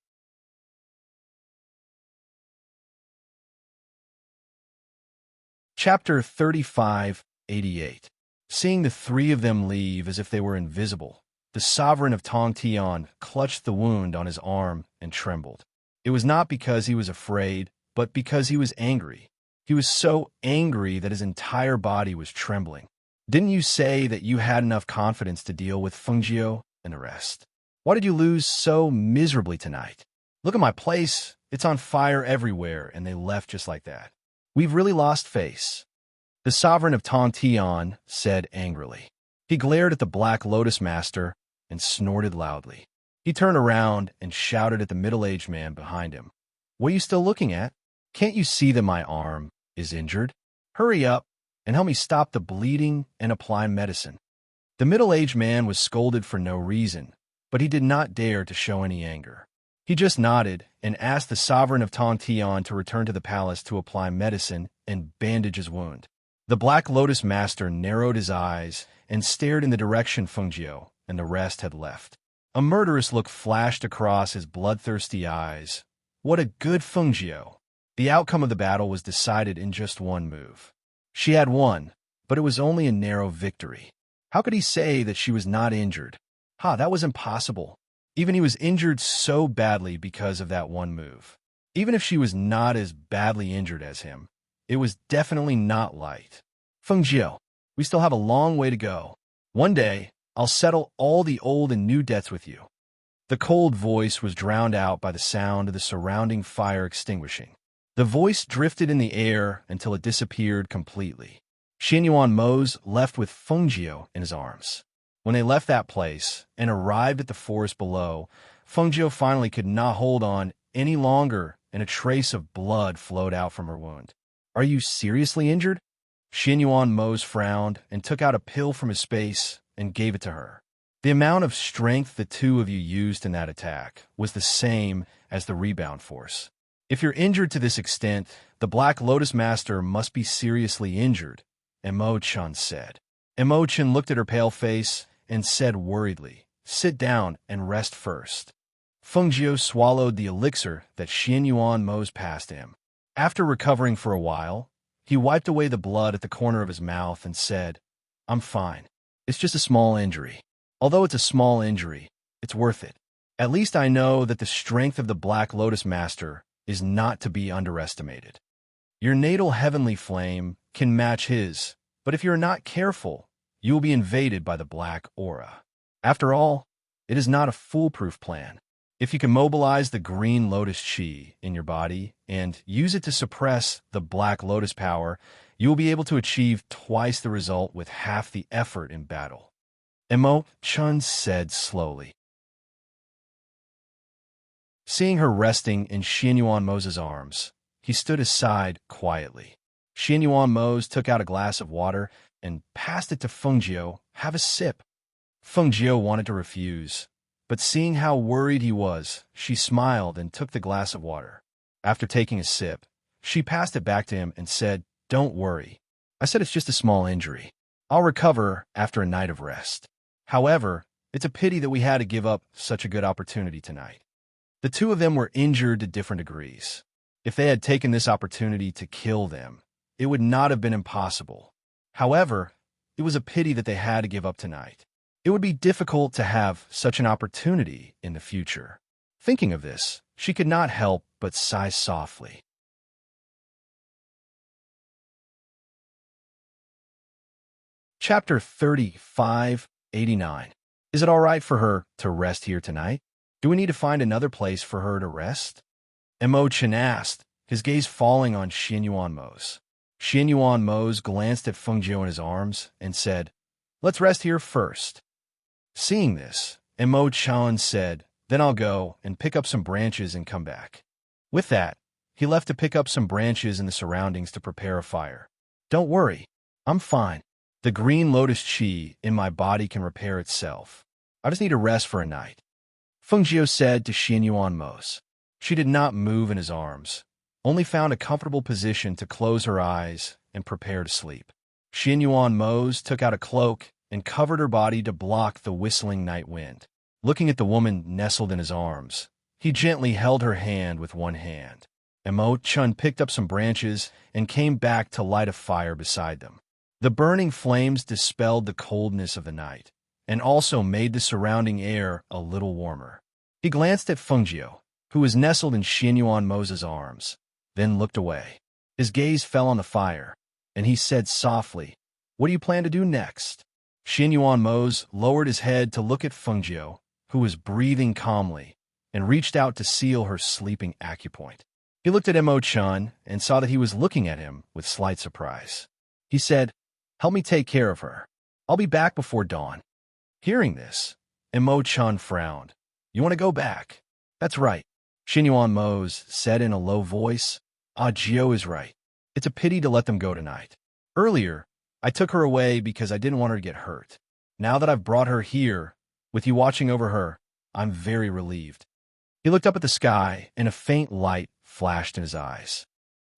Chapter 3588. Seeing the three of them leave as if they were invisible, the sovereign of Tong Tian clutched the wound on his arm and trembled. It was not because he was afraid, but because he was angry. He was so angry that his entire body was trembling. "Didn't you say that you had enough confidence to deal with Fengjiu and the rest? Why did you lose so miserably tonight? Look at my place. It's on fire everywhere, and they left just like that. We've really lost face." The sovereign of Tong Tian said angrily. He glared at the Black Lotus Master and snorted loudly. He turned around and shouted at the middle-aged man behind him. "What are you still looking at? Can't you see that my arm is injured? Hurry up and help me stop the bleeding and apply medicine." The middle-aged man was scolded for no reason, but he did not dare to show any anger. He just nodded and asked the sovereign of Tong Tian to return to the palace to apply medicine and bandage his wound. The Black Lotus Master narrowed his eyes and stared in the direction Fengjiu and the rest had left. A murderous look flashed across his bloodthirsty eyes. What a good Fengjiu! The outcome of the battle was decided in just one move. She had won, but it was only a narrow victory. How could he say that she was not injured? That was impossible. Even he was injured so badly because of that one move. Even if she was not as badly injured as him, it was definitely not light. "Fengjiu, we still have a long way to go. One day, I'll settle all the old and new debts with you." The cold voice was drowned out by the sound of the surrounding fire extinguishing. The voice drifted in the air until it disappeared completely. Xianyuan Mose left with Fengjiu in his arms. When they left that place and arrived at the forest below, Fengjiu finally could not hold on any longer, and a trace of blood flowed out from her wound. "Are you seriously injured?" Xianyuan Mose frowned and took out a pill from his space and gave it to her. The amount of strength the two of you used in that attack was the same as the rebound force. "If you're injured to this extent, the Black Lotus Master must be seriously injured," Emo-chan said. Emo-chan looked at her pale face and said worriedly, "Sit down and rest first." Fengjiu swallowed the elixir that Xianyuan Mose passed him. After recovering for a while, he wiped away the blood at the corner of his mouth and said, "I'm fine. It's just a small injury. Although it's a small injury, it's worth it. At least I know that the strength of the Black Lotus Master is not to be underestimated. Your natal heavenly flame can match his, but if you're not careful, you will be invaded by the black aura. After all, it is not a foolproof plan. If you can mobilize the green lotus chi in your body and use it to suppress the black lotus power, you will be able to achieve twice the result with half the effort in battle," Emo-chan said slowly. Seeing her resting in Xianyuan Mose's arms, he stood aside quietly. Xianyuan Mose took out a glass of water and passed it to Fengjiu. "Have a sip." Fengjiu wanted to refuse, but seeing how worried he was, she smiled and took the glass of water. After taking a sip, she passed it back to him and said, "Don't worry. I said it's just a small injury. I'll recover after a night of rest. However, it's a pity that we had to give up such a good opportunity tonight." The two of them were injured to different degrees. If they had taken this opportunity to kill them, it would not have been impossible. However, it was a pity that they had to give up tonight. It would be difficult to have such an opportunity in the future. Thinking of this, she could not help but sigh softly. Chapter 3589. Is it all right for her to rest here tonight? Do we need to find another place for her to rest? Emo-chan asked, his gaze falling on Xianyuan Mose. Xianyuan Mose glanced at Fengjiu in his arms and said, "Let's rest here first." Seeing this, Emo-chan said, "Then I'll go and pick up some branches and come back." With that, he left to pick up some branches in the surroundings to prepare a fire. "Don't worry, I'm fine. The green lotus chi in my body can repair itself. I just need to rest for a night," Fengjiu said to Xianyuan Mose. She did not move in his arms, only found a comfortable position to close her eyes and prepare to sleep. Xin Yuan Mose took out a cloak and covered her body to block the whistling night wind. Looking at the woman nestled in his arms, he gently held her hand with one hand. Mo Chun picked up some branches and came back to light a fire beside them. The burning flames dispelled the coldness of the night and also made the surrounding air a little warmer. He glanced at Fengjiu, who was nestled in Xin Yuan Mose's arms, then looked away. His gaze fell on the fire, and he said softly, "What do you plan to do next?" Xin Yuan Mose lowered his head to look at Fengjiu, who was breathing calmly, and reached out to seal her sleeping acupoint. He looked at Mo Chun and saw that he was looking at him with slight surprise. He said, "Help me take care of her. I'll be back before dawn." Hearing this, Mo Chun frowned. "You want to go back?" "That's right," Xin Yuan Mose said in a low voice. "Jiu is right. It's a pity to let them go tonight. Earlier, I took her away because I didn't want her to get hurt. Now that I've brought her here, with you watching over her, I'm very relieved." He looked up at the sky, and a faint light flashed in his eyes.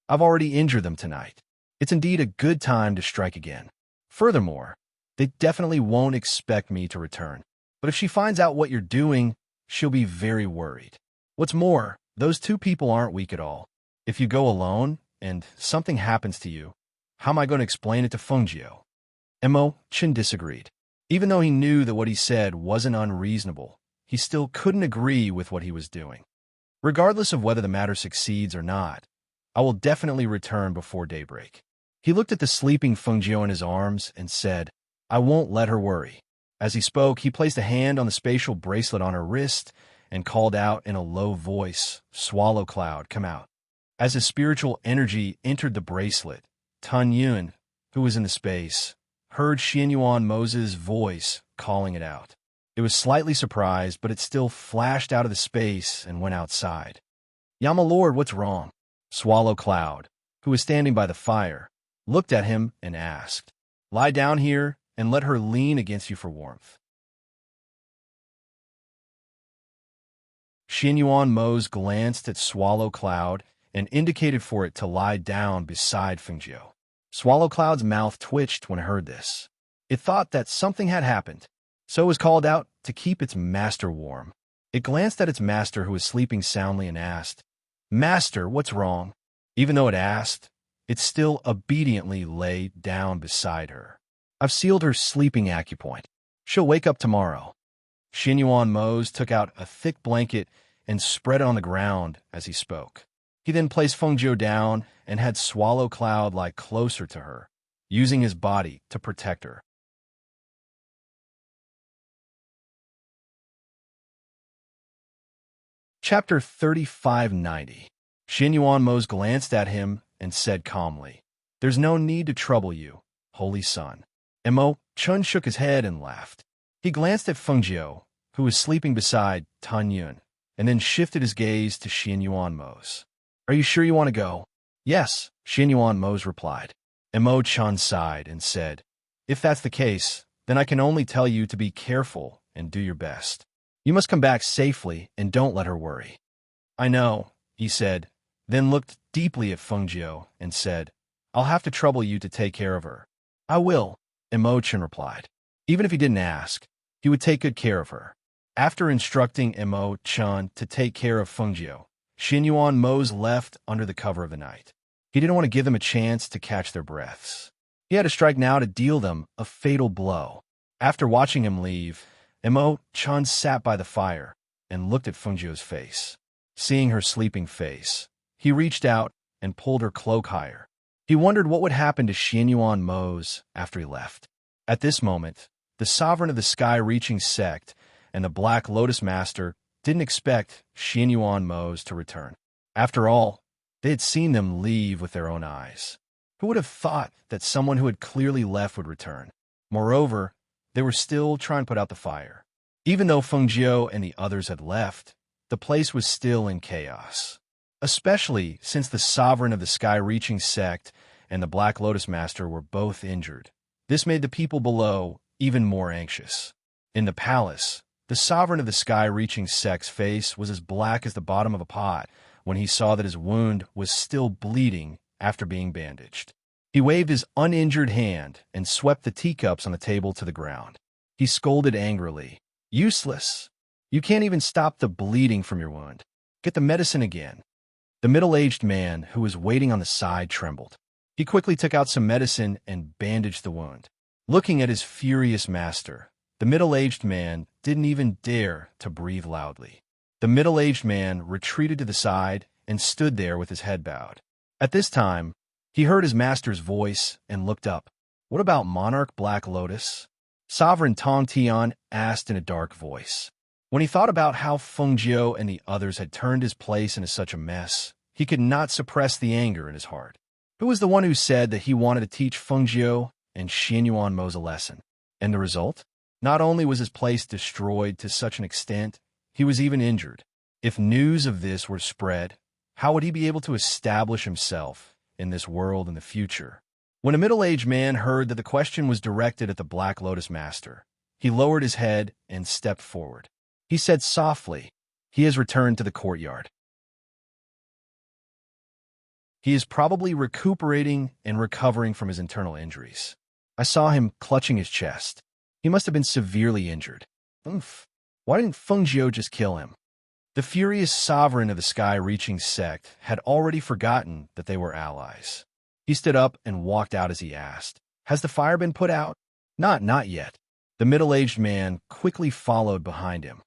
"I've already injured them tonight. It's indeed a good time to strike again. Furthermore, they definitely won't expect me to return. But if she finds out what you're doing, she'll be very worried. What's more, those two people aren't weak at all. If you go alone and something happens to you, how am I going to explain it to Fengjiu?" Mo Chin disagreed. Even though he knew that what he said wasn't unreasonable, he still couldn't agree with what he was doing. "Regardless of whether the matter succeeds or not, I will definitely return before daybreak." He looked at the sleeping Fengjiu in his arms and said, "I won't let her worry." As he spoke, he placed a hand on the spatial bracelet on her wrist and called out in a low voice, "Swallow Cloud, come out." As his spiritual energy entered the bracelet, Tan Yun, who was in the space, heard Xin Yuan Mose's voice calling it out. It was slightly surprised, but it still flashed out of the space and went outside. "Yama Lord, what's wrong?" Swallow Cloud, who was standing by the fire, looked at him and asked. "Lie down here and let her lean against you for warmth." Xin Yuan Mose glanced at Swallow Cloud and indicated for it to lie down beside Fengjiu. Swallow Cloud's mouth twitched when it heard this. It thought that something had happened, so it was called out to keep its master warm. It glanced at its master, who was sleeping soundly, and asked, "Master, what's wrong?" Even though it asked, it still obediently lay down beside her. "I've sealed her sleeping acupoint. She'll wake up tomorrow." Xin Yuan Mose took out a thick blanket and spread it on the ground as he spoke. He then placed Fengjiu down and had Swallow Cloud lie closer to her, using his body to protect her. Chapter 3590. Xin Yuan Mose glanced at him and said calmly, "There's no need to trouble you, holy son." Mo Chun shook his head and laughed. He glanced at Fengjiu, who was sleeping beside Tan Yun, and then shifted his gaze to Xin Yuan Mose. "Are you sure you want to go?" "Yes," Xin Yuan Mose replied. Mo Chun sighed and said, "If that's the case, then I can only tell you to be careful and do your best. You must come back safely and don't let her worry." "I know," he said, then looked deeply at Fengjiu and said, "I'll have to trouble you to take care of her." "I will," Mo Chun replied. Even if he didn't ask, he would take good care of her. After instructing Mo Chun to take care of Fengjiu, Xin Yuan Mose left under the cover of the night. He didn't want to give them a chance to catch their breaths. He had to strike now to deal them a fatal blow. After watching him leave, Mo Chun sat by the fire and looked at Fengjiu's face. Seeing her sleeping face, he reached out and pulled her cloak higher. He wondered what would happen to Xin Yuan Mose after he left. At this moment, the sovereign of the sky-reaching sect and the Black Lotus Master didn't expect Xin Yuan Mose to return. After all, they had seen them leave with their own eyes. Who would have thought that someone who had clearly left would return? Moreover, they were still trying to put out the fire. Even though Fengjiu and the others had left, the place was still in chaos. Especially since the sovereign of the sky-reaching sect and the Black Lotus Master were both injured. This made the people below even more anxious. In the palace, the sovereign of the sky-reaching sect's face was as black as the bottom of a pot when he saw that his wound was still bleeding after being bandaged. He waved his uninjured hand and swept the teacups on the table to the ground. He scolded angrily. Useless. You can't even stop the bleeding from your wound. Get the medicine again. The middle-aged man who was waiting on the side trembled. He quickly took out some medicine and bandaged the wound. Looking at his furious master, the middle-aged man didn't even dare to breathe loudly. The middle-aged man retreated to the side and stood there with his head bowed. At this time, he heard his master's voice and looked up. What about Monarch Black Lotus? Sovereign Tong Tian asked in a dark voice. When he thought about how Feng Jiu and the others had turned his place into such a mess, he could not suppress the anger in his heart. Who was the one who said that he wanted to teach Feng Jiu and Xian Yuan Mo's a lesson? And the result? Not only was his place destroyed to such an extent, he was even injured. If news of this were spread, how would he be able to establish himself in this world in the future? When a middle-aged man heard that the question was directed at the Black Lotus Master, he lowered his head and stepped forward. He said softly, "He has returned to the courtyard. He is probably recuperating and recovering from his internal injuries. I saw him clutching his chest. He must have been severely injured. Oof. Why didn't Feng Jiu just kill him?" The furious sovereign of the sky-reaching sect had already forgotten that they were allies. He stood up and walked out as he asked, "Has the fire been put out?" Not yet." The middle-aged man quickly followed behind him.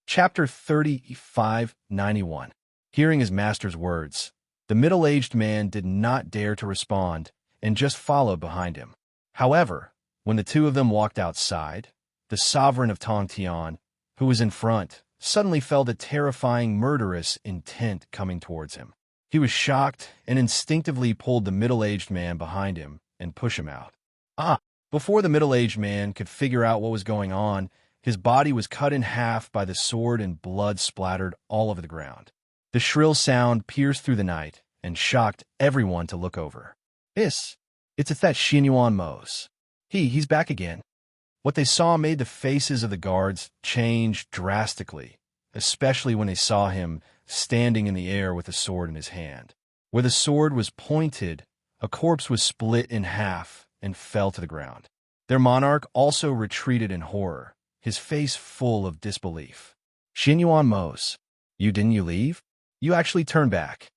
Chapter 3591. Hearing his master's words, the middle-aged man did not dare to respond and just followed behind him. However, when the two of them walked outside, the sovereign of Tongtian, who was in front, suddenly felt a terrifying murderous intent coming towards him. He was shocked and instinctively pulled the middle-aged man behind him and pushed him out. Before the middle-aged man could figure out what was going on, his body was cut in half by the sword and blood splattered all over the ground. The shrill sound pierced through the night and shocked everyone to look over. It's that Xian Yuan Mo's. He's back again. What they saw made the faces of the guards change drastically, especially when they saw him standing in the air with a sword in his hand. Where the sword was pointed, a corpse was split in half and fell to the ground. Their monarch also retreated in horror, his face full of disbelief. "Xian Yuan Mo's, didn't you leave? You actually turned back."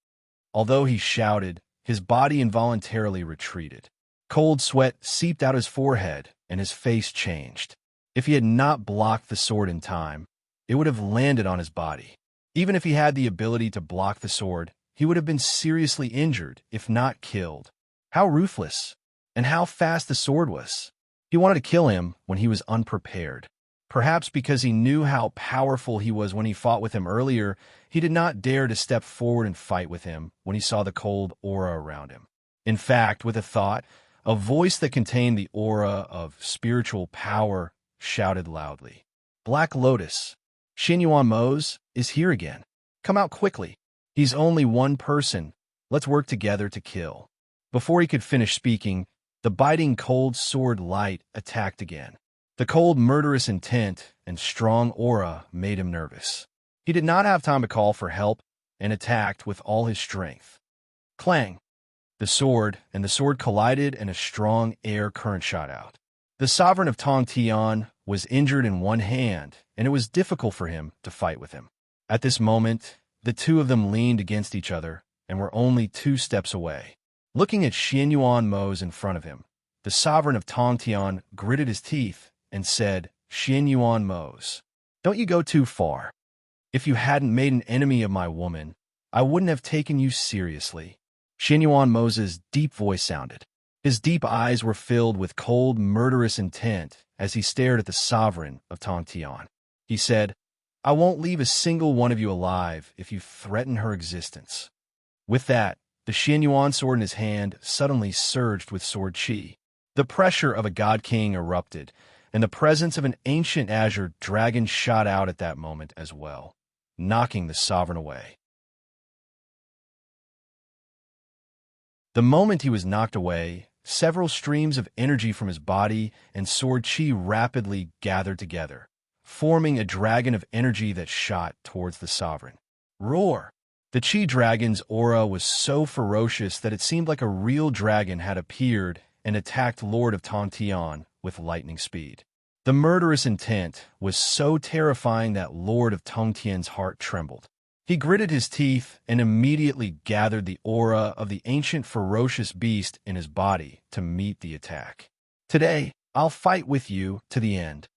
Although he shouted, his body involuntarily retreated. Cold sweat seeped out his forehead, and his face changed. If he had not blocked the sword in time, it would have landed on his body. Even if he had the ability to block the sword, he would have been seriously injured, if not killed. How ruthless, and how fast the sword was. He wanted to kill him when he was unprepared. Perhaps because he knew how powerful he was when he fought with him earlier, he did not dare to step forward and fight with him when he saw the cold aura around him. In fact, with a thought, a voice that contained the aura of spiritual power shouted loudly, "Black Lotus, Xian Yuan Mo's is here again. Come out quickly. He's only one person. Let's work together to kill." Before he could finish speaking, the biting cold sword light attacked again. The cold, murderous intent and strong aura made him nervous. He did not have time to call for help and attacked with all his strength. Clang! The sword collided and a strong air current shot out. The sovereign of Tongtian was injured in one hand, and it was difficult for him to fight with him. At this moment, the two of them leaned against each other and were only 2 steps away. Looking at Xian Yuan Mo's in front of him, the sovereign of Tongtian gritted his teeth and said, "Xian Yuan Mo's, don't you go too far. If you hadn't made an enemy of my woman, I wouldn't have taken you seriously." Xian Yuan Mo's deep voice sounded. His deep eyes were filled with cold, murderous intent as he stared at the sovereign of Tongtian. He said, "I won't leave a single one of you alive if you threaten her existence." With that, the Xian Yuan sword in his hand suddenly surged with sword chi. The pressure of a god king erupted, and the presence of an ancient azure dragon shot out at that moment as well, knocking the sovereign away. The moment he was knocked away, several streams of energy from his body and sword chi rapidly gathered together, forming a dragon of energy that shot towards the sovereign. Roar! The Chi dragon's aura was so ferocious that it seemed like a real dragon had appeared and attacked Lord of Tongtian with lightning speed. The murderous intent was so terrifying that Lord of Tongtian's heart trembled. He gritted his teeth and immediately gathered the aura of the ancient ferocious beast in his body to meet the attack. Today, I'll fight with you to the end.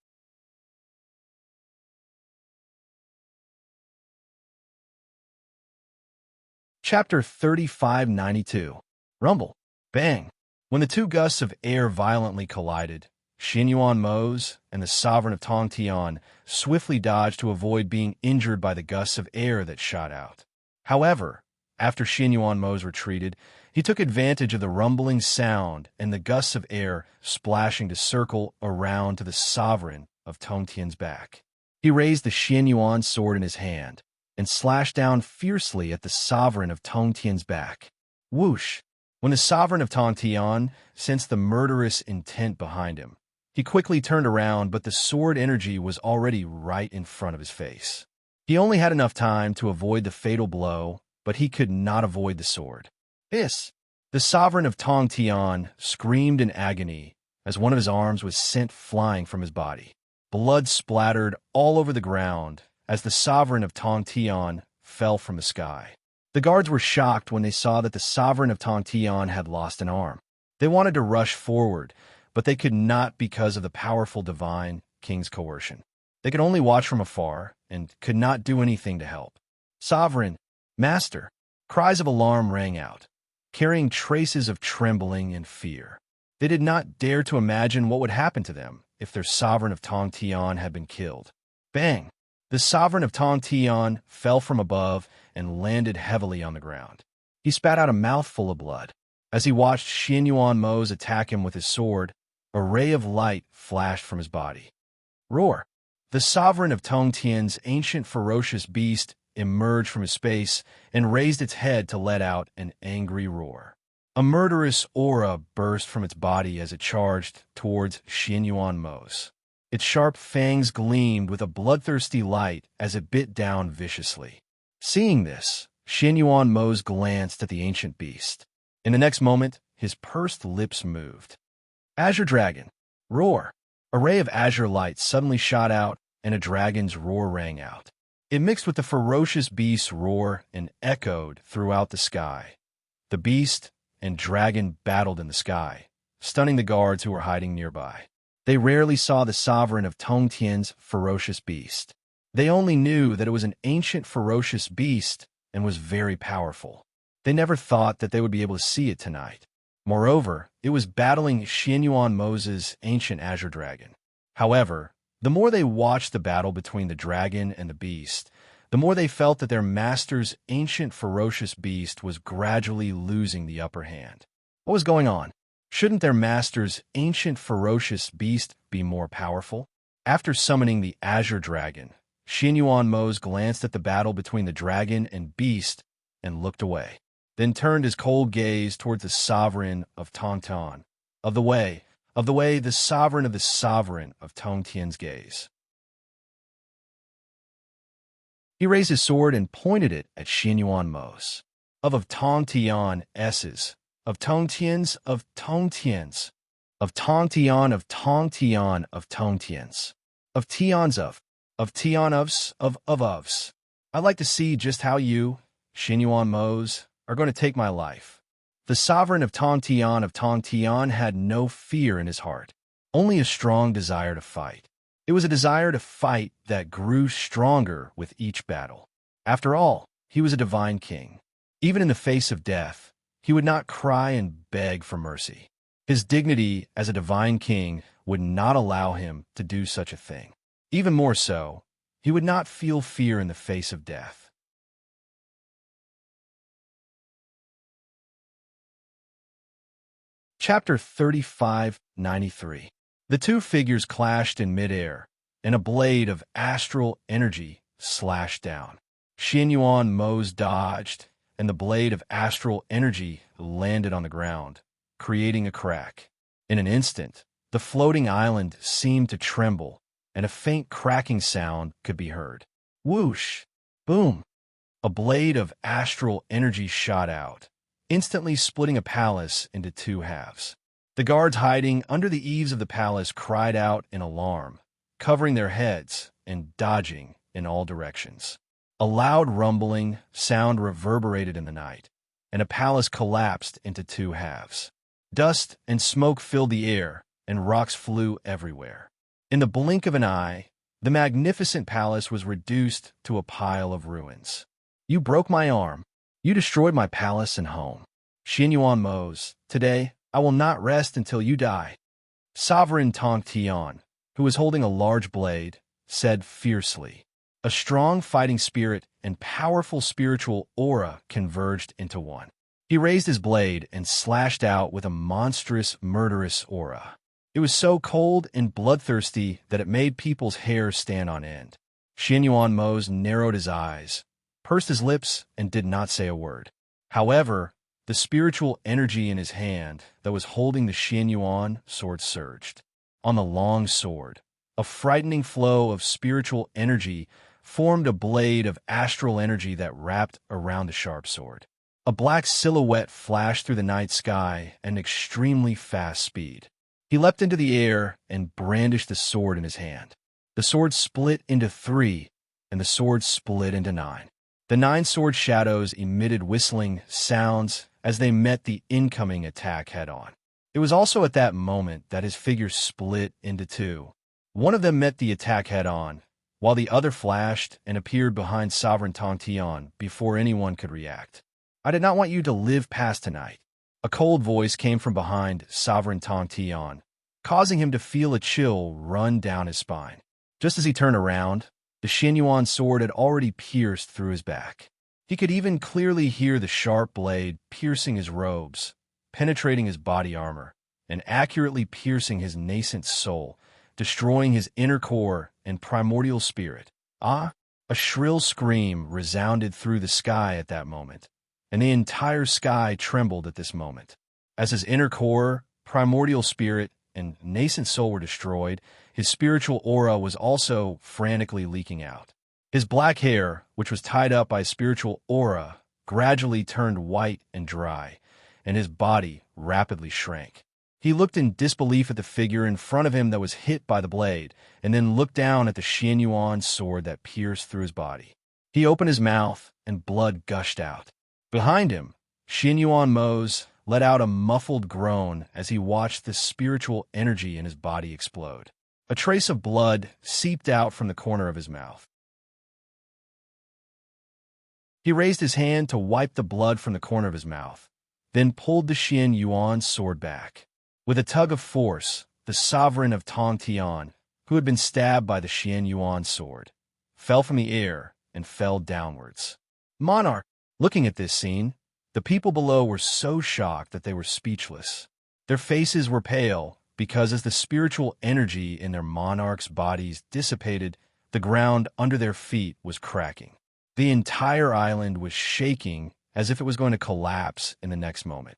Chapter 3592. Rumble. Bang. When the two gusts of air violently collided, Xinyuan Mose and the sovereign of Tongtian swiftly dodged to avoid being injured by the gusts of air that shot out. However, after Xinyuan Mose retreated, he took advantage of the rumbling sound and the gusts of air splashing to circle around to the sovereign of Tongtian's back. He raised the Xinyuan sword in his hand and slashed down fiercely at the sovereign of Tongtian's back. Whoosh! When the sovereign of Tongtian sensed the murderous intent behind him, he quickly turned around, but the sword energy was already right in front of his face. He only had enough time to avoid the fatal blow, but he could not avoid the sword. Hiss! The sovereign of Tongtian screamed in agony as one of his arms was sent flying from his body. Blood splattered all over the ground as the sovereign of Tongtian fell from the sky. The guards were shocked when they saw that the sovereign of Tongtian had lost an arm. They wanted to rush forward, but they could not because of the powerful divine king's coercion. They could only watch from afar and could not do anything to help. Sovereign, master, cries of alarm rang out, carrying traces of trembling and fear. They did not dare to imagine what would happen to them if their sovereign of Tongtian had been killed. Bang! The sovereign of Tongtian fell from above and landed heavily on the ground. He spat out a mouthful of blood. As he watched Xinyuan Mose attack him with his sword, a ray of light flashed from his body. Roar! The sovereign of Tongtian's ancient ferocious beast emerged from his space and raised its head to let out an angry roar. A murderous aura burst from its body as it charged towards Xinyuan Mose. Its sharp fangs gleamed with a bloodthirsty light as it bit down viciously. Seeing this, Xinyuan Mose glanced at the ancient beast. In the next moment, his pursed lips moved. Azure Dragon! Roar! A ray of azure light suddenly shot out, and a dragon's roar rang out. It mixed with the ferocious beast's roar and echoed throughout the sky. The beast and dragon battled in the sky, stunning the guards who were hiding nearby. They rarely saw the sovereign of Tongtian's ferocious beast. They only knew that it was an ancient ferocious beast and was very powerful. They never thought that they would be able to see it tonight. Moreover, it was battling Xinyuan Mose's ancient azure dragon. However, the more they watched the battle between the dragon and the beast, the more they felt that their master's ancient ferocious beast was gradually losing the upper hand. What was going on? Shouldn't their master's ancient ferocious beast be more powerful? After summoning the azure dragon, Xinyuan Mose glanced at the battle between the dragon and beast and looked away, then turned his cold gaze towards the sovereign of Tongtian, the sovereign of Tongtian's gaze. He raised his sword and pointed it at Xinyuan Mose. Of Tongtian S's, of Tongtian's, of Tongtian's, of Tongtian, of Tongtian, of Tongtian's, of Tian's, of Tianov's, of of's. I'd like to see just how you, Xinyuan Mose, are going to take my life. The sovereign of Tongtian had no fear in his heart, only a strong desire to fight. It was a desire to fight that grew stronger with each battle. After all, he was a divine king. Even in the face of death, he would not cry and beg for mercy. His dignity as a divine king would not allow him to do such a thing. Even more so, he would not feel fear in the face of death. Chapter 3593. The two figures clashed in midair, and a blade of astral energy slashed down. Xinyuan Mose dodged, and the blade of astral energy landed on the ground, creating a crack. In an instant, the floating island seemed to tremble, and a faint cracking sound could be heard. Whoosh! Boom! A blade of astral energy shot out, instantly splitting a palace into two halves. The guards hiding under the eaves of the palace cried out in alarm, covering their heads and dodging in all directions. A loud rumbling sound reverberated in the night, and a palace collapsed into two halves. Dust and smoke filled the air, and rocks flew everywhere. In the blink of an eye, the magnificent palace was reduced to a pile of ruins. You broke my arm. You destroyed my palace and home. Xianyuan Mose, today I will not rest until you die. Sovereign Tong Tian, who was holding a large blade, said fiercely. A strong fighting spirit and powerful spiritual aura converged into one. He raised his blade and slashed out with a monstrous, murderous aura. It was so cold and bloodthirsty that it made people's hair stand on end. Xianyuan Mose narrowed his eyes, pursed his lips, and did not say a word. However, the spiritual energy in his hand that was holding the Xianyuan sword surged. On the long sword, a frightening flow of spiritual energy formed a blade of astral energy that wrapped around the sharp sword. A black silhouette flashed through the night sky at an extremely fast speed. He leapt into the air and brandished the sword in his hand. The sword split into 3, and the sword split into 9. The 9 sword shadows emitted whistling sounds as they met the incoming attack head-on. It was also at that moment that his figure split into 2. One of them met the attack head-on, while the other flashed and appeared behind Sovereign Tong Tian before anyone could react. I did not want you to live past tonight. A cold voice came from behind Sovereign Tong Tian, causing him to feel a chill run down his spine. Just as he turned around, the Xianyuan sword had already pierced through his back. He could even clearly hear the sharp blade piercing his robes, penetrating his body armor, and accurately piercing his nascent soul, destroying his inner core and primordial spirit. Ah! A shrill scream resounded through the sky at that moment, and the entire sky trembled at this moment. As his inner core, primordial spirit, and nascent soul were destroyed, his spiritual aura was also frantically leaking out. His black hair, which was tied up by spiritual aura, gradually turned white and dry, and his body rapidly shrank. He looked in disbelief at the figure in front of him that was hit by the blade, and then looked down at the Xianyuan sword that pierced through his body. He opened his mouth, and blood gushed out. Behind him, Xianyuan Mose let out a muffled groan as he watched the spiritual energy in his body explode. A trace of blood seeped out from the corner of his mouth. He raised his hand to wipe the blood from the corner of his mouth, then pulled the Xianyuan sword back. With a tug of force, the sovereign of Tong Tian, who had been stabbed by the Xianyuan sword, fell from the air and fell downwards. Monarch! Looking at this scene, the people below were so shocked that they were speechless. Their faces were pale because as the spiritual energy in their monarchs' bodies dissipated, the ground under their feet was cracking. The entire island was shaking as if it was going to collapse in the next moment.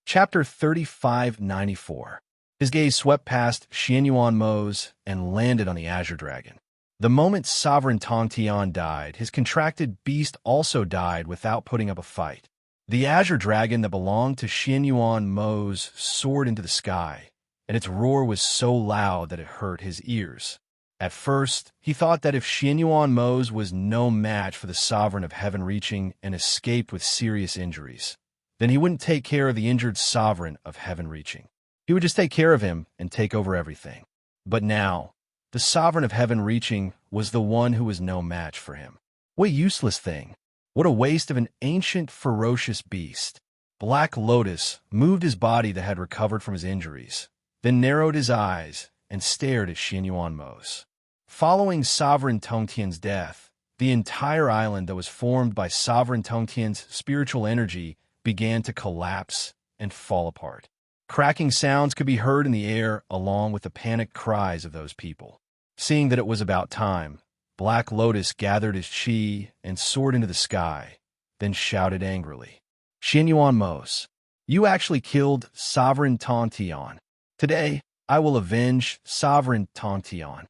Chapter 3594. His gaze swept past Xianyuan Mose and landed on the Azure Dragon. The moment Sovereign Tong Tian died, his contracted beast also died without putting up a fight. The Azure Dragon that belonged to Xianyuan Mose soared into the sky, and its roar was so loud that it hurt his ears. At first, he thought that if Xianyuan Mose was no match for the Sovereign of Heaven Reaching and escaped with serious injuries, then he wouldn't take care of the injured Sovereign of Heaven Reaching. He would just take care of him and take over everything. But now, the Sovereign of Heaven Reaching was the one who was no match for him. What a useless thing. What a waste of an ancient, ferocious beast. Black Lotus moved his body that had recovered from his injuries, then narrowed his eyes and stared at Xianyuan Mose. Following Sovereign Tongtian's death, the entire island that was formed by Sovereign Tongtian's spiritual energy began to collapse and fall apart. Cracking sounds could be heard in the air along with the panicked cries of those people. Seeing that it was about time, Black Lotus gathered his chi and soared into the sky, then shouted angrily, Xianyuan Mose, You actually killed Sovereign Tontion. Today, I will avenge Sovereign Tontion."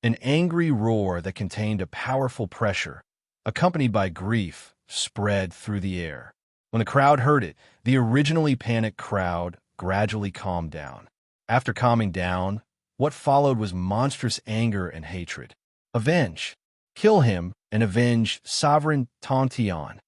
An angry roar that contained a powerful pressure, accompanied by grief, spread through the air. When the crowd heard it, the originally panicked crowd gradually calmed down. After calming down, what followed was monstrous anger and hatred. Avenge. Kill him and avenge Sovereign Tontion.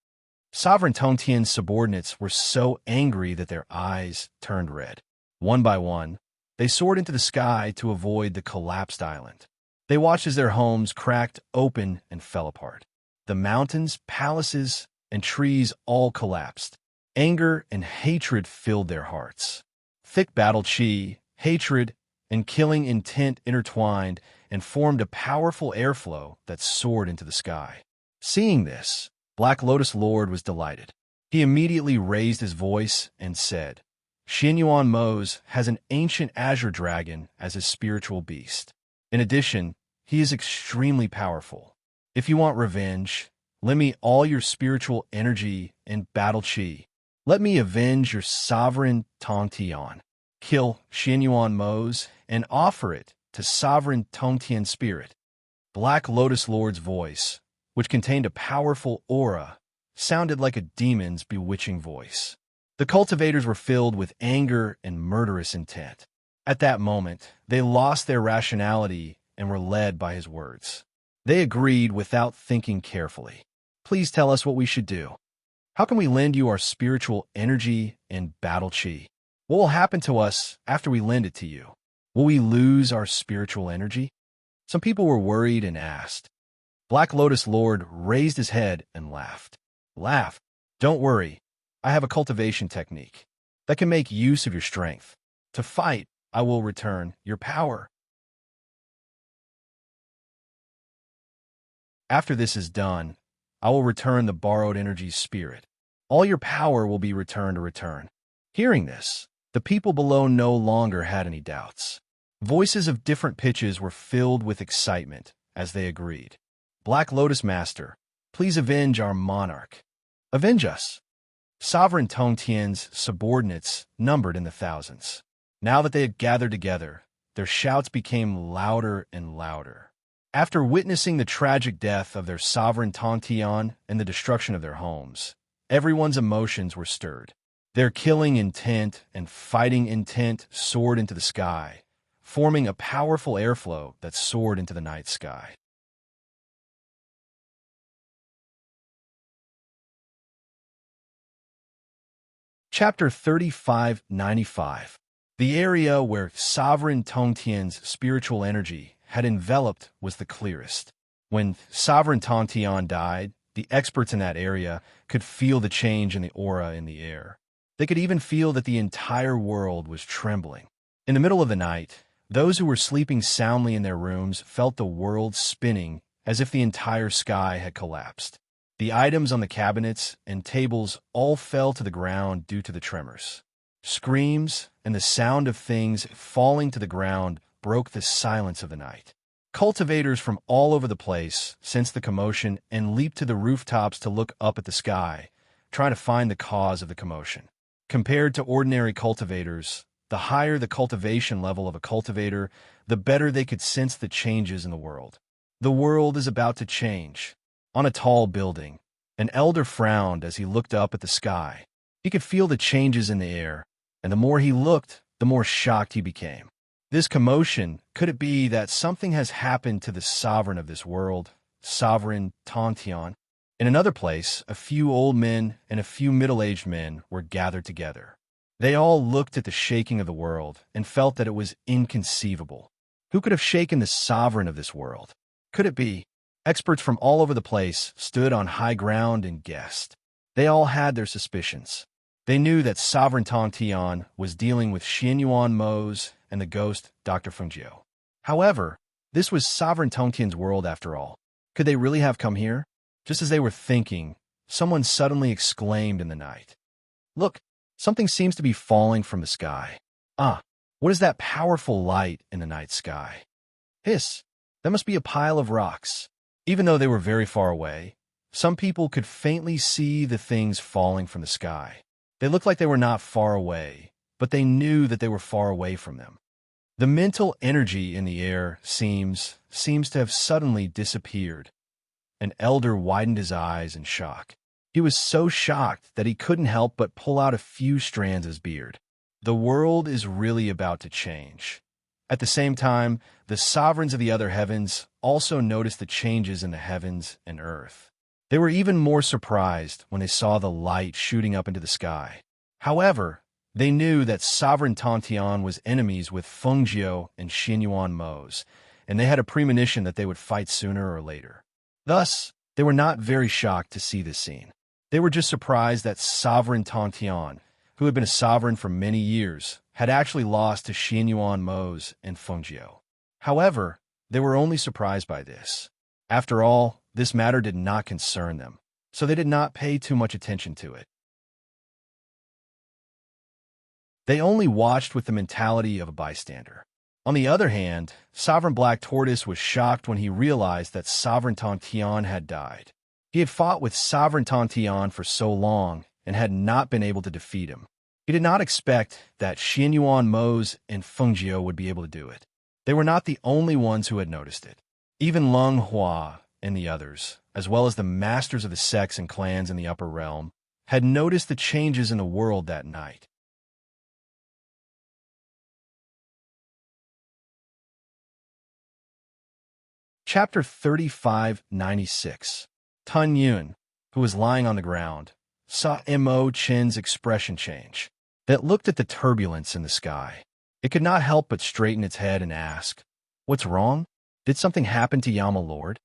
Sovereign Tontion's subordinates were so angry that their eyes turned red. One by one, they soared into the sky to avoid the collapsed island. They watched as their homes cracked open and fell apart. The mountains, palaces, and trees all collapsed. Anger and hatred filled their hearts. Thick battle chi, hatred, and killing intent intertwined and formed a powerful airflow that soared into the sky. Seeing this, Black Lotus Lord was delighted. He immediately raised his voice and said, "Xianyuan Mose has an ancient azure dragon as his spiritual beast. In addition, he is extremely powerful. If you want revenge, lend me all your spiritual energy and battle chi. Let me avenge your Sovereign Tontion. Kill Xianyuan Mose and offer it to Sovereign Tontian Spirit." Black Lotus Lord's voice, which contained a powerful aura, sounded like a demon's bewitching voice. The cultivators were filled with anger and murderous intent. At that moment, they lost their rationality and were led by his words. They agreed without thinking carefully. "Please tell us what we should do. How can we lend you our spiritual energy and battle chi? What will happen to us after we lend it to you? Will we lose our spiritual energy?" Some people were worried and asked. Black Lotus Lord raised his head and laughed. "Laugh. Don't worry. I have a cultivation technique that can make use of your strength. To fight, I will return your power. After this is done, I will return the borrowed energy spirit. All your power will be returned to return." Hearing this, the people below no longer had any doubts. Voices of different pitches were filled with excitement as they agreed. "Black Lotus Master, please avenge our monarch. Avenge us." Sovereign Tontian's subordinates numbered in the thousands. Now that they had gathered together, their shouts became louder and louder. After witnessing the tragic death of their Sovereign Tontian and the destruction of their homes, everyone's emotions were stirred. Their killing intent and fighting intent soared into the sky, forming a powerful airflow that soared into the night sky. Chapter 3595. The area where Sovereign Tontian's spiritual energy had enveloped was the clearest. When Sovereign Tontian died, the experts in that area could feel the change in the aura in the air. They could even feel that the entire world was trembling. In the middle of the night, those who were sleeping soundly in their rooms felt the world spinning as if the entire sky had collapsed. The items on the cabinets and tables all fell to the ground due to the tremors. Screams and the sound of things falling to the ground broke the silence of the night. Cultivators from all over the place sensed the commotion and leaped to the rooftops to look up at the sky, trying to find the cause of the commotion. Compared to ordinary cultivators, the higher the cultivation level of a cultivator, the better they could sense the changes in the world. The world is about to change. On a tall building, an elder frowned as he looked up at the sky. He could feel the changes in the air, and the more he looked, the more shocked he became. This commotion, could it be that something has happened to the sovereign of this world, Sovereign Tontian? In another place, a few old men and a few middle-aged men were gathered together. They all looked at the shaking of the world and felt that it was inconceivable. Who could have shaken the sovereign of this world? Could it be? Experts from all over the place stood on high ground and guessed. They all had their suspicions. They knew that Sovereign Tontian was dealing with Xianyuan Mose and the ghost Dr. Fengjiu. However, this was Sovereign Tontian's world after all. Could they really have come here? Just as they were thinking, someone suddenly exclaimed in the night, "Look, something seems to be falling from the sky. Ah, what is that powerful light in the night sky? Hiss, that must be a pile of rocks." Even though they were very far away, some people could faintly see the things falling from the sky. They looked like they were not far away, but they knew that they were far away from them. The mental energy in the air seems to have suddenly disappeared. An elder widened his eyes in shock. He was so shocked that he couldn't help but pull out a few strands of his beard. The world is really about to change. At the same time, the sovereigns of the other heavens also noticed the changes in the heavens and earth. They were even more surprised when they saw the light shooting up into the sky. However, they knew that Sovereign Tantian was enemies with Fengjiu and Xianyuan Mo's, and they had a premonition that they would fight sooner or later. Thus, they were not very shocked to see this scene. They were just surprised that Sovereign Tantian, who had been a sovereign for many years, had actually lost to Xianyuan Mo's and Fengjiu. However, they were only surprised by this. After all, this matter did not concern them, so they did not pay too much attention to it. They only watched with the mentality of a bystander. On the other hand, Sovereign Black Tortoise was shocked when he realized that Sovereign Tantian had died. He had fought with Sovereign Tantian for so long and had not been able to defeat him. He did not expect that Xianyuan Mo's and Fengjiu would be able to do it. They were not the only ones who had noticed it. Even Leng Hua and the others, as well as the masters of the sects and clans in the upper realm, had noticed the changes in the world that night. Chapter 3596. Tun Yun, who was lying on the ground, saw Mo Chen's expression change. It looked at the turbulence in the sky. It could not help but straighten its head and ask, "What's wrong? Did something happen to Yama Lord?"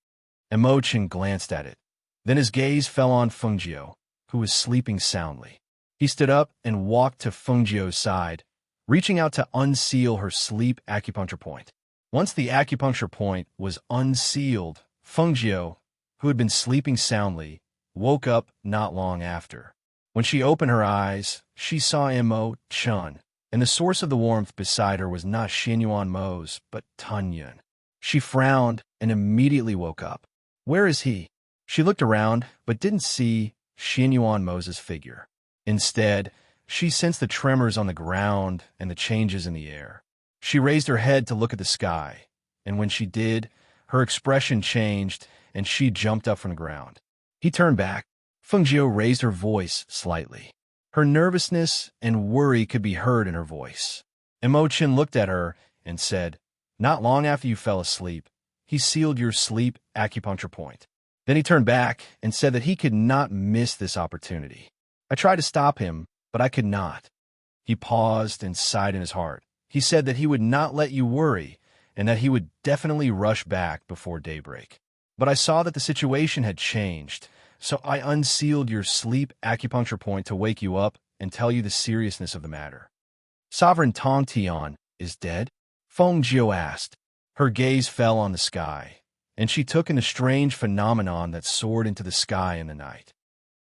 Mo Chen glanced at it. Then his gaze fell on Fengjiu, who was sleeping soundly. He stood up and walked to Fengjiu's side, reaching out to unseal her sleep acupuncture point. Once the acupuncture point was unsealed, Fengjiu, who had been sleeping soundly, woke up not long after. When she opened her eyes, she saw Mo Chen, and the source of the warmth beside her was not Xianyuan Mo's, but Tun Yun. She frowned and immediately woke up. "Where is he?" She looked around, but didn't see Xianyuan Mo's figure. Instead, she sensed the tremors on the ground and the changes in the air. She raised her head to look at the sky, and when she did, her expression changed and she jumped up from the ground. He turned back. Fengjiu raised her voice slightly. Her nervousness and worry could be heard in her voice. Mo Chen looked at her and said, "Not long after you fell asleep, he sealed your sleep acupuncture point." Then he turned back and said that he could not miss this opportunity. "I tried to stop him, but I could not." He paused and sighed in his heart. He said that he would not let you worry and that he would definitely rush back before daybreak. "But I saw that the situation had changed, so I unsealed your sleep acupuncture point to wake you up and tell you the seriousness of the matter." "Sovereign Tongtian is dead?" Fengjiu asked. Her gaze fell on the sky, and she took in the strange phenomenon that soared into the sky in the night.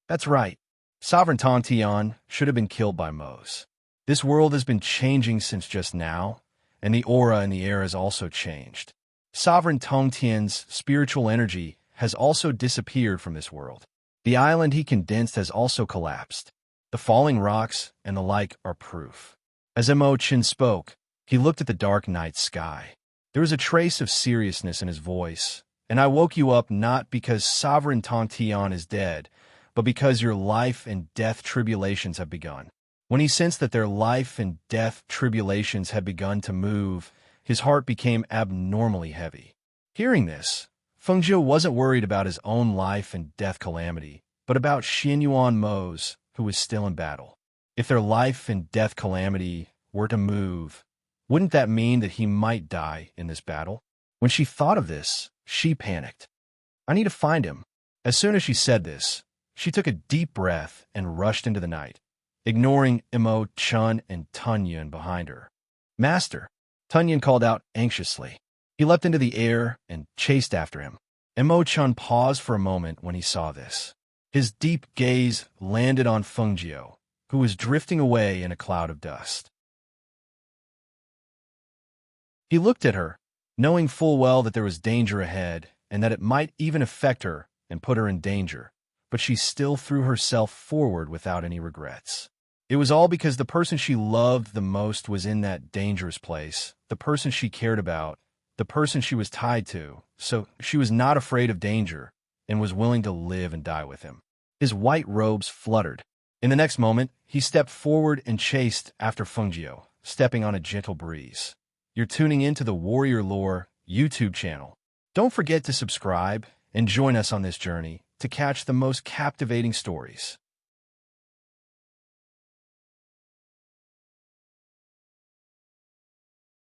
"That's right. Sovereign Tongtian should have been killed by Mo's. This world has been changing since just now, and the aura in the air has also changed. Sovereign Tongtian's spiritual energy has also disappeared from this world. The island he condensed has also collapsed. The falling rocks and the like are proof." As Mo Chen spoke, he looked at the dark night sky. There was a trace of seriousness in his voice. "And I woke you up not because Sovereign Tongtian is dead, but because your life and death tribulations have begun." When he sensed that their life and death tribulations had begun to move, his heart became abnormally heavy. Hearing this, Fengjiu wasn't worried about his own life and death calamity, but about Xianyuan Mo's, who was still in battle. If their life and death calamity were to move, wouldn't that mean that he might die in this battle? When she thought of this, she panicked. "I need to find him." As soon as she said this, she took a deep breath and rushed into the night, ignoring Mo Chen and Tun Yun behind her. "Master," Tun Yun called out anxiously. He leapt into the air and chased after him. Mo Chen paused for a moment when he saw this. His deep gaze landed on Fengjiu, who was drifting away in a cloud of dust. He looked at her, knowing full well that there was danger ahead and that it might even affect her and put her in danger, but she still threw herself forward without any regrets. It was all because the person she loved the most was in that dangerous place, the person she cared about, the person she was tied to, so she was not afraid of danger and was willing to live and die with him. His white robes fluttered. In the next moment, he stepped forward and chased after Fungio, stepping on a gentle breeze. You're tuning into the Warrior Lore YouTube channel. Don't forget to subscribe and join us on this journey to catch the most captivating stories.